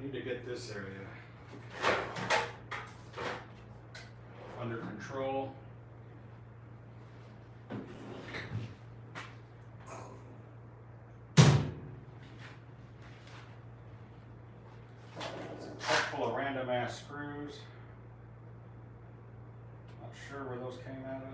I need to get this area under control. It's a truck full of random ass screws. Not sure where those came out of.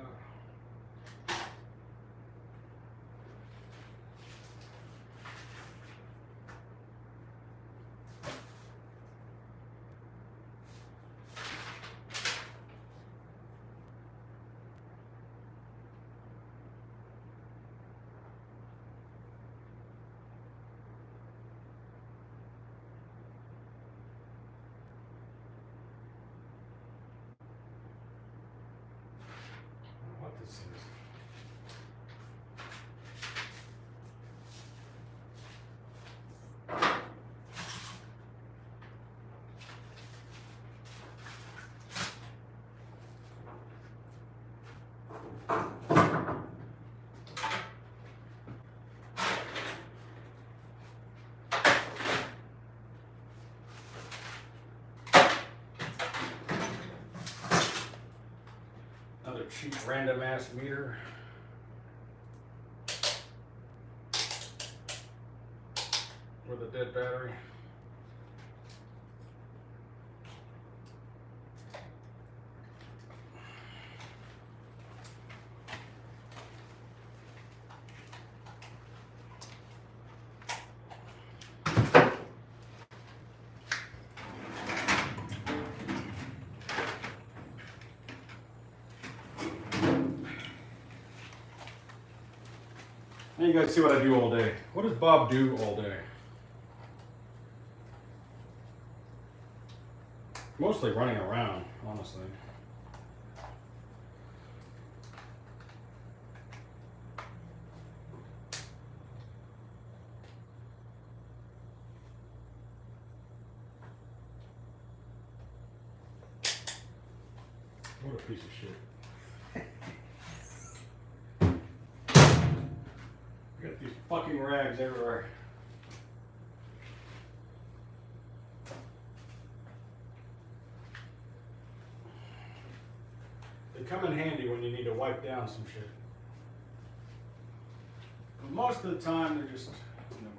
What this is. Another cheap random ass meter. With a dead battery. Now you guys see what I do all day. What does Bob do all day? Mostly running around, honestly. What a piece of shit. Got these fucking rags everywhere. They come in handy when you need to wipe down some shit. But most of the time they're just in the way.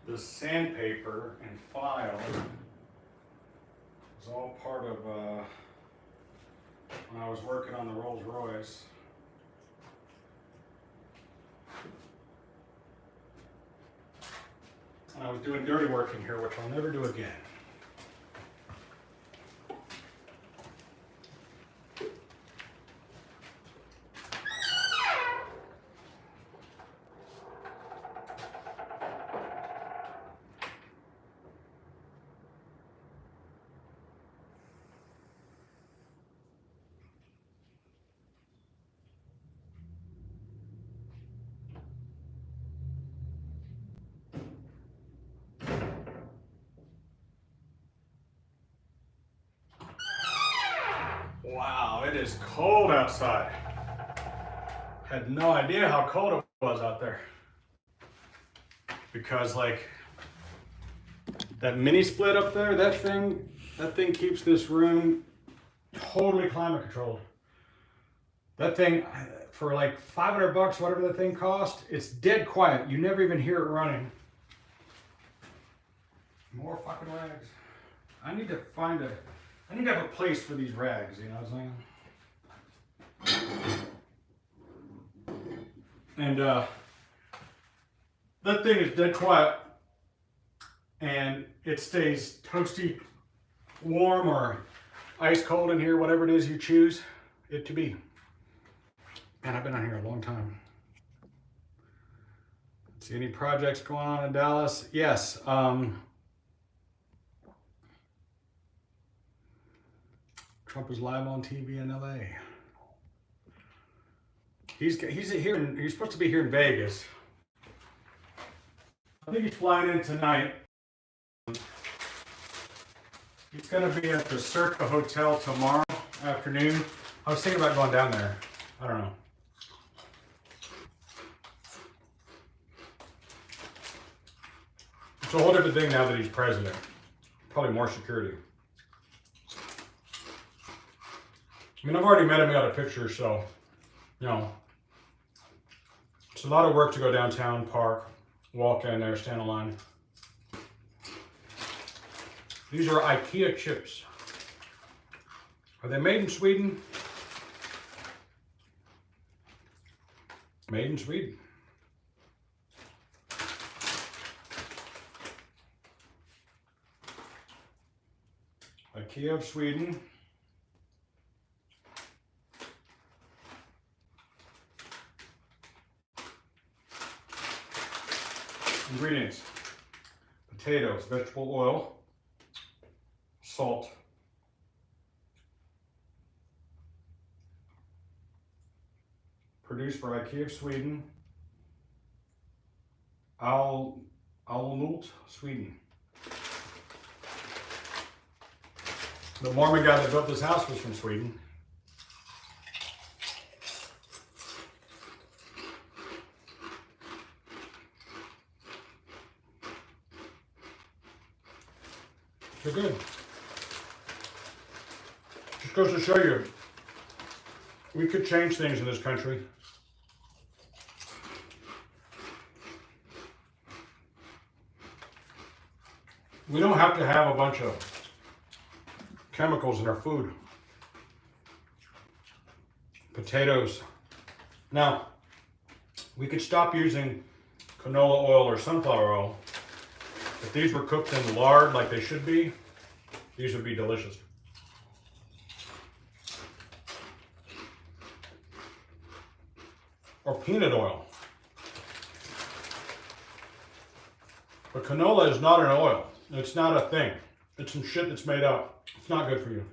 The sandpaper and file was all part of when I was working on the Rolls Royce. And I was doing dirty work in here, which I'll never do again. Wow, it is cold outside. Had no idea how cold it was out there. Because like that mini split up there, that thing keeps this room totally climate controlled. That thing, for like $500, whatever the thing cost, it's dead quiet. You never even hear it running. More fucking rags. I need to have a place for these rags, you know what I'm saying? And that thing is dead quiet, and it stays toasty warm or ice cold in here, whatever it is you choose it to be. Man, I've been on here a long time. See any projects going on in Dallas? Yes. Trump is live on TV in LA. He's here. He's supposed to be here in Vegas. I think he's flying in tonight. He's going to be at the Circa Hotel tomorrow afternoon. I was thinking about going down there. I don't know. It's a whole different thing now that he's president. Probably more security. I mean, I've already met him, got a picture, so, you know. It's a lot of work to go downtown, park, walk in there, stand in line. These are IKEA chips. Are they made in Sweden? Made in Sweden. IKEA of Sweden. Ingredients: potatoes, vegetable oil, salt, produced for IKEA of Sweden, Alnult, Sweden. The Mormon guy that built this house was from Sweden. They're good. Just goes to show you, we could change things in this country. We don't have to have a bunch of chemicals in our food. Potatoes. Now, we could stop using canola oil or sunflower oil. If these were cooked in lard like they should be, these would be delicious. Or peanut oil. But canola is not an oil. It's not a thing. It's some shit that's made up. It's not good for you.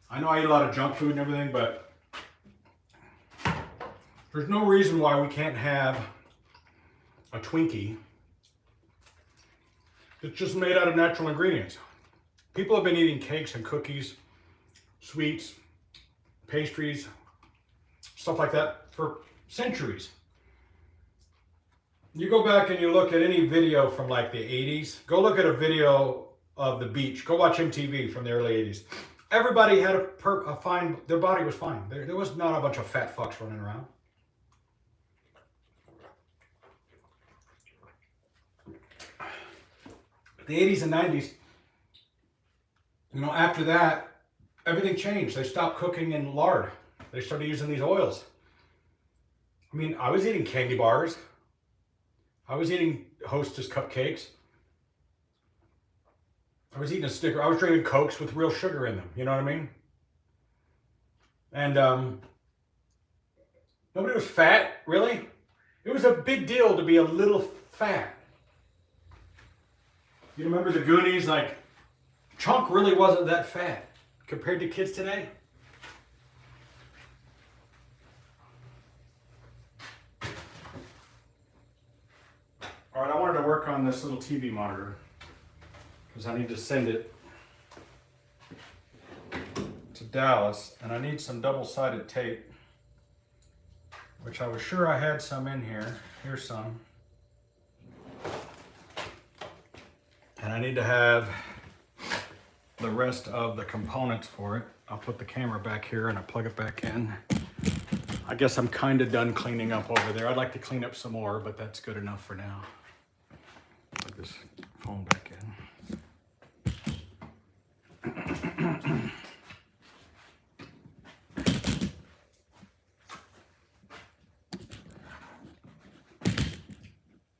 I know I eat a lot of junk food and everything, but there's no reason why we can't have a Twinkie that's just made out of natural ingredients. People have been eating cakes and cookies, sweets, pastries, stuff like that for centuries. You go back and you look at any video from like the 80s, go look at a video of the beach, go watch MTV from the early 80s. Everybody had a fine, their body was fine. There was not a bunch of fat fucks running around. The 80s and 90s, you know, after that, everything changed. They stopped cooking in lard. They started using these oils. I mean, I was eating candy bars. I was eating Hostess cupcakes. I was eating a Snicker. I was drinking Cokes with real sugar in them. You know what I mean? And nobody was fat, really. It was a big deal to be a little fat. You remember the Goonies? Like, Chunk really wasn't that fat compared to kids today. All right, I wanted to work on this little TV monitor because I need to send it to Dallas, and I need some double-sided tape, which I was sure I had some in here. Here's some. And I need to have the rest of the components for it. I'll put the camera back here and I'll plug it back in. I guess I'm kind of done cleaning up over there. I'd like to clean up some more, but that's good enough for now. Put this phone back in.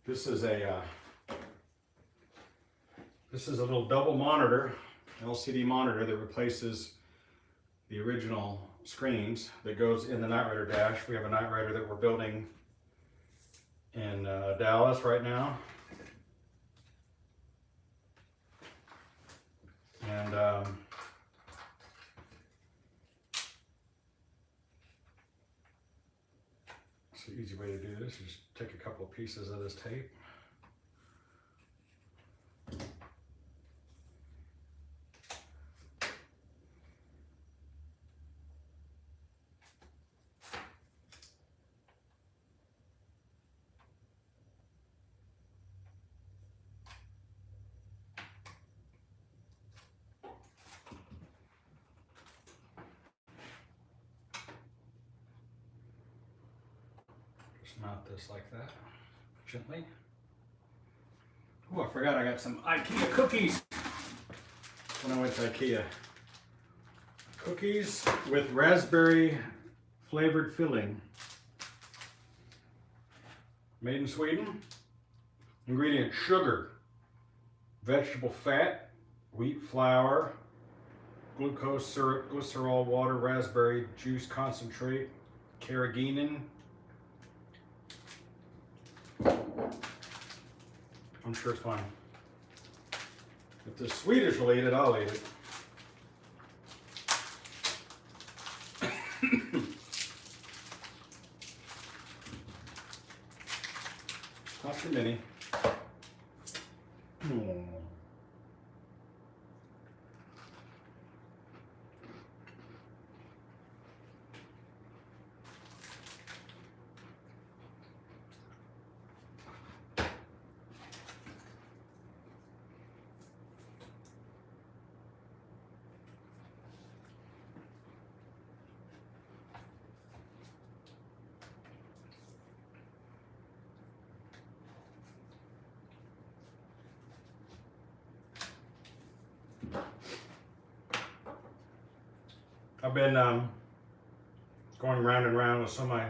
This is a little double monitor, LCD monitor that replaces the original screens that goes in the Night Rider dash. We have a Night Rider that we're building in Dallas right now. And it's an easy way to do this. You just take a couple of pieces of this tape. Mount this like that, gently. Oh, I forgot I got some IKEA cookies when I went to IKEA. Cookies with raspberry flavored filling. Made in Sweden. Ingredient: sugar, vegetable fat, wheat flour, glucose syrup, glycerol, water, raspberry juice concentrate, carrageenan. I'm sure it's fine. If the Swedish will eat it, I'll eat it. Not too many. I've been going round and round with some of my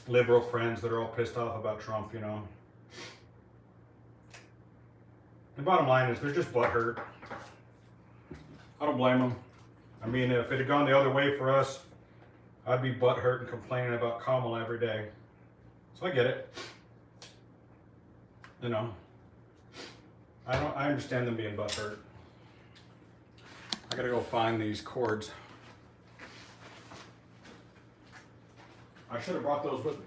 liberal friends that are all pissed off about Trump, you know. The bottom line is they're just butthurt. I don't blame them. I mean, if it had gone the other way for us, I'd be butthurt and complaining about Kamala every day. So I get it. You know, I understand them being butthurt. I gotta go find these cords. I should have brought those with me.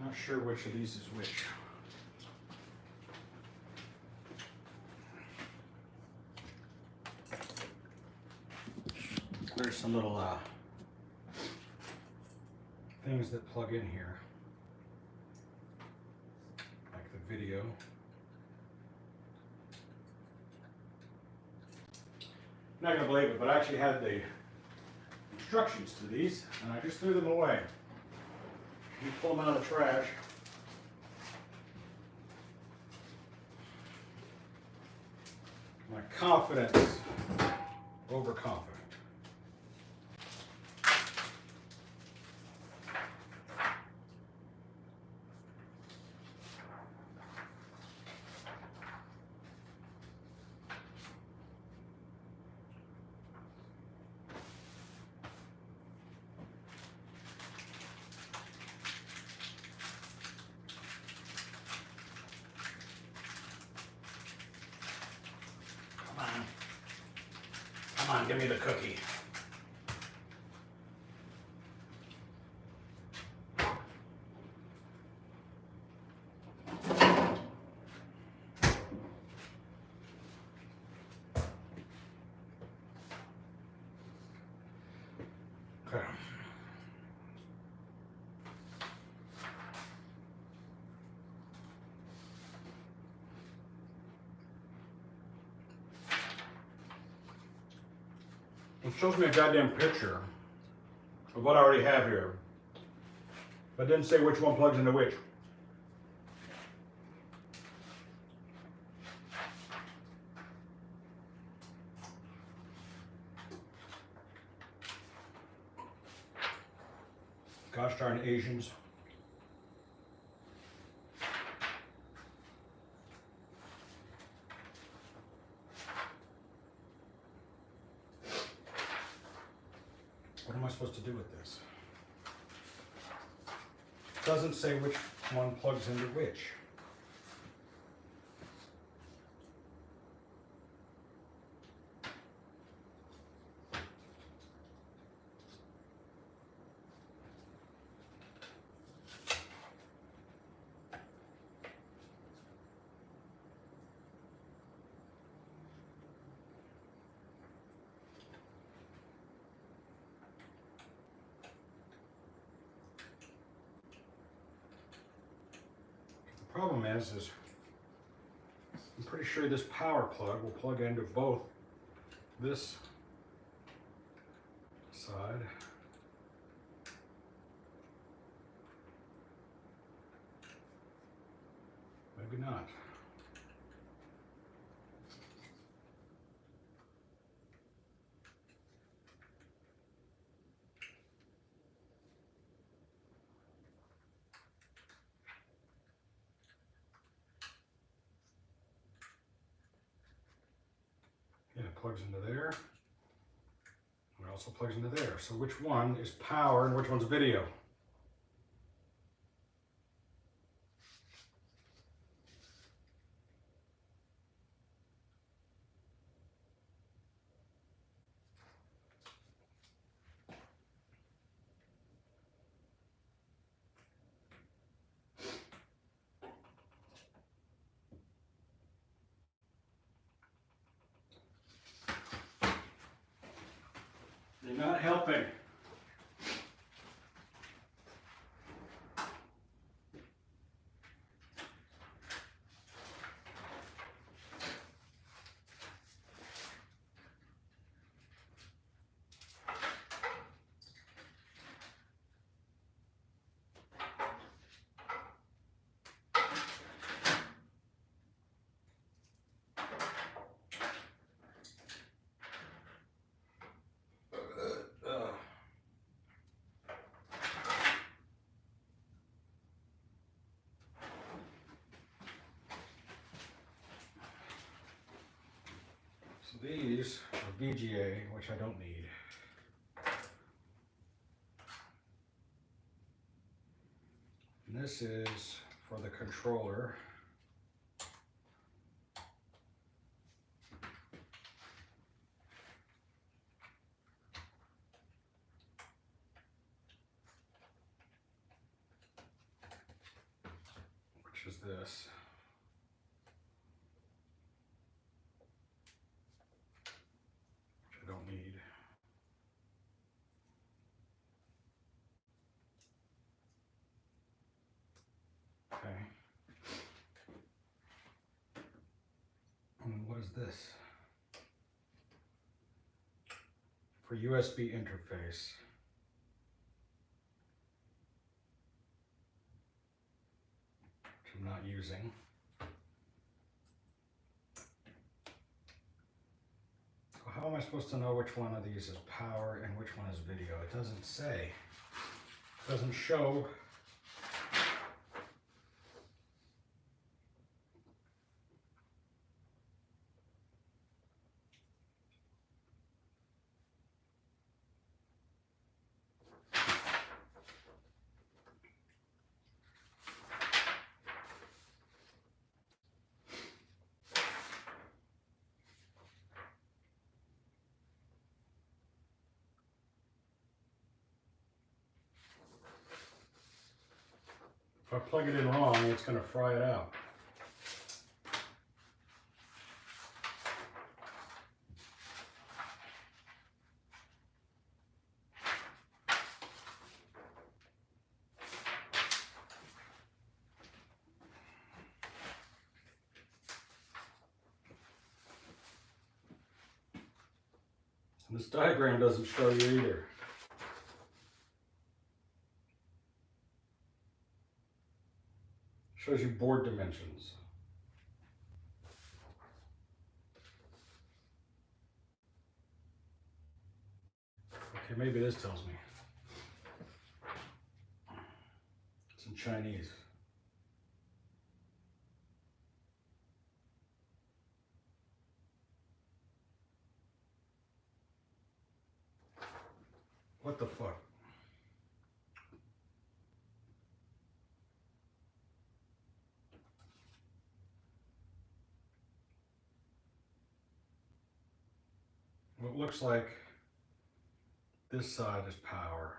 Not sure which of these is which. There's some little things that plug in here, like the video. You're not gonna believe it, but I actually had the instructions to these, and I just threw them away. You pull them out of the trash. My confidence, overconfident. Come on, give me the cookie. Okay. It shows me a goddamn picture of what I already have here, but didn't say which one plugs into which. Gosh darn Asians. What am I supposed to do with this? Doesn't say which one plugs into which. The problem is I'm pretty sure this power plug will plug into both this side maybe not. Yeah, it plugs into there. It also plugs into there. So which one is power and which one's video? You're not helping. So these are VGA, which I don't need. And this is for the controller. Which is this. Which I don't need. Okay. And what is this? For USB interface. Which I'm not using. So how am I supposed to know which one of these is power and which one is video? It doesn't say. It doesn't show. If I plug it in wrong, it's going to fry it out. And this diagram doesn't show you either. Shows you board dimensions. Okay, maybe this tells me. It's in Chinese. What the fuck? Well, it looks like this side is power.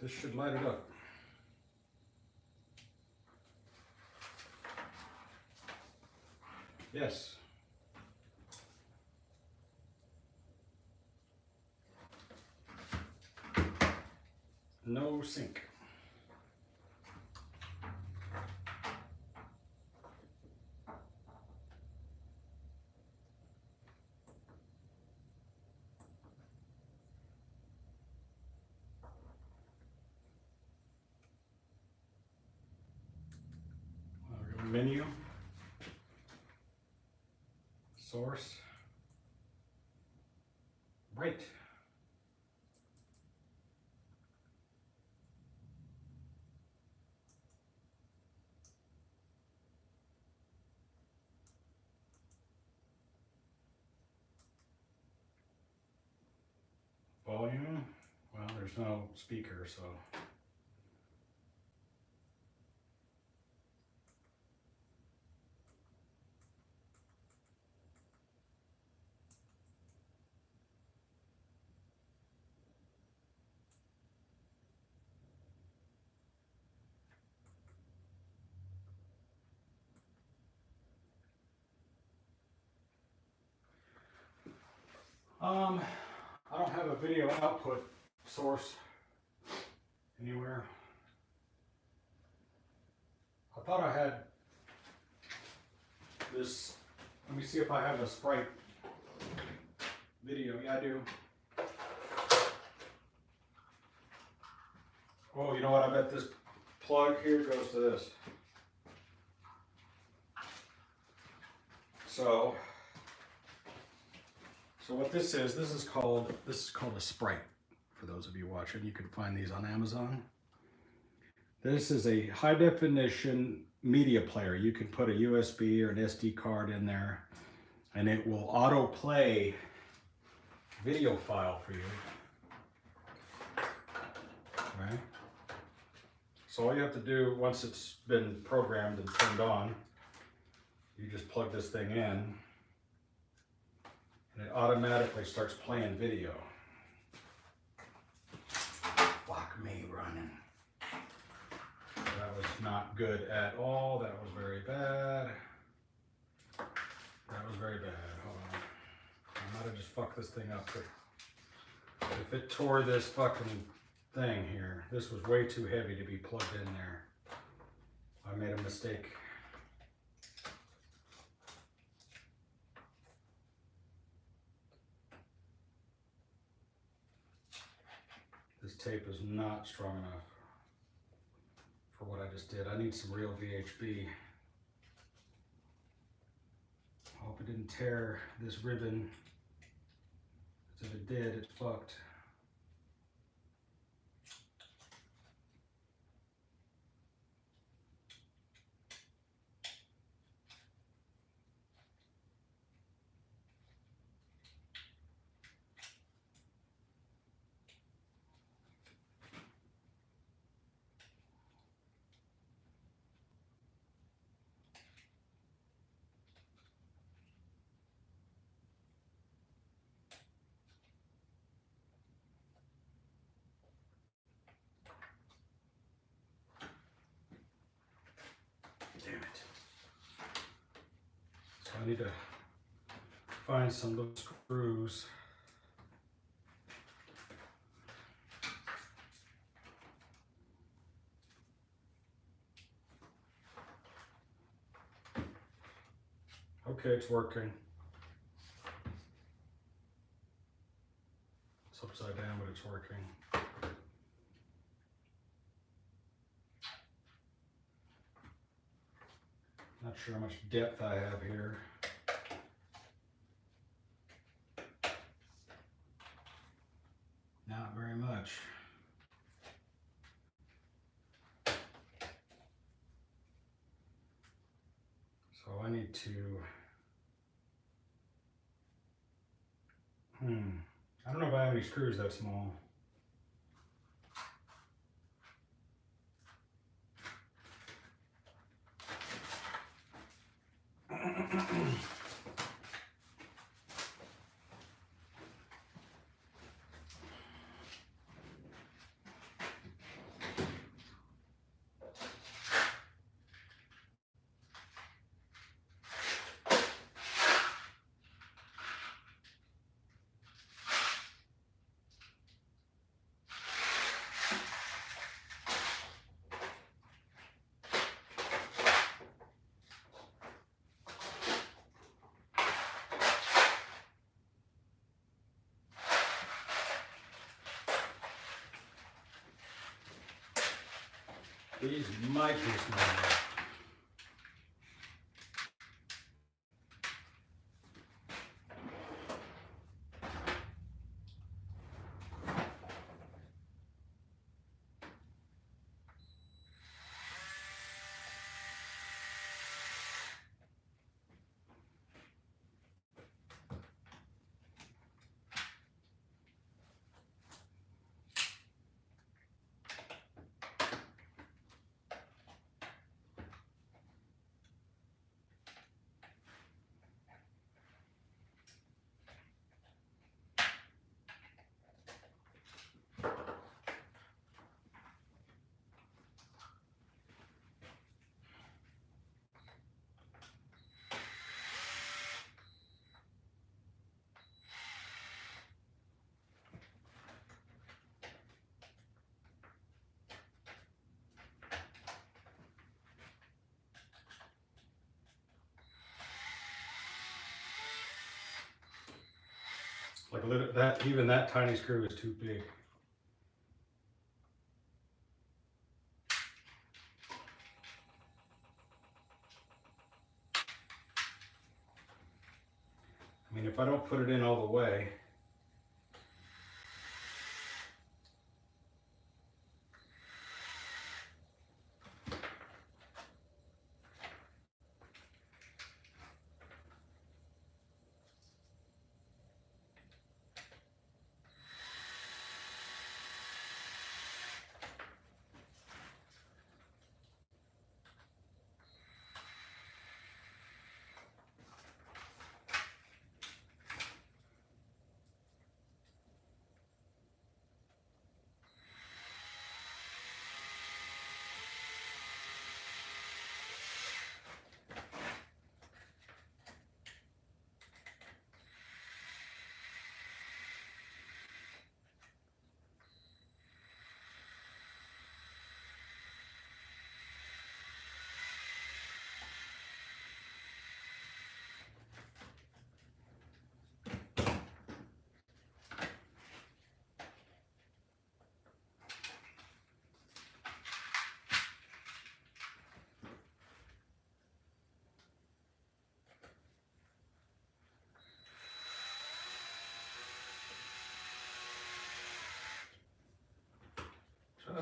This should light it up. Yes. No sink. Menu, source, right. Volume, well, there's no speaker, so. I don't have a video output source anywhere. I thought I had this. Let me see if I have a Sprite video. Yeah, I do. Oh, you know what? I bet this plug here goes to this. So what this is called a Sprite. For those of you watching, you can find these on Amazon. This is a high definition media player. You can put a USB or an SD card in there and it will auto play video file for you. Right? So all you have to do once it's been programmed and turned on, you just plug this thing in and it automatically starts playing video. Fuck me running. That was not good at all. That was very bad. That was very bad. Hold on. I might have just fucked this thing up. But if it tore this fucking thing here, this was way too heavy to be plugged in there. I made a mistake. This tape is not strong enough for what I just did. I need some real VHB. I hope it didn't tear this ribbon. Because if it did, it's fucked. Damn it. So I need to find some little screws. Okay, it's working. It's upside down, but it's working. Not sure how much depth I have here. Not very much. So I need to, I don't know if I have any screws that small. These might be small. Like a little, that, even that tiny screw is too big. I mean, if I don't put it in all the way,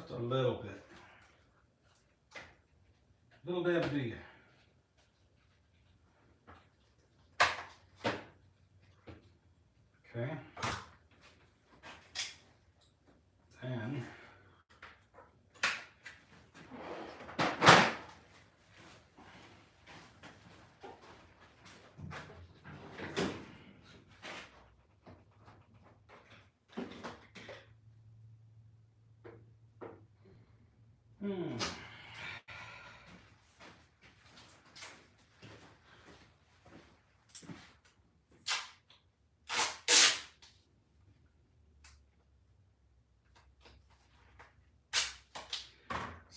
Just a little bit. Little dab do you. Okay. And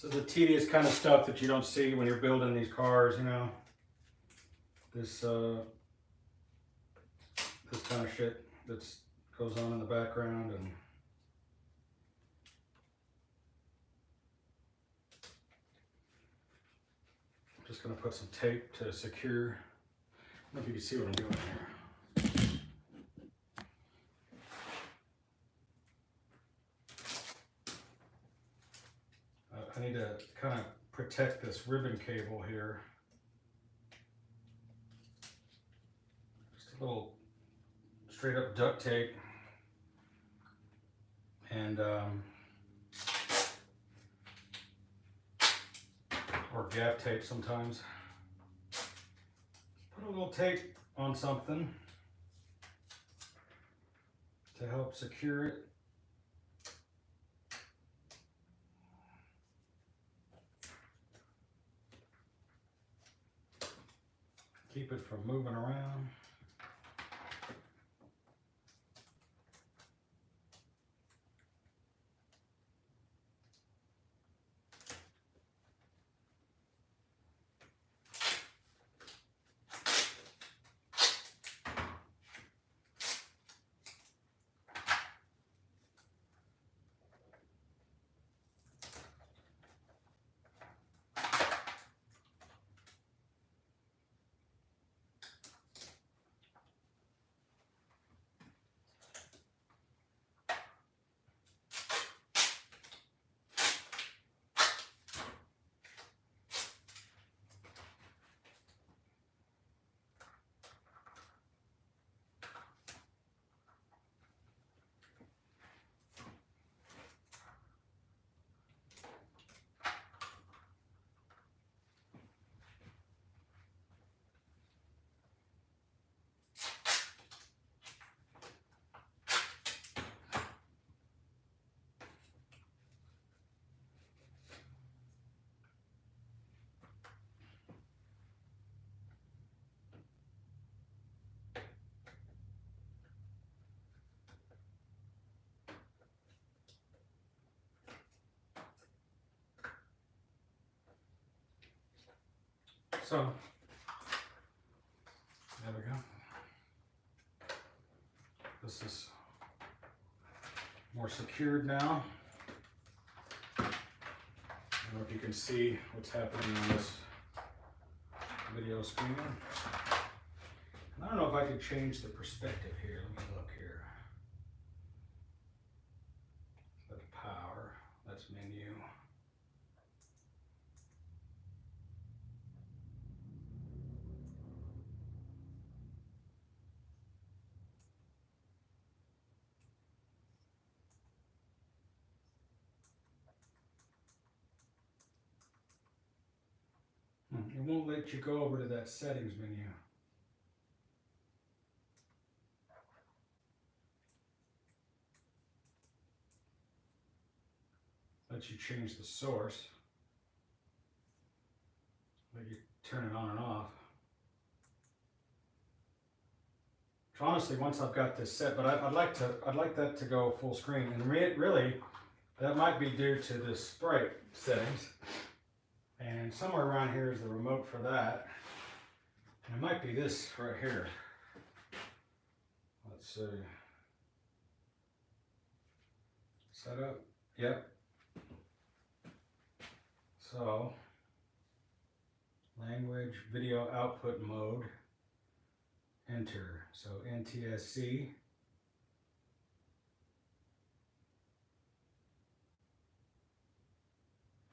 this is the tedious kind of stuff that you don't see when you're building these cars, you know. This this kind of shit that goes on in the background. And I'm just gonna put some tape to secure. I don't know if you can see what I'm doing here. I need to kind of protect this ribbon cable here. Just a little straight up duct tape and or gaff tape sometimes. Just put a little tape on something to help secure it. Keep it from moving around. So, there we go. This is more secured now. I don't know if you can see what's happening on this video screen. And I don't know if I can change the perspective here. Let me look here. That's power. That's menu. It won't let you go over to that settings menu. Let you change the source. Let you turn it on and off. So honestly, once I've got this set, but I'd like that to go full screen. And really, that might be due to the sprite settings. And somewhere around here is the remote for that. And it might be this right here. Let's see. Setup. Yep. So, language, video output mode. Enter. So NTSC.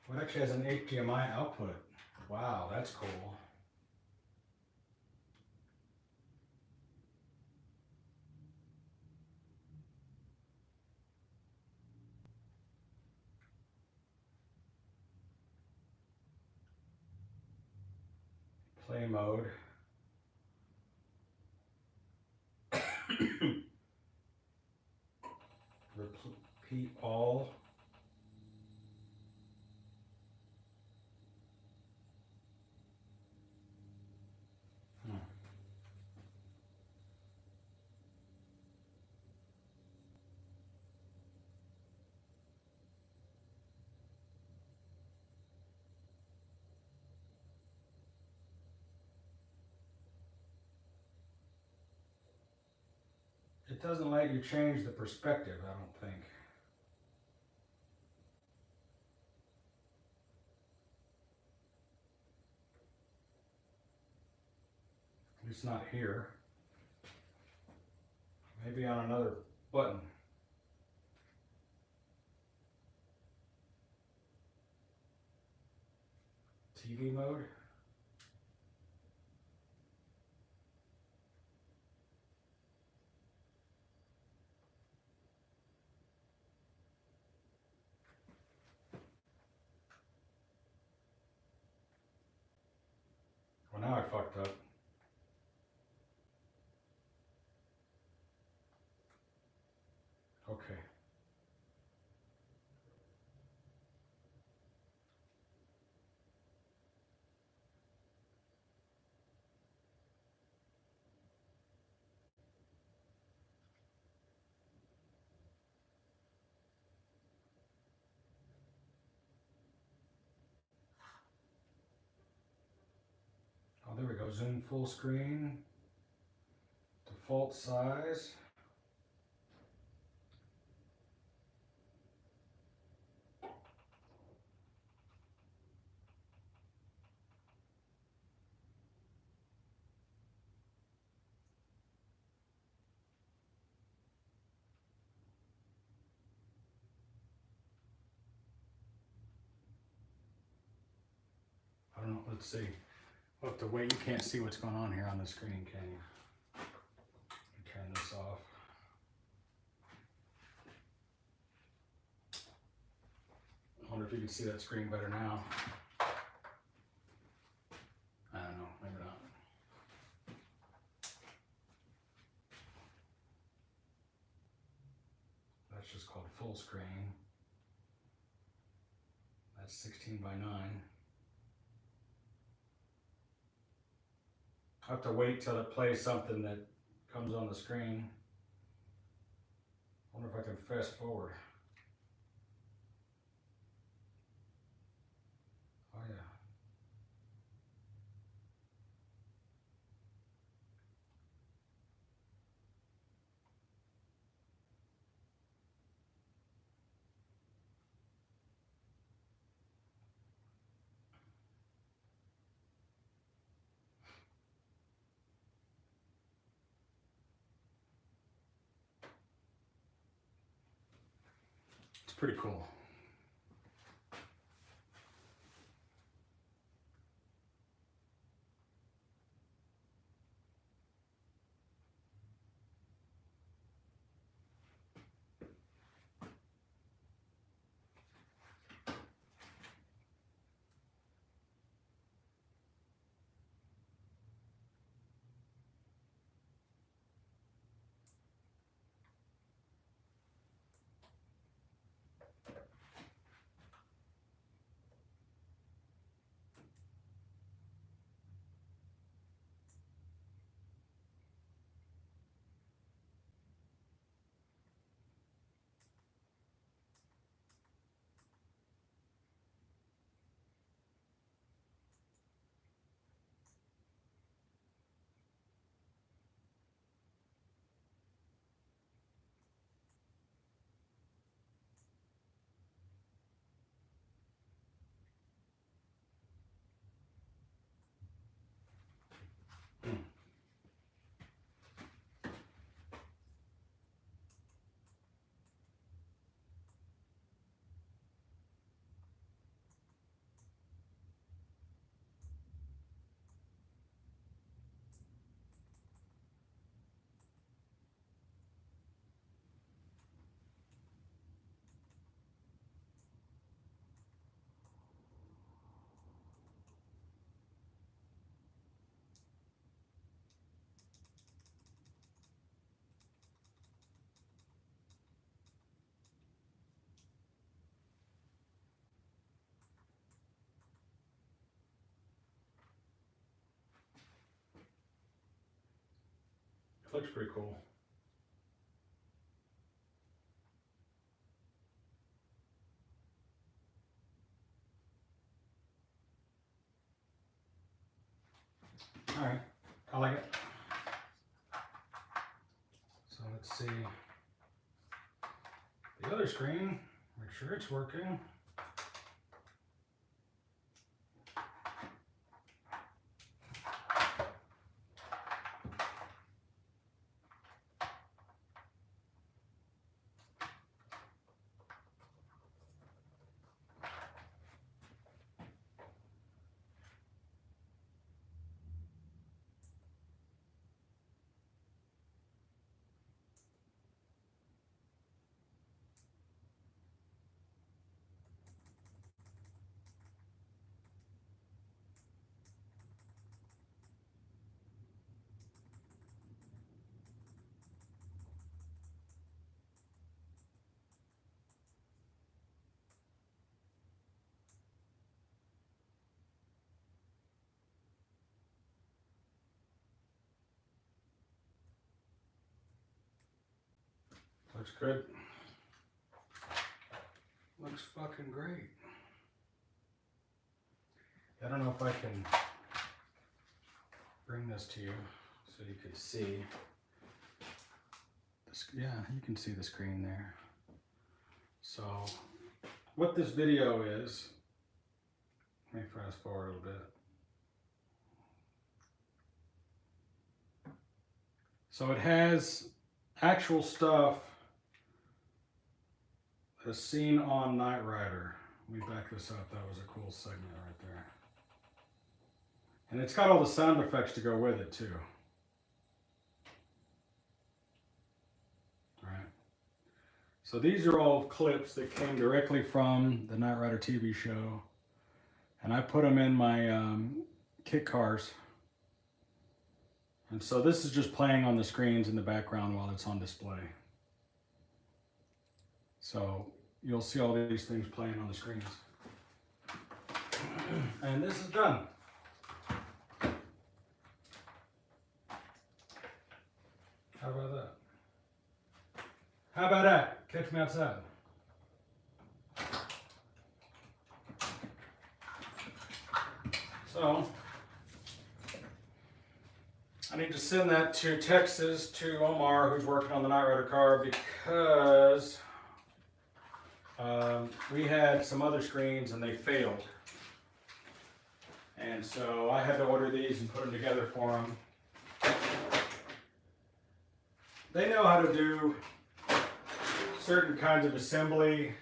Well, it actually has an HDMI output. Wow, that's cool. Play mode. Repeat all. It doesn't let you change the perspective, I don't think. It's not here. Maybe on another button. TV mode. Well, now I fucked up. Okay. Oh, there we go. Zoom full screen. Default size. I don't know. Let's see. We'll have to wait. You can't see what's going on here on the screen, can you? Turn this off. I wonder if you can see that screen better now. I don't know. Maybe not. That's just called full screen. That's 16 by 9. I have to wait till it plays something that comes on the screen. I wonder if I can fast forward. Oh yeah. It's pretty cool. Looks pretty cool. All right, I like it. So let's see the other screen, make sure it's working. Looks good. Looks fucking great. I don't know if I can bring this to you so you can see. Yeah, you can see the screen there. So what this video is, let me fast forward a little bit. So it has actual stuff that's seen on Knight Rider. Let me back this up. That was a cool segment right there. And it's got all the sound effects to go with it too. All right. So these are all clips that came directly from the Knight Rider TV show. And I put them in my kit cars. And so this is just playing on the screens in the background while it's on display. So you'll see all these things playing on the screens. And this is done. How about that? How about that? Catch me outside. So I need to send that to Texas to Omar, who's working on the Knight Rider car, because we had some other screens and they failed. And so I had to order these and put them together for them. They know how to do certain kinds of assembly.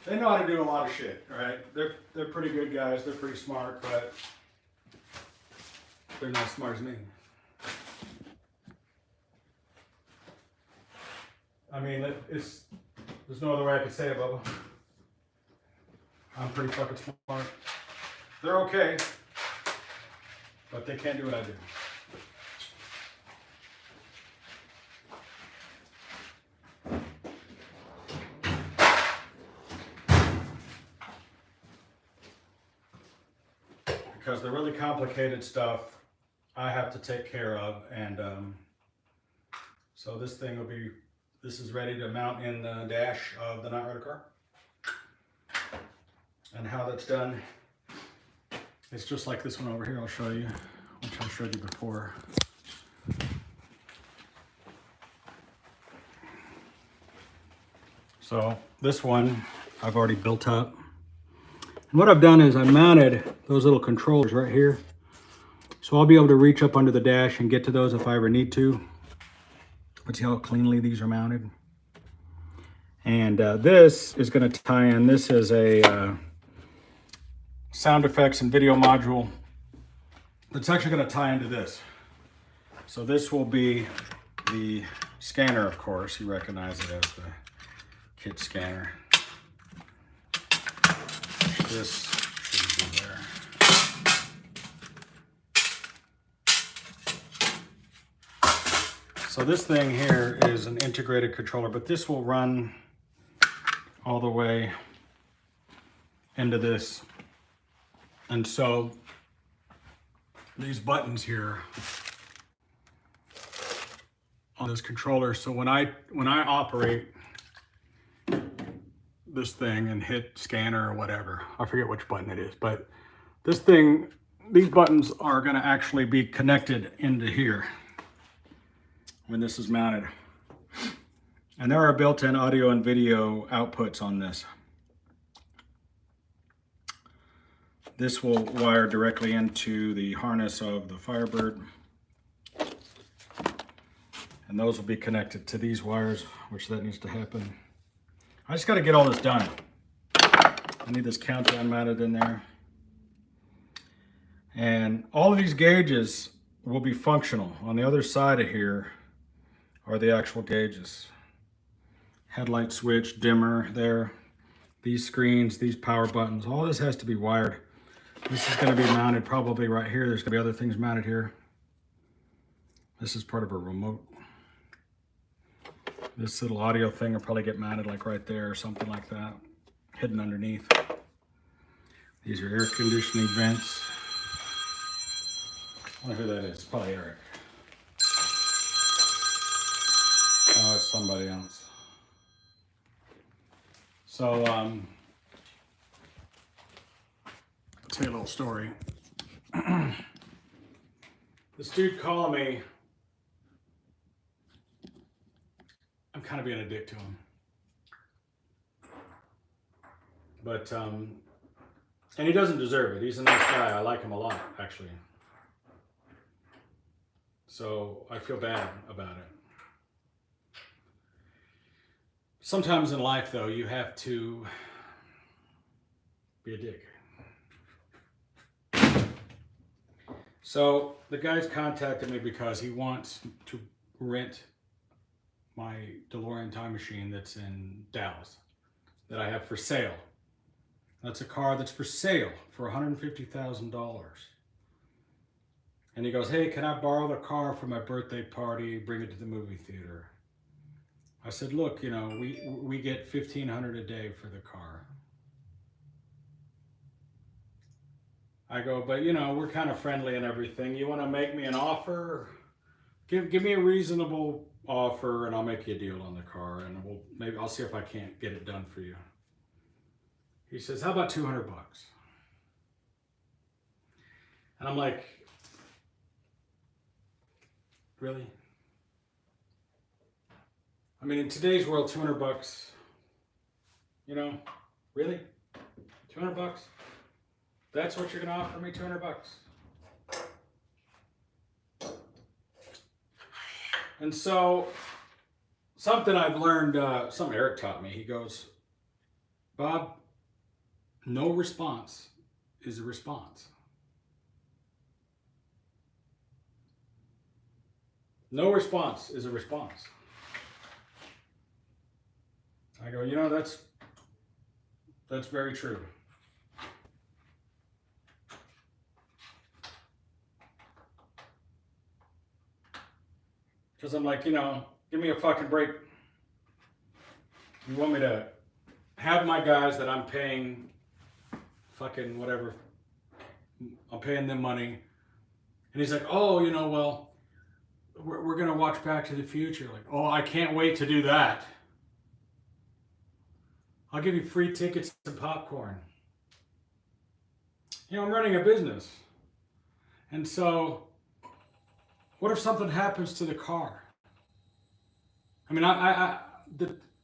They know how to do a lot of shit, right? They're pretty good guys, they're pretty smart, but they're not as smart as me. I mean, there's no other way I could say it, Bubba. I'm pretty fucking smart. They're okay, but they can't do what I do. Because the really complicated stuff I have to take care of, and so this thing will be, this is ready to mount in the dash of the Knight Rider car. And how that's done, it's just like this one over here I'll show you, which I showed you before. So this one I've already built up. And what I've done is I mounted those little controllers right here. So I'll be able to reach up under the dash and get to those if I ever need to. But see how cleanly these are mounted? And this is going to tie in. This is a sound effects and video module that's actually going to tie into this. So this will be the scanner, of course. You recognize it as the kit scanner. This shouldn't be there. So this thing here is an integrated controller, but this will run all the way into this. And so these buttons here this controller. So when I operate this thing and hit scanner or whatever, I forget which button it is, but this thing, these buttons are going to actually be connected into here when this is mounted. And there are built-in audio and video outputs on this. This will wire directly into the harness of the Firebird. And those will be connected to these wires, which that needs to happen. I just got to get all this done. I need this countdown mounted in there. And all of these gauges will be functional. On the other side of here are the actual gauges. Headlight switch, dimmer there. These screens, these power buttons, all this has to be wired. This is going to be mounted probably right here. There's going to be other things mounted here. This is part of a remote. This little audio thing will probably get mounted like right there or something like that, hidden underneath. These are air conditioning vents. I wonder who that is. Probably Eric. Oh, it's somebody else. So, I'll tell you a little story. This dude called me. I'm kind of being a dick to him. But, and he doesn't deserve it. He's a nice guy. I like him a lot, actually. So I feel bad about it. Sometimes in life, though, you have to be a dick. So the guy's contacted me because he wants to rent my DeLorean time machine that's in Dallas that I have for sale. That's a car that's for sale for $150,000. And he goes, hey, can I borrow the car for my birthday party, bring it to the movie theater? I said, look, you know, we get $1,500 a day for the car. I go, but you know, we're kind of friendly and everything. You want to make me an offer? Give me a reasonable offer and I'll make you a deal on the car and maybe I'll see if I can't get it done for you. He says, how about $200? And I'm like, really? I mean, in today's world, $200, you know, really? $200? That's what you're going to offer me, $200? And so, something I've learned, something Eric taught me, he goes, Bob, no response is a response. No response is a response. I go, you know, that's very true. Because I'm like, you know, give me a fucking break. You want me to have my guys that I'm paying fucking whatever, I'm paying them money. And he's like, oh, you know, well, we're going to watch Back to the Future. Like, oh, I can't wait to do that. I'll give you free tickets and popcorn. You know, I'm running a business. And so, what if something happens to the car? I mean,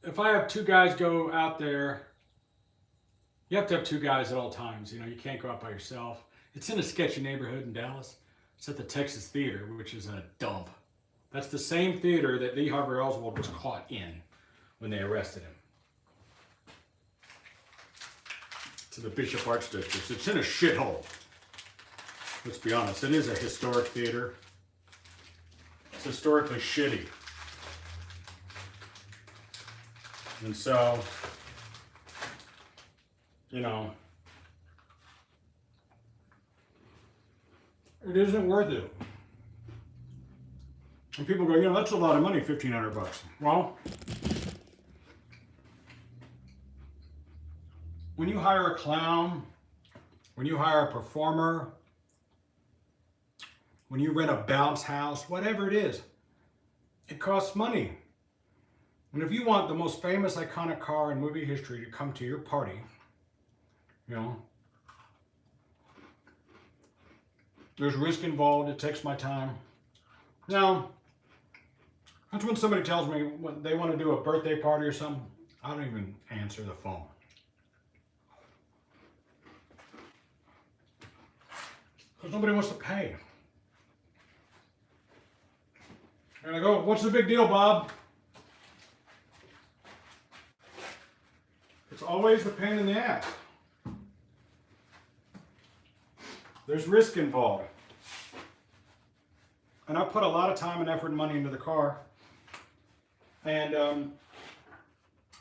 if I have two guys go out there, you have to have two guys at all times. You know, you can't go out by yourself. It's in a sketchy neighborhood in Dallas. It's at the Texas Theater, which is a dump. That's the same theater that Lee Harvey Oswald was caught in when they arrested him. To the Bishop Arts District. It's in a shithole. Let's be honest, it is a historic theater. It's historically shitty. And so, you know, it isn't worth it. And people go, you know, that's a lot of money, $1,500. Well, when you hire a clown, when you hire a performer, when you rent a bounce house, whatever it is, It costs money. And if you want the most famous iconic car in movie history to come to your party, you know, there's risk involved. It takes my time. Now, that's when somebody tells me when they want to do a birthday party or something, I don't even answer the phone. Because nobody wants to pay. And I go, what's the big deal, Bob? It's always the pain in the ass. There's risk involved. And I put a lot of time and effort and money into the car. And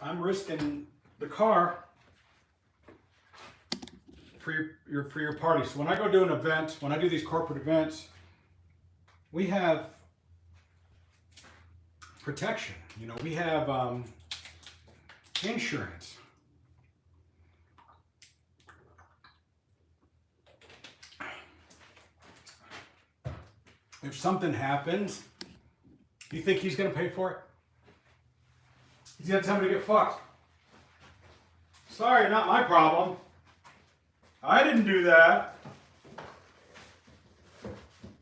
I'm risking the car for your party. So when I go do an event, when I do these corporate events, we have protection. You know, we have insurance. If something happens, you think he's going to pay for it? He's going to tell me to get fucked. Sorry, not my problem. I didn't do that.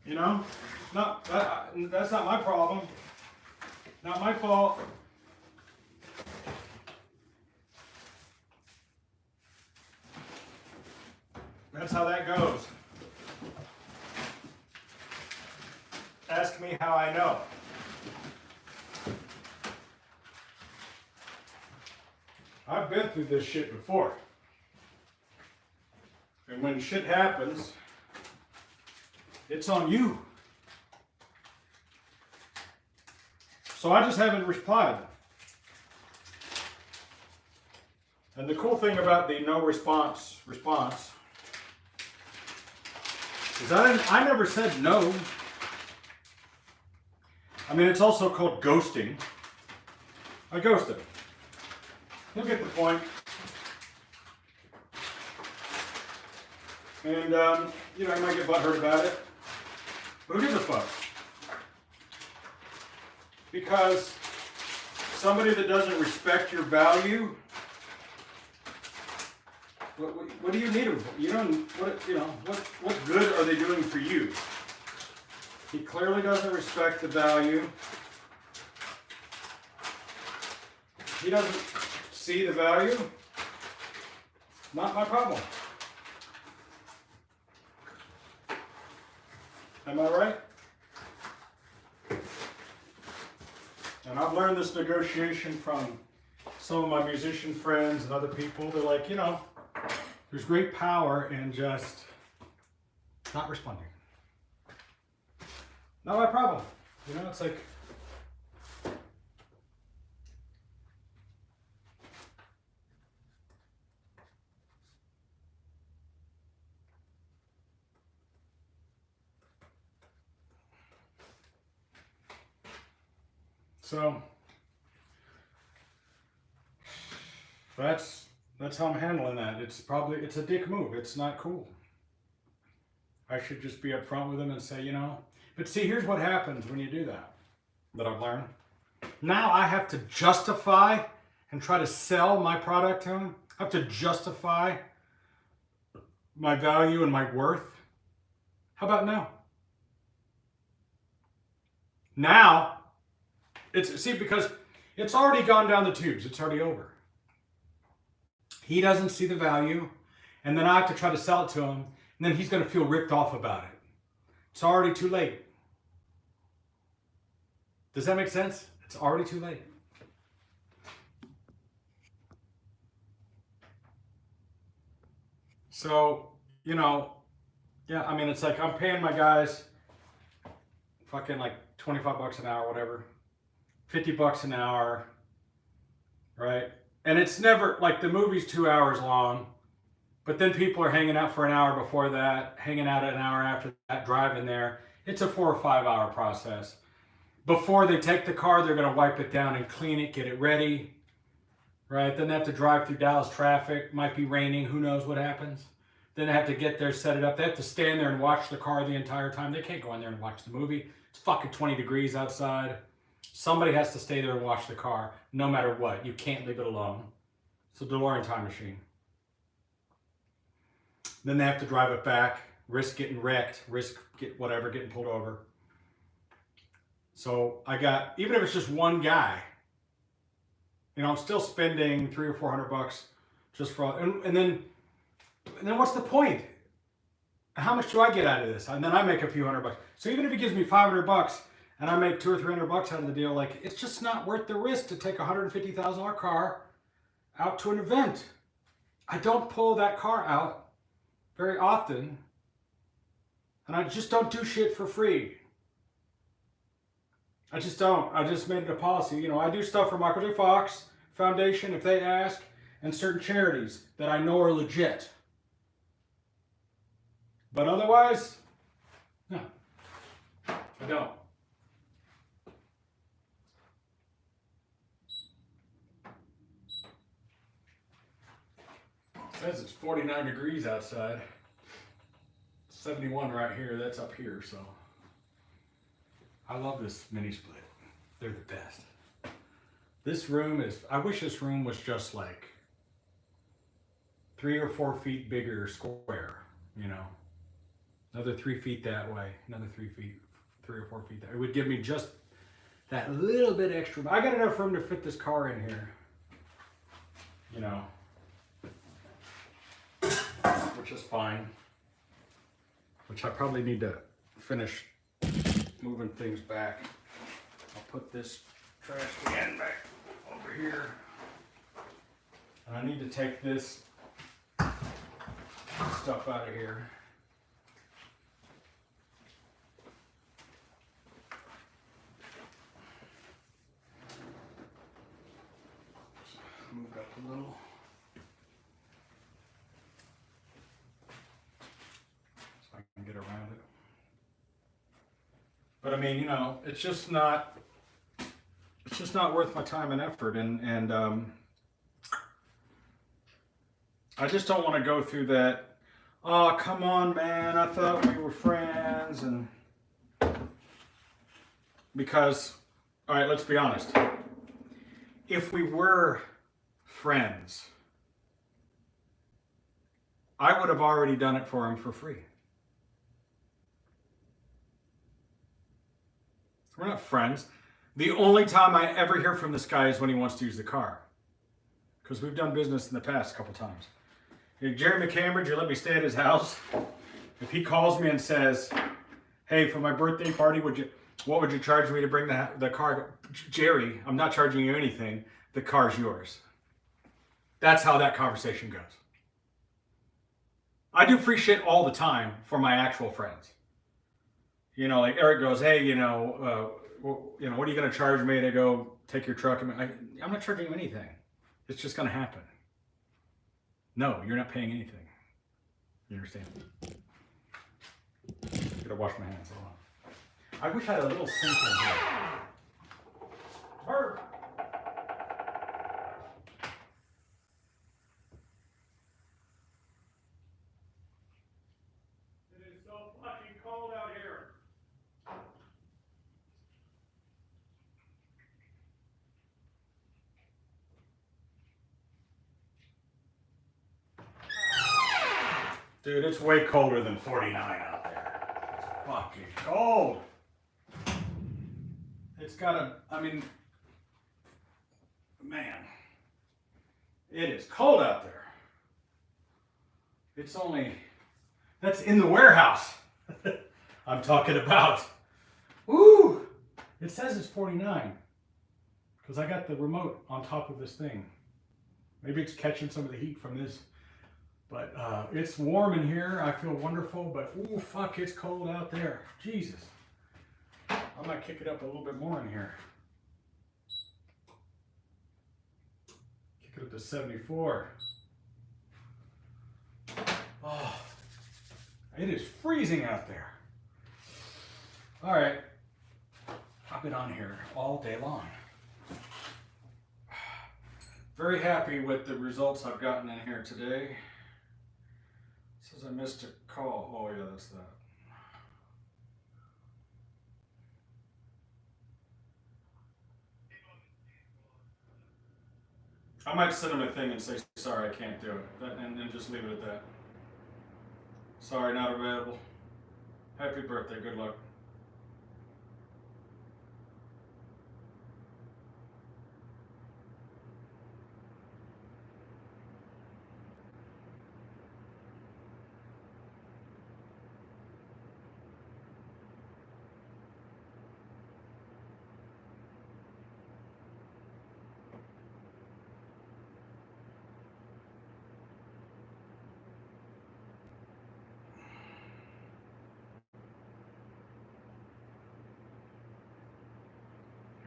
You know? That's not my problem. Not my fault. That's how that goes. Ask me how I know. I've been through this shit before. And when shit happens, it's on you. So I just haven't replied. And the cool thing about the no response is I never said no. I mean, it's also called ghosting. I ghosted him. He'll get the point. And, you know, he might get butthurt about it. But who gives a fuck? Because somebody that doesn't respect your value, what do you need them for? You don't, what good are they doing for you? He clearly doesn't respect the value. He doesn't see the value. Not my problem. Am I right? And I've learned this negotiation from some of my musician friends and other people. They're like, you know, there's great power in just not responding. Not my problem. You know, it's like, so that's how I'm handling that. It's a dick move. It's not cool. I should just be upfront with him and say, you know. But see, here's what happens when you do that I've learned. Now I have to justify and try to sell my product to him. I have to justify my value and my worth. How about now? Now, because it's already gone down the tubes. It's already over. He doesn't see the value, and then I have to try to sell it to him, and then he's going to feel ripped off about it. It's already too late. Does that make sense? It's already too late. So, you know, yeah, I mean, it's like I'm paying my guys fucking like 25 bucks an hour, whatever, 50 bucks an hour, right? And it's never, like the movie's 2 hours long, but then people are hanging out for an hour before that, hanging out an hour after that, driving there. It's a 4 or 5 hour process. Before they take the car, they're going to wipe it down and clean it, get it ready, right? Then they have to drive through Dallas traffic. Might be raining. Who knows what happens? Then they have to get there, set it up. They have to stand there and watch the car the entire time. They can't go in there and watch the movie. It's fucking 20 degrees outside. Somebody has to stay there and watch the car, no matter what. You can't leave it alone. It's a DeLorean time machine. Then they have to drive it back, risk getting wrecked, getting pulled over. So I got, even if it's just one guy, you know, I'm still spending $300 or $400 just for, and then what's the point? How much do I get out of this? And then I make a few $100. So even if he gives me $500 and I make $200 or $300 out of the deal, like, it's just not worth the risk to take a $150,000 car out to an event. I don't pull that car out very often, and I just don't do shit for free. I just don't. I just made it a policy. You know, I do stuff for Michael J. Fox Foundation if they ask, and certain charities that I know are legit. But otherwise, no, I don't. It says it's 49 degrees outside. 71 right here. That's up here, so. I love this mini split. They're the best. This room is, I wish this room was just like 3 or 4 feet bigger square, you know. Another 3 feet that way, another 3 or 4 feet that. It would give me just that little bit extra. I got enough room to fit this car in here, you know, which is fine. Which I probably need to finish moving things back. I'll put this trash can back over here. And I need to take this stuff out of here. Move it up a little. So I can get around it. But I mean, you know, it's just not worth my time and effort, and I just don't want to go through that. Oh, come on, man! I thought we were friends, and because, all right, let's be honest. If we were friends, I would have already done it for him for free. We're not friends. The only time I ever hear from this guy is when he wants to use the car. Because we've done business in the past a couple times. Hey, Jerry McCambridge, you let me stay at his house. If he calls me and says, hey, for my birthday party, what would you charge me to bring the car? Jerry, I'm not charging you anything. The car's yours. That's how that conversation goes. I do free shit all the time for my actual friends. You know, like Eric goes, hey, what are you going to charge me to go take your truck? I'm not charging you anything. It's just going to happen. No, you're not paying anything. You understand? I'm gonna wash my hands. Hold on. I wish I had a little sink in here. Bird. It is so fucking cold out here. Dude, it's way colder than 49 out there. It's fucking cold. It's gotta, man, it is cold out there. It's only, that's in the warehouse. I'm talking about. Woo! It says it's 49 because I got the remote on top of this thing. Maybe it's catching some of the heat from this. But it's warm in here. I feel wonderful, but ooh, fuck, it's cold out there. Jesus. I might kick it up a little bit more in here. Kick it up to 74. Oh, it is freezing out there. All right. I've been on here all day long. Very happy with the results I've gotten in here today. Says I missed a call. Oh yeah, that's that. I might send him a thing and say, sorry, I can't do it. And then just leave it at that. Sorry, not available. Happy birthday. Good luck.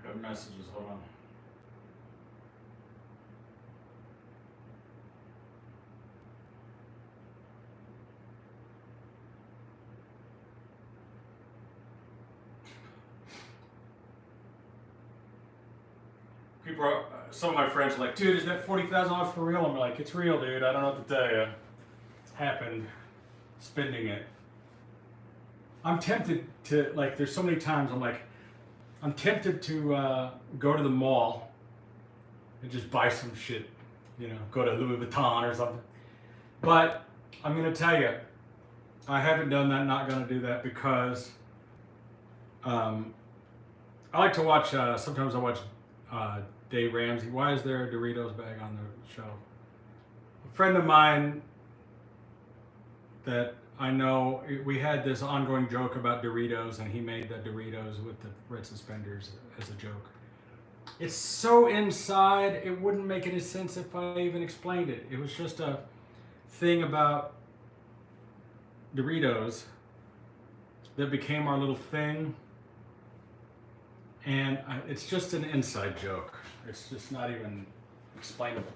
Got messages. Hold on. People are, some of my friends are like, dude, is that $40,000 for real? I'm like, it's real, dude. I don't know what to tell you. Happened. Spending it. I'm tempted to, like, there's so many times I'm tempted to go to the mall and just buy some shit, go to Louis Vuitton or something. But I'm going to tell you, I haven't done that, not going to do that because I like to watch, sometimes I watch Dave Ramsey. Why is there a Doritos bag on the shelf? A friend of mine that I know, we had this ongoing joke about Doritos, and he made the Doritos with the red suspenders as a joke. It's so inside, it wouldn't make any sense if I even explained it. It was just a thing about Doritos that became our little thing, and it's just an inside joke. It's just not even explainable.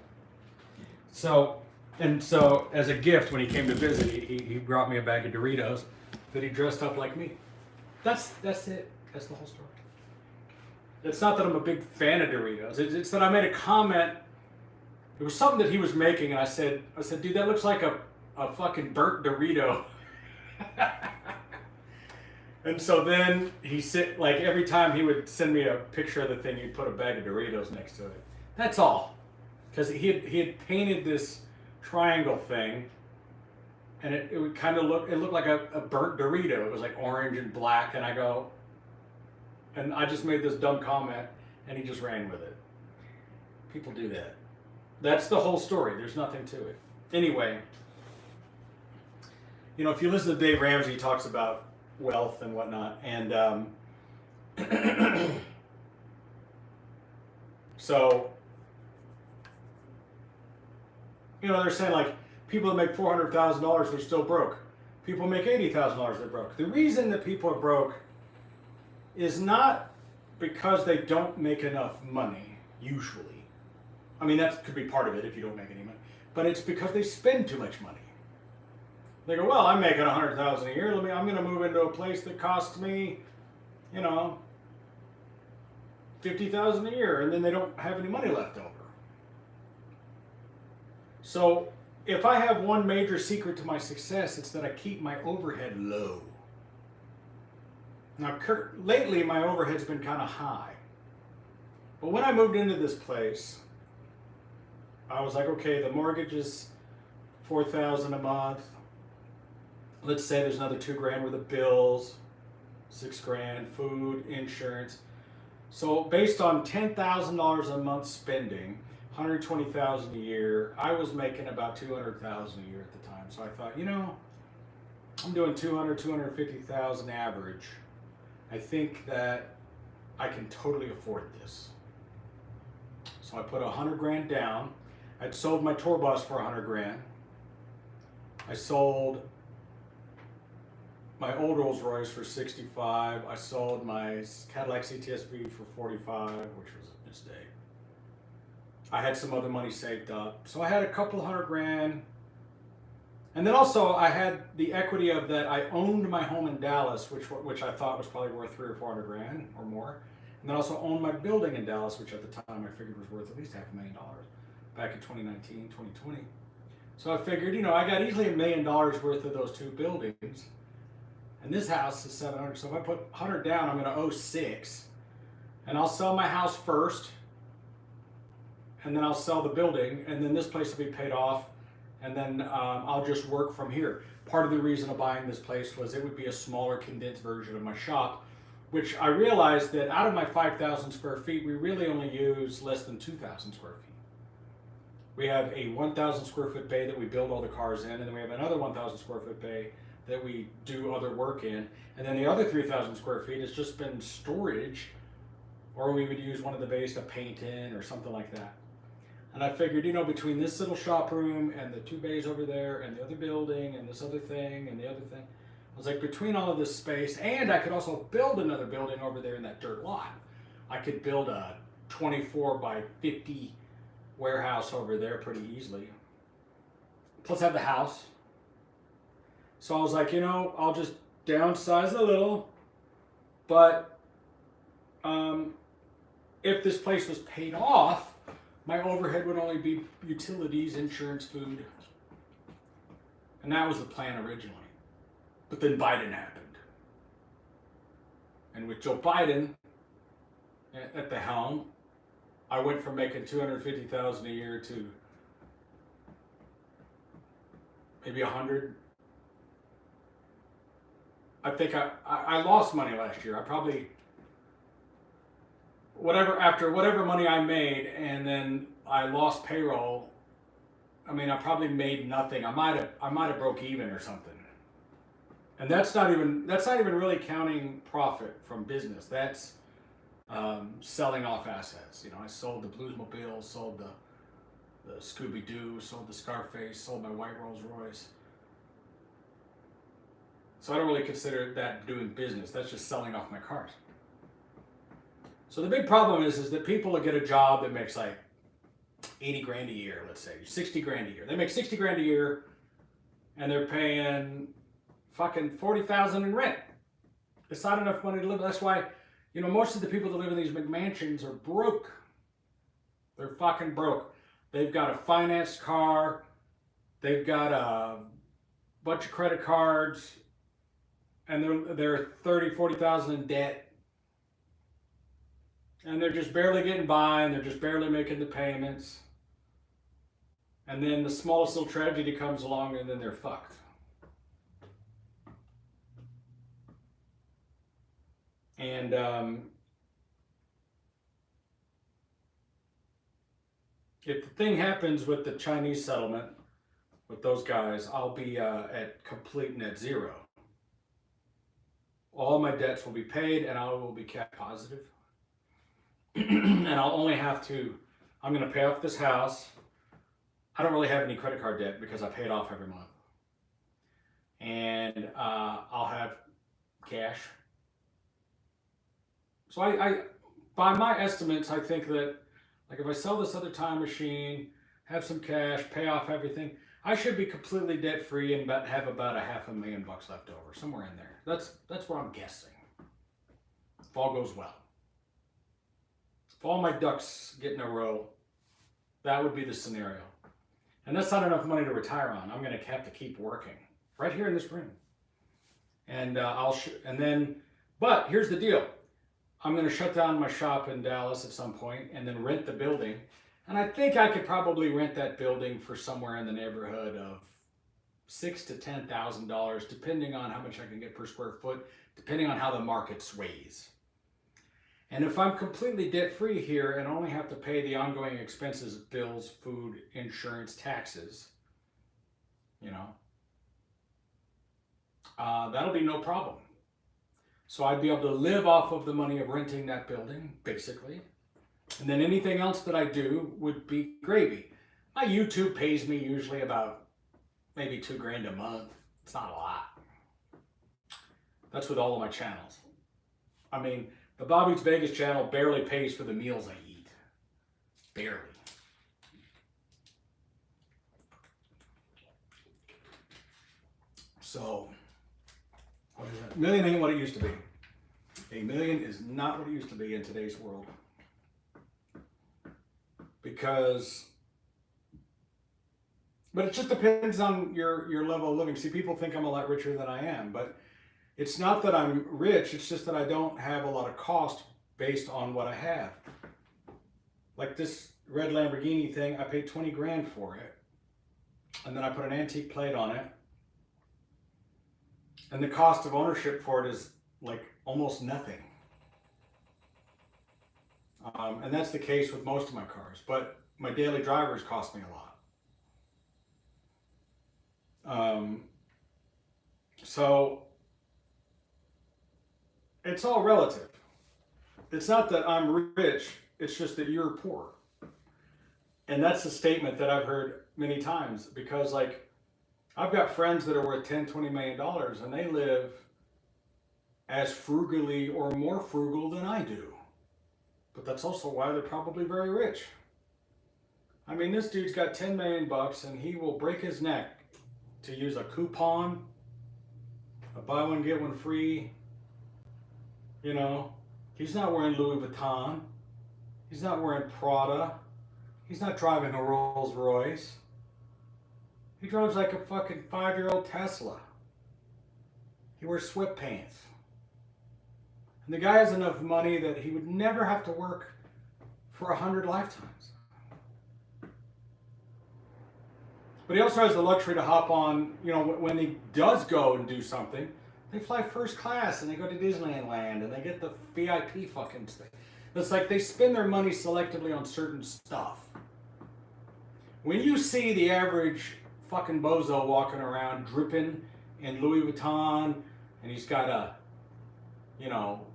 So as a gift, when he came to visit, he brought me a bag of Doritos that he dressed up like me. That's it. That's the whole story. It's not that I'm a big fan of Doritos. It's that I made a comment. It was something that he was making, and I said, dude, that looks like a fucking burnt Dorito. And so then every time he would send me a picture of the thing, he'd put a bag of Doritos next to it. That's all. Because he had painted this triangle thing, and it would kind of looked like a burnt Dorito. It was like orange and black, and I just made this dumb comment, and he just ran with it. People do that. That's the whole story. There's nothing to it. Anyway, if you listen to Dave Ramsey, he talks about wealth and whatnot, and so they're saying like people that make $400,000, they're still broke. People make $80,000, they're broke. The reason that people are broke is not because they don't make enough money, usually. I mean, that could be part of it if you don't make any money. But it's because they spend too much money. They go, well, I'm making $100,000 a year. I'm going to move into a place that costs me, $50,000 a year, and then they don't have any money left over. So if I have one major secret to my success, it's that I keep my overhead low. Now, lately, my overhead's been kind of high. But when I moved into this place, I was like, okay, the mortgage is $4,000 a month. Let's say there's another $2,000 worth of bills, $6,000, food, insurance. So based on $10,000 a month spending, $120,000 a year, I was making about $200,000 a year at the time. So I thought, I'm doing $250,000 average. I think that I can totally afford this. So I put $100,000 down. I'd sold my tour bus for $100,000. I sold my old Rolls Royce for $65,000. I sold my Cadillac CTSV for $45,000, which was a mistake. I had some other money saved up, so I had a couple $100,000. And then also I had the equity of that. I owned my home in Dallas, which I thought was probably worth $300,000 or $400,000 or more. And then also owned my building in Dallas, which at the time I figured was worth at least $500,000 back in 2019, 2020. So I figured, I got easily $1 million worth of those two buildings. And this house is $700,000. So if I put $100,000 down, I'm going to owe $6,000. And I'll sell my house first. and then I'll sell the building, and then this place will be paid off, and then I'll just work from here. Part of the reason of buying this place was it would be a smaller, condensed version of my shop, which I realized that out of my 5,000 square feet, we really only use less than 2,000 square feet. We have a 1,000 square foot bay that we build all the cars in, and then we have another 1,000 square foot bay that we do other work in, and then the other 3,000 square feet has just been storage, or we would use one of the bays to paint in or something like that. And I figured, you know, between this little shop room and the 2 bays over there and the other building and this other thing and the other thing, I was like, between all of this space, and I could also build another building over there in that dirt lot. I could build a 24 by 50 warehouse over there pretty easily. Plus have the house. So I was like, you know, I'll just downsize a little, but if this place was paid off, my overhead would only be utilities, insurance, food. And that was the plan originally. But then Biden happened. And with Joe Biden at the helm, I went from making $250,000 a year to maybe 100. I think I lost money last year. I probably after whatever money I made, and then I lost payroll. I mean, I probably made nothing. I might have broke even or something. And that's not even really counting profit from business. That's selling off assets. You know, I sold the Bluesmobile, sold the Scooby-Doo, sold the Scarface, sold my white Rolls Royce. So I don't really consider that doing business. That's just selling off my cars. So the big problem is that people that get a job that makes like 80 grand a year, let's say, 60 grand a year. They make 60 grand a year and they're paying fucking 40,000 in rent. It's not enough money to live. That's why, you know, most of the people that live in these McMansions are broke. They're fucking broke. They've got a financed car. They've got a bunch of credit cards, and they're 30, 40,000 in debt. And they're just barely getting by, and they're just barely making the payments. And then the smallest little tragedy comes along, and then they're fucked. And if the thing happens with the Chinese settlement, with those guys, I'll be at complete net zero. All my debts will be paid, and I will be cash positive. And I'll only have to, I'm going to pay off this house. I don't really have any credit card debt because I pay it off every month. And I'll have cash. So I, by my estimates, I think that, like, if I sell this other time machine, have some cash, pay off everything, I should be completely debt free and have about $500,000 left over, somewhere in there. That's what I'm guessing. If all goes well. If all my ducks get in a row, that would be the scenario. And that's not enough money to retire on. I'm going to have to keep working right here in this room. And but here's the deal. I'm going to shut down my shop in Dallas at some point and then rent the building. And I think I could probably rent that building for somewhere in the neighborhood of $6,000 to $10,000, depending on how much I can get per square foot, depending on how the market sways. And if I'm completely debt-free here and only have to pay the ongoing expenses, bills, food, insurance, taxes, you know, that'll be no problem. So I'd be able to live off of the money of renting that building, basically. And then anything else that I do would be gravy. My YouTube pays me usually about maybe $2,000 a month. It's not a lot. That's with all of my channels. I mean, the Bobby's Vegas channel barely pays for the meals I eat. Barely. So, what is that? $1 million ain't what it used to be. $1 million is not what it used to be in today's world. But it just depends on your level of living. See, people think I'm a lot richer than I am, but it's not that I'm rich, it's just that I don't have a lot of cost based on what I have. Like this red Lamborghini thing, I paid 20 grand for it. And then I put an antique plate on it. And the cost of ownership for it is like almost nothing. And that's the case with most of my cars. But my daily drivers cost me a lot. So it's all relative. It's not that I'm rich, it's just that you're poor. And that's a statement that I've heard many times because, like, I've got friends that are worth 10, $20 million and they live as frugally or more frugal than I do. But that's also why they're probably very rich. I mean, this dude's got 10 million bucks and he will break his neck to use a coupon, a buy one, get one free. You know, he's not wearing Louis Vuitton. He's not wearing Prada. He's not driving a Rolls Royce. He drives like a fucking 5-year-old Tesla. He wears sweatpants. And the guy has enough money that he would never have to work for 100 lifetimes. But he also has the luxury to hop on, you know, when he does go and do something, they fly first class and they go to Disneyland Land and they get the VIP fucking thing. It's like they spend their money selectively on certain stuff. When you see the average fucking bozo walking around dripping in Louis Vuitton and he's got a, you know,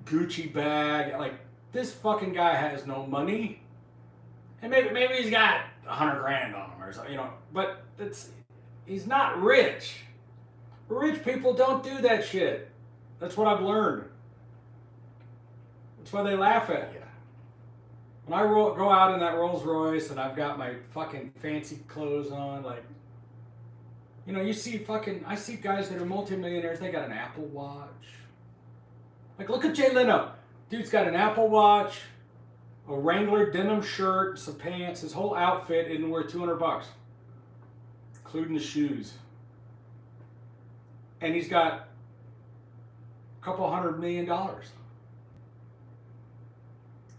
Gucci bag, like, this fucking guy has no money. And maybe he's got 100 grand on him or something, you know, but he's not rich. Rich people don't do that shit. That's what I've learned. That's why they laugh at you. When I go out in that Rolls Royce and I've got my fucking fancy clothes on, like, you know, I see guys that are multimillionaires, they got an Apple Watch. Like, look at Jay Leno. Dude's got an Apple Watch, a Wrangler denim shirt, some pants. His whole outfit isn't worth $200, including the shoes. And he's got a couple $100 million.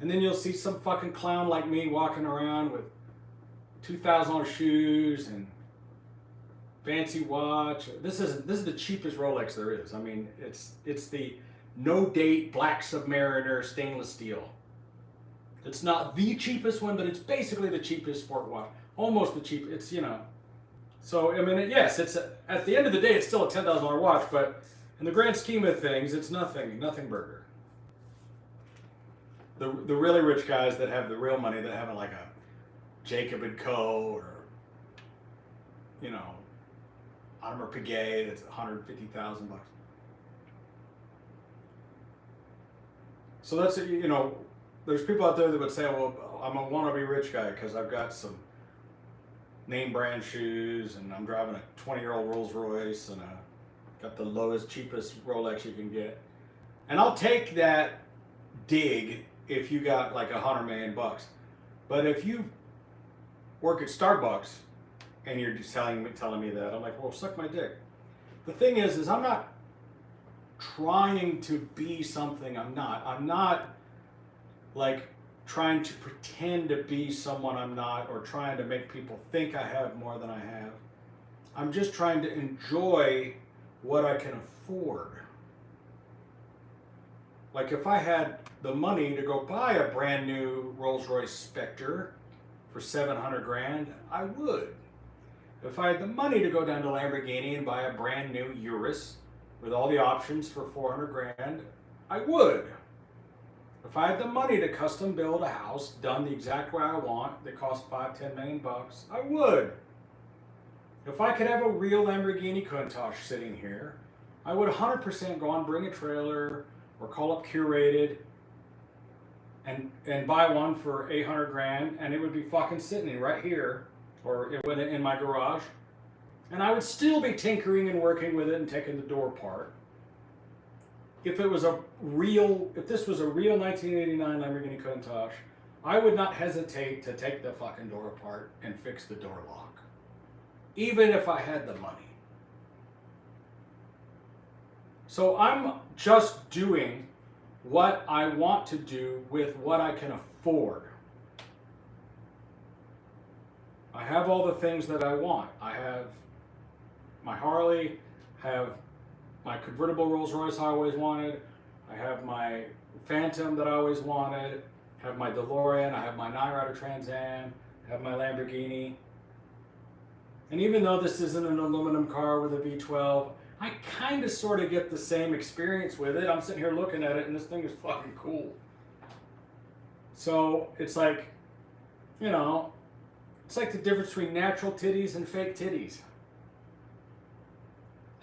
And then you'll see some fucking clown like me walking around with $2,000 shoes and fancy watch. This is the cheapest Rolex there is. I mean, it's the no date black Submariner stainless steel. It's not the cheapest one, but it's basically the cheapest sport watch. Almost the cheapest. It's, you know. So, I mean, yes, it's at the end of the day, it's still a $10,000 watch, but in the grand scheme of things, it's nothing burger. The really rich guys that have the real money, that have like a Jacob & Co. or, you know, Audemars Piguet that's $150,000. So that's, you know, there's people out there that would say, well, I'm a wannabe rich guy because I've got some name brand shoes and I'm driving a 20-year-old Rolls Royce and got the lowest, cheapest Rolex you can get. And I'll take that dig if you got like $100 million. But if you work at Starbucks and you're just telling me that, I'm like, well, suck my dick. The thing is I'm not trying to be something I'm not. I'm not like trying to pretend to be someone I'm not or trying to make people think I have more than I have. I'm just trying to enjoy what I can afford. Like if I had the money to go buy a brand new Rolls Royce Spectre for 700 grand, I would. If I had the money to go down to Lamborghini and buy a brand new Urus with all the options for 400 grand, I would. If I had the money to custom build a house done the exact way I want that cost $5-10 million, I would. If I could have a real Lamborghini Countach sitting here, I would 100% go on, bring a trailer or call up Curated and buy one for 800 grand, and it would be fucking sitting right here or it would in my garage, and I would still be tinkering and working with it and taking the door apart. If this was a real 1989 Lamborghini Countach, I would not hesitate to take the fucking door apart and fix the door lock, even if I had the money. So I'm just doing what I want to do with what I can afford. have all the things that I want. I have my Harley, have my convertible Rolls Royce I always wanted. I have my Phantom that I always wanted. I have my DeLorean. I have my Knight Rider Trans Am. I have my Lamborghini. And even though this isn't an aluminum car with a V12, I kind of sort of get the same experience with it. I'm sitting here looking at it, and this thing is fucking cool. So it's like, you know, it's like the difference between natural titties and fake titties.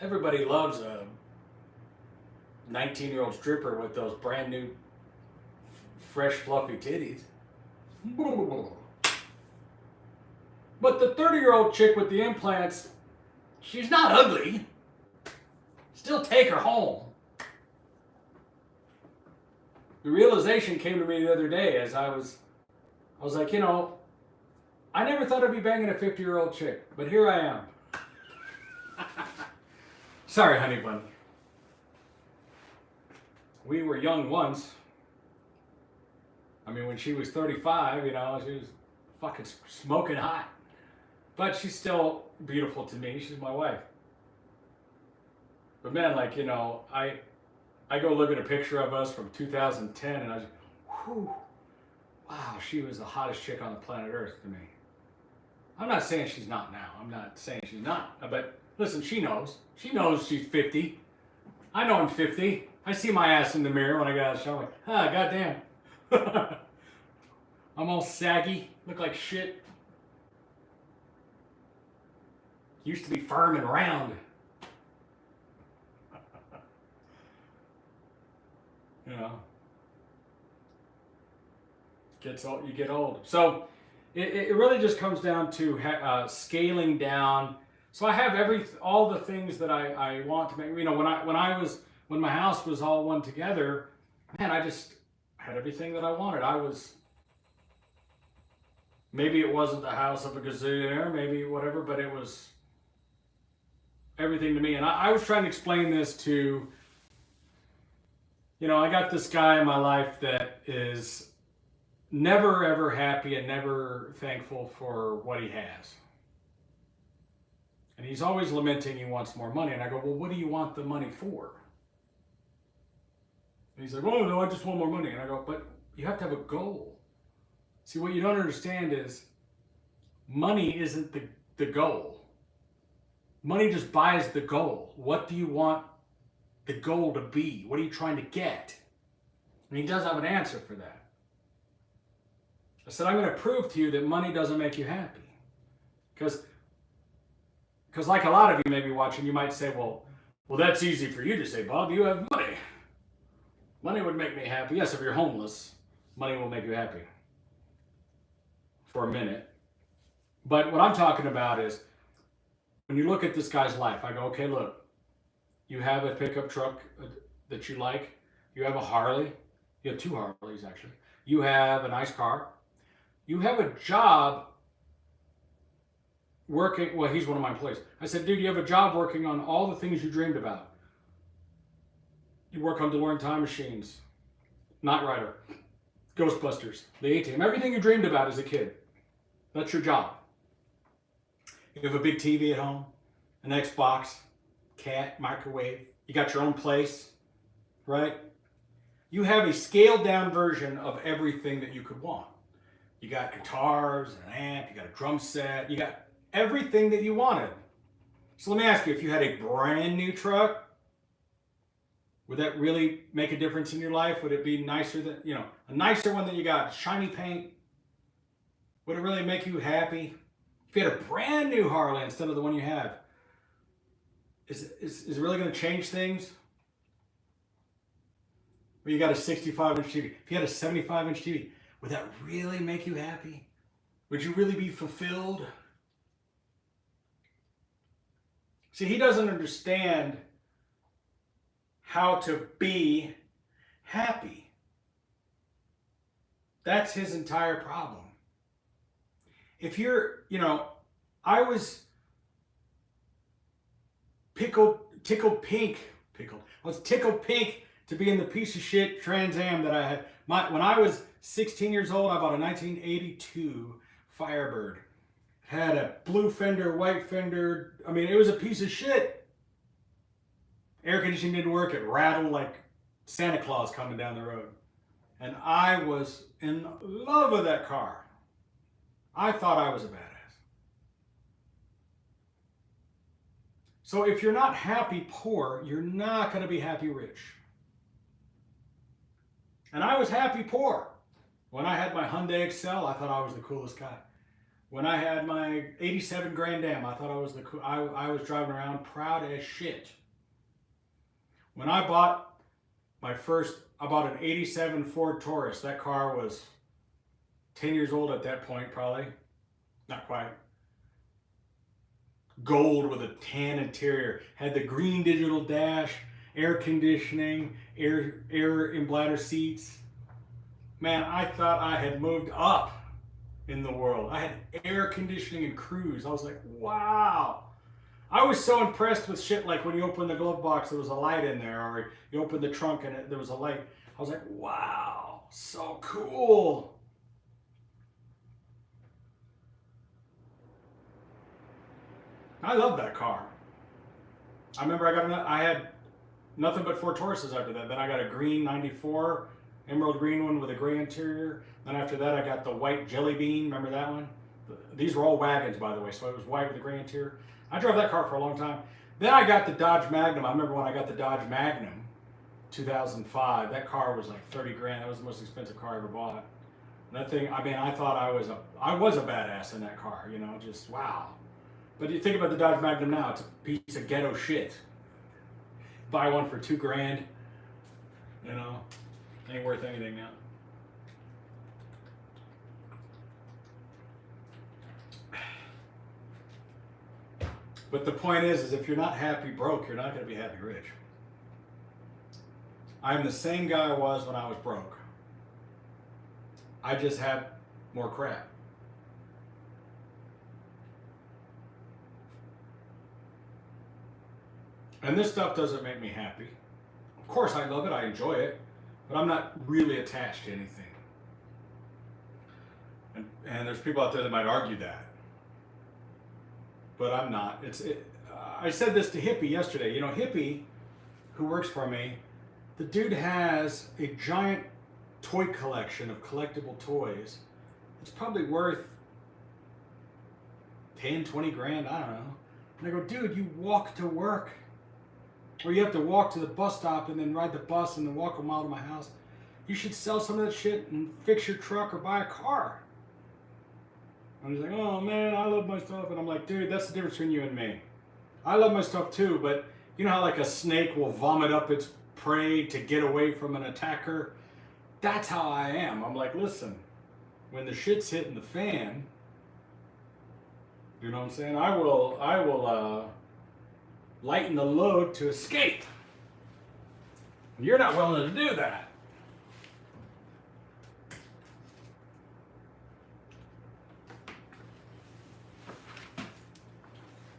Everybody loves a 19-year-old stripper with those brand new, fresh, fluffy titties. But the 30-year-old chick with the implants, she's not ugly. Still take her home. The realization came to me the other day as I was like, you know, I never thought I'd be banging a 50-year-old chick, but here I am. Sorry, honey bun. We were young once. I mean, when she was 35, you know, she was fucking smoking hot. But she's still beautiful to me. She's my wife. But man, like, you know, I go look at a picture of us from 2010 and I was like, whew, wow, she was the hottest chick on the planet Earth to me. I'm not saying she's not now. I'm not saying she's not. But listen, she knows. She knows she's 50. I know I'm 50. I see my ass in the mirror when I get out of the shower. I'm like, goddamn. I'm all saggy. Look like shit. Used to be firm and round. You know. Gets old, you get old. So it really just comes down to scaling down. So I have all the things that I want to make. You know, when my house was all one together, man, I just had everything that I wanted. Maybe it wasn't the house of a gazillionaire, maybe whatever, but it was everything to me. And I was trying to explain this to, you know, I got this guy in my life that is never ever happy and never thankful for what he has. And he's always lamenting he wants more money. And I go, well, what do you want the money for? And he's like, oh, no, I just want more money. And I go, but you have to have a goal. See, what you don't understand is money isn't the goal. Money just buys the goal. What do you want the goal to be? What are you trying to get? And he doesn't have an answer for that. I said, I'm going to prove to you that money doesn't make you happy. Because like a lot of you may be watching, you might say, well, that's easy for you to say, Bob. You have money. Money would make me happy. Yes, if you're homeless, money will make you happy. For a minute. But what I'm talking about is, when you look at this guy's life, I go, okay, look, you have a pickup truck that you like. You have a Harley. You have two Harleys, actually. You have a nice car. You have a job working, well, he's one of my employees. I said, dude, you have a job working on all the things you dreamed about. You work on DeLorean time machines, Knight Rider, Ghostbusters, the A-Team, everything you dreamed about as a kid. That's your job. You have a big TV at home, an Xbox, cat, microwave. You got your own place, right? You have a scaled down version of everything that you could want. You got guitars, an amp, you got a drum set, you got everything that you wanted. So let me ask you, if you had a brand new truck, would that really make a difference in your life? Would it be nicer than, you know, a nicer one than you got, shiny paint? Would it really make you happy? If you had a brand new Harley instead of the one you have, is it really going to change things? Or you got a 65-inch TV. If you had a 75-inch TV, would that really make you happy? Would you really be fulfilled? See, he doesn't understand how to be happy. That's his entire problem. If you're, you know, I was tickled pink to be in the piece of shit Trans Am that I had. When I was 16 years old, I bought a 1982 Firebird. Had a blue fender, white fender. I mean, it was a piece of shit. Air conditioning didn't work. It rattled like Santa Claus coming down the road. And I was in love with that car. I thought I was a badass. So if you're not happy poor, you're not going to be happy rich. And I was happy poor. When I had my Hyundai Excel, I thought I was the coolest guy. When I had my 87 Grand Am, I thought I was I was driving around proud as shit. When I bought I bought an 87 Ford Taurus. That car was 10 years old at that point, probably. Not quite. Gold with a tan interior. Had the green digital dash, air conditioning, air in bladder seats. Man, I thought I had moved up in the world. I had air conditioning and cruise. I was like, wow. I was so impressed with shit like when you open the glove box, there was a light in there, or you open the trunk and there was a light. I was like, wow, so cool. I love that car. I remember I had nothing but Ford Tauruses after that. Then I got a green 94, emerald green one with a gray interior. Then after that, I got the white Jelly Bean. Remember that one? These were all wagons, by the way, so it was white with a gray interior. I drove that car for a long time. Then I got the Dodge Magnum. I remember when I got the Dodge Magnum, 2005. That car was like 30 grand. That was the most expensive car I ever bought. And that thing, I mean, I thought I was a badass in that car. You know, just wow. But you think about the Dodge Magnum now, it's a piece of ghetto shit. Buy one for $2 grand, you know, ain't worth anything now. But the point is if you're not happy broke, you're not going to be happy rich. I'm the same guy I was when I was broke. I just have more crap. And this stuff doesn't make me happy. Of course, I love it, I enjoy it, but I'm not really attached to anything. And there's people out there that might argue that. But I'm not. I said this to Hippie yesterday. You know, Hippie, who works for me, the dude has a giant toy collection of collectible toys. It's probably worth 10, 20 grand, I don't know. And I go, dude, you walk to work. Or you have to walk to the bus stop and then ride the bus and then walk a mile to my house. You should sell some of that shit and fix your truck or buy a car. And he's like, oh man, I love my stuff. And I'm like, dude, that's the difference between you and me. I love my stuff too, but you know how like a snake will vomit up its prey to get away from an attacker? That's how I am. I'm like, listen, when the shit's hitting the fan, you know what I'm saying? I will lighten the load to escape. You're not willing to do that.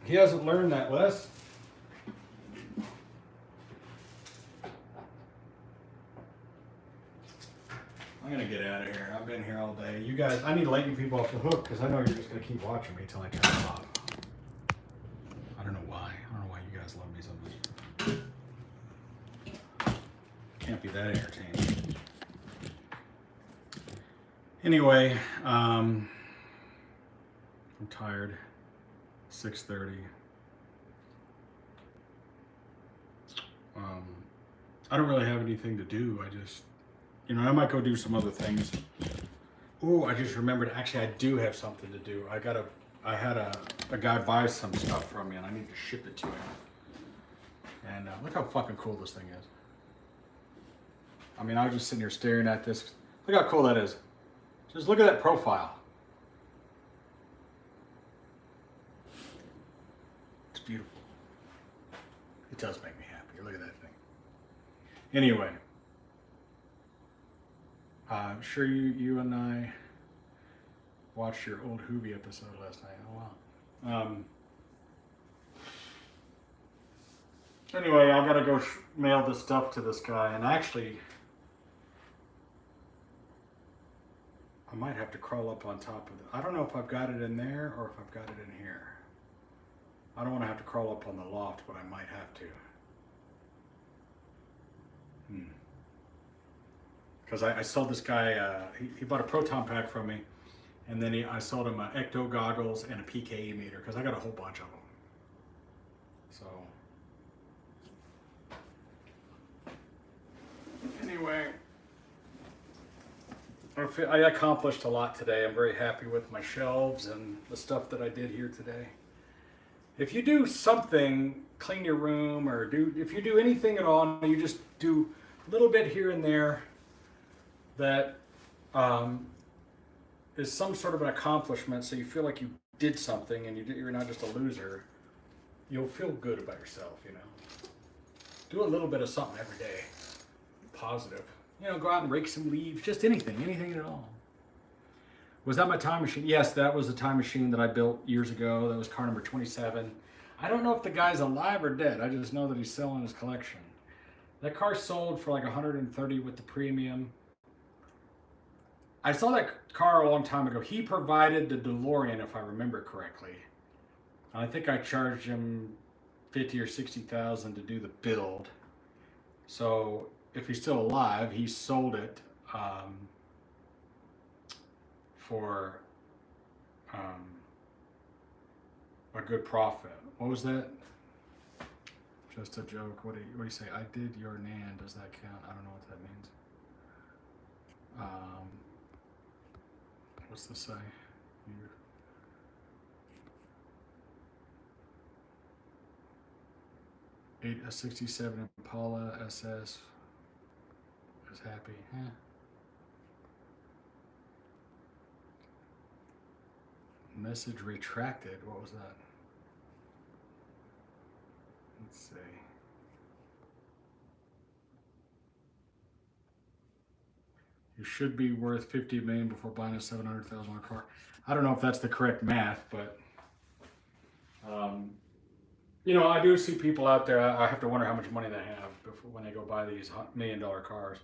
He hasn't learned that, Les. I'm gonna get out of here. I've been here all day. You guys, I need to let you people off the hook because I know you're just gonna keep watching me till I turn it off. I don't know why. I don't know why you guys love me so much. Can't be that entertaining. Anyway, I'm tired. 6:30. I don't really have anything to do. I just, you know, I might go do some other things. Oh, I just remembered. Actually, I do have something to do. I had a guy buy some stuff from me, and I need to ship it to him. And look how fucking cool this thing is. I mean, I was just sitting here staring at this. Look how cool that is. Just look at that profile. It's beautiful. It does make me happy. Look at that thing. Anyway, I'm sure you and I watched your old Hoovie episode last night. Oh wow. Anyway, I gotta go mail this stuff to this guy, and actually, might have to crawl up on top of it. I don't know if I've got it in there or if I've got it in here. I don't want to have to crawl up on the loft, but I might have to. Because I sold this guy, he bought a proton pack from me, and then I sold him ecto goggles and a PKE meter, because I got a whole bunch of them. So, anyway, I accomplished a lot today. I'm very happy with my shelves and the stuff that I did here today. If you do something, clean your room, or if you do anything at all, you just do a little bit here and there that is some sort of an accomplishment, so you feel like you did something and you're not just a loser, you'll feel good about yourself, you know. Do a little bit of something every day, positive. You know, go out and rake some leaves, just anything at all. Was that my time machine? Yes, that was a time machine that I built years ago. That was car number 27. I don't know if the guy's alive or dead. I just know that he's selling his collection. That car sold for like 130 with the premium. I saw that car a long time ago. He provided the DeLorean, if I remember correctly. I think I charged him 50 or 60,000 to do the build. So if he's still alive, he sold it for a good profit. What was that? Just a joke. What do you say? I did your Nan. Does that count? I don't know what that means. What's this say? A 67 Impala SS is happy. Huh. Message retracted. What was that? Let's see. You should be worth 50 million before buying a 700,000 car. I don't know if that's the correct math, but you know, I do see people out there. I have to wonder how much money they have before when they go buy these $1 million cars.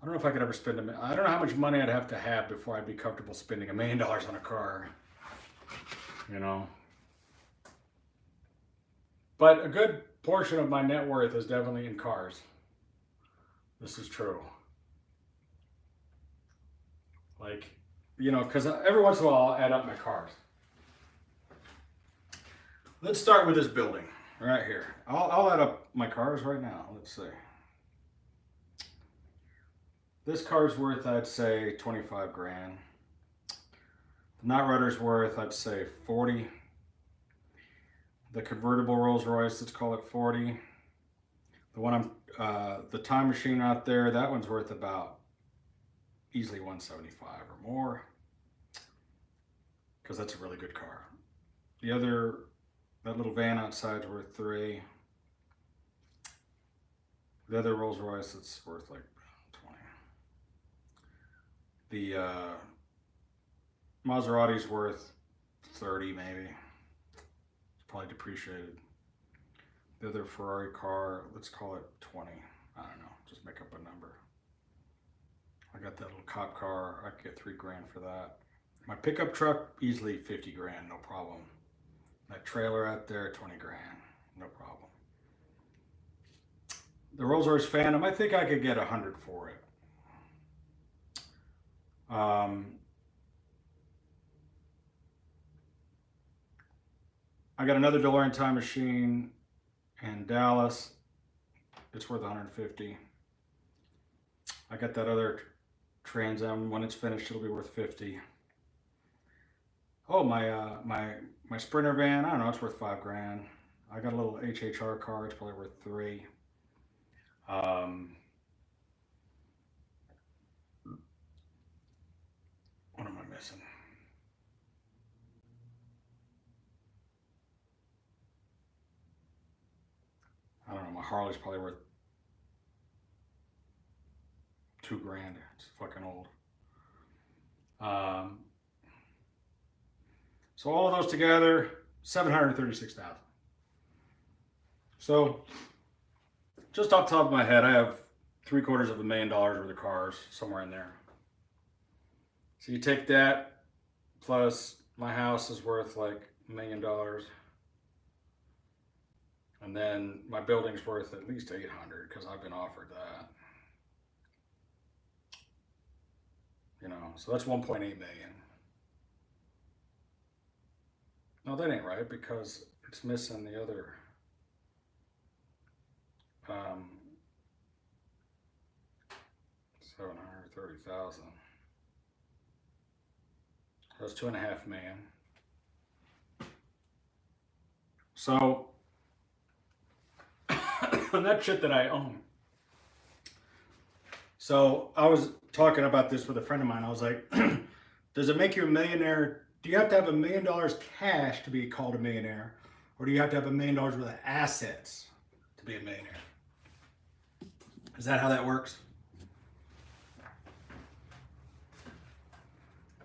I don't know if I could ever spend I don't know how much money I'd have to have before I'd be comfortable spending $1 million on a car. You know. But a good portion of my net worth is definitely in cars. This is true. Like, you know, because every once in a while I'll add up my cars. Let's start with this building right here. I'll add up my cars right now. Let's see. This car's worth, I'd say, 25 grand. The Night Rider's worth, I'd say, 40. The convertible Rolls Royce, let's call it 40. The one the time machine out there, that one's worth about easily 175 or more, because that's a really good car. The other, that little van outside's worth 3. The other Rolls Royce, it's worth like 20. The Maserati's worth 30 maybe. It's probably depreciated. The other Ferrari car, let's call it 20. I don't know, just make up a number. I got that little cop car, I could get 3 grand for that. My pickup truck, easily 50 grand, no problem. That trailer out there, 20 grand, no problem. The Rolls Royce Phantom, I think I could get 100 for it. I got another DeLorean time machine in Dallas. It's worth 150. I got that other Trans Am. When it's finished, it'll be worth 50. Oh, my Sprinter van. I don't know. It's worth 5 grand. I got a little HHR car. It's probably worth 3. What am I missing? I don't know. My Harley's probably worth 2 grand. It's fucking old. So all of those together, 736,000. So just off the top of my head, I have $750,000 worth of cars, somewhere in there. So you take that plus my house is worth like $1 million. And then my building's worth at least 800 because I've been offered that. You know, so that's 1.8 million. No, that ain't right because it's missing the other. 730,000. That's 2.5 million. So, on that shit that I own. So I was talking about this with a friend of mine. I was like, does it make you a millionaire? Do you have to have $1 million cash to be called a millionaire? Or do you have to have $1 million worth of assets to be a millionaire? Is that how that works?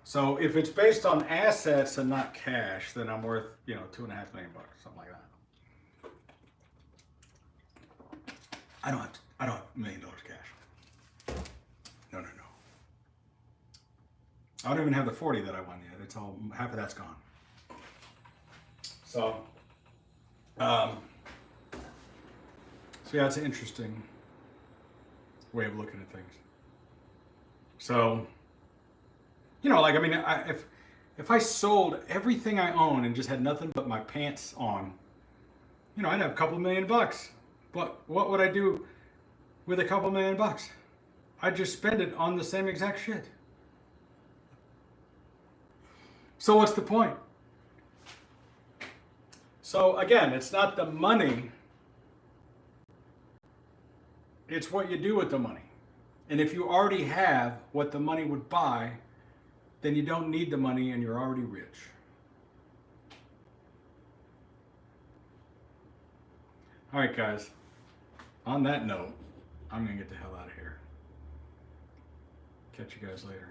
So if it's based on assets and not cash, then I'm worth, $2.5 million, something like that. I don't have $1 million cash. No. I don't even have the 40 that I won yet. It's all, half of that's gone. So yeah, it's an interesting way of looking at things. So, if I sold everything I own and just had nothing but my pants on, I'd have a couple $1 million. But what would I do with a couple $1 million? I'd just spend it on the same exact shit. So what's the point? So again, it's not the money, it's what you do with the money. And if you already have what the money would buy, then you don't need the money and you're already rich. All right, guys. On that note, I'm going to get the hell out of here. Catch you guys later.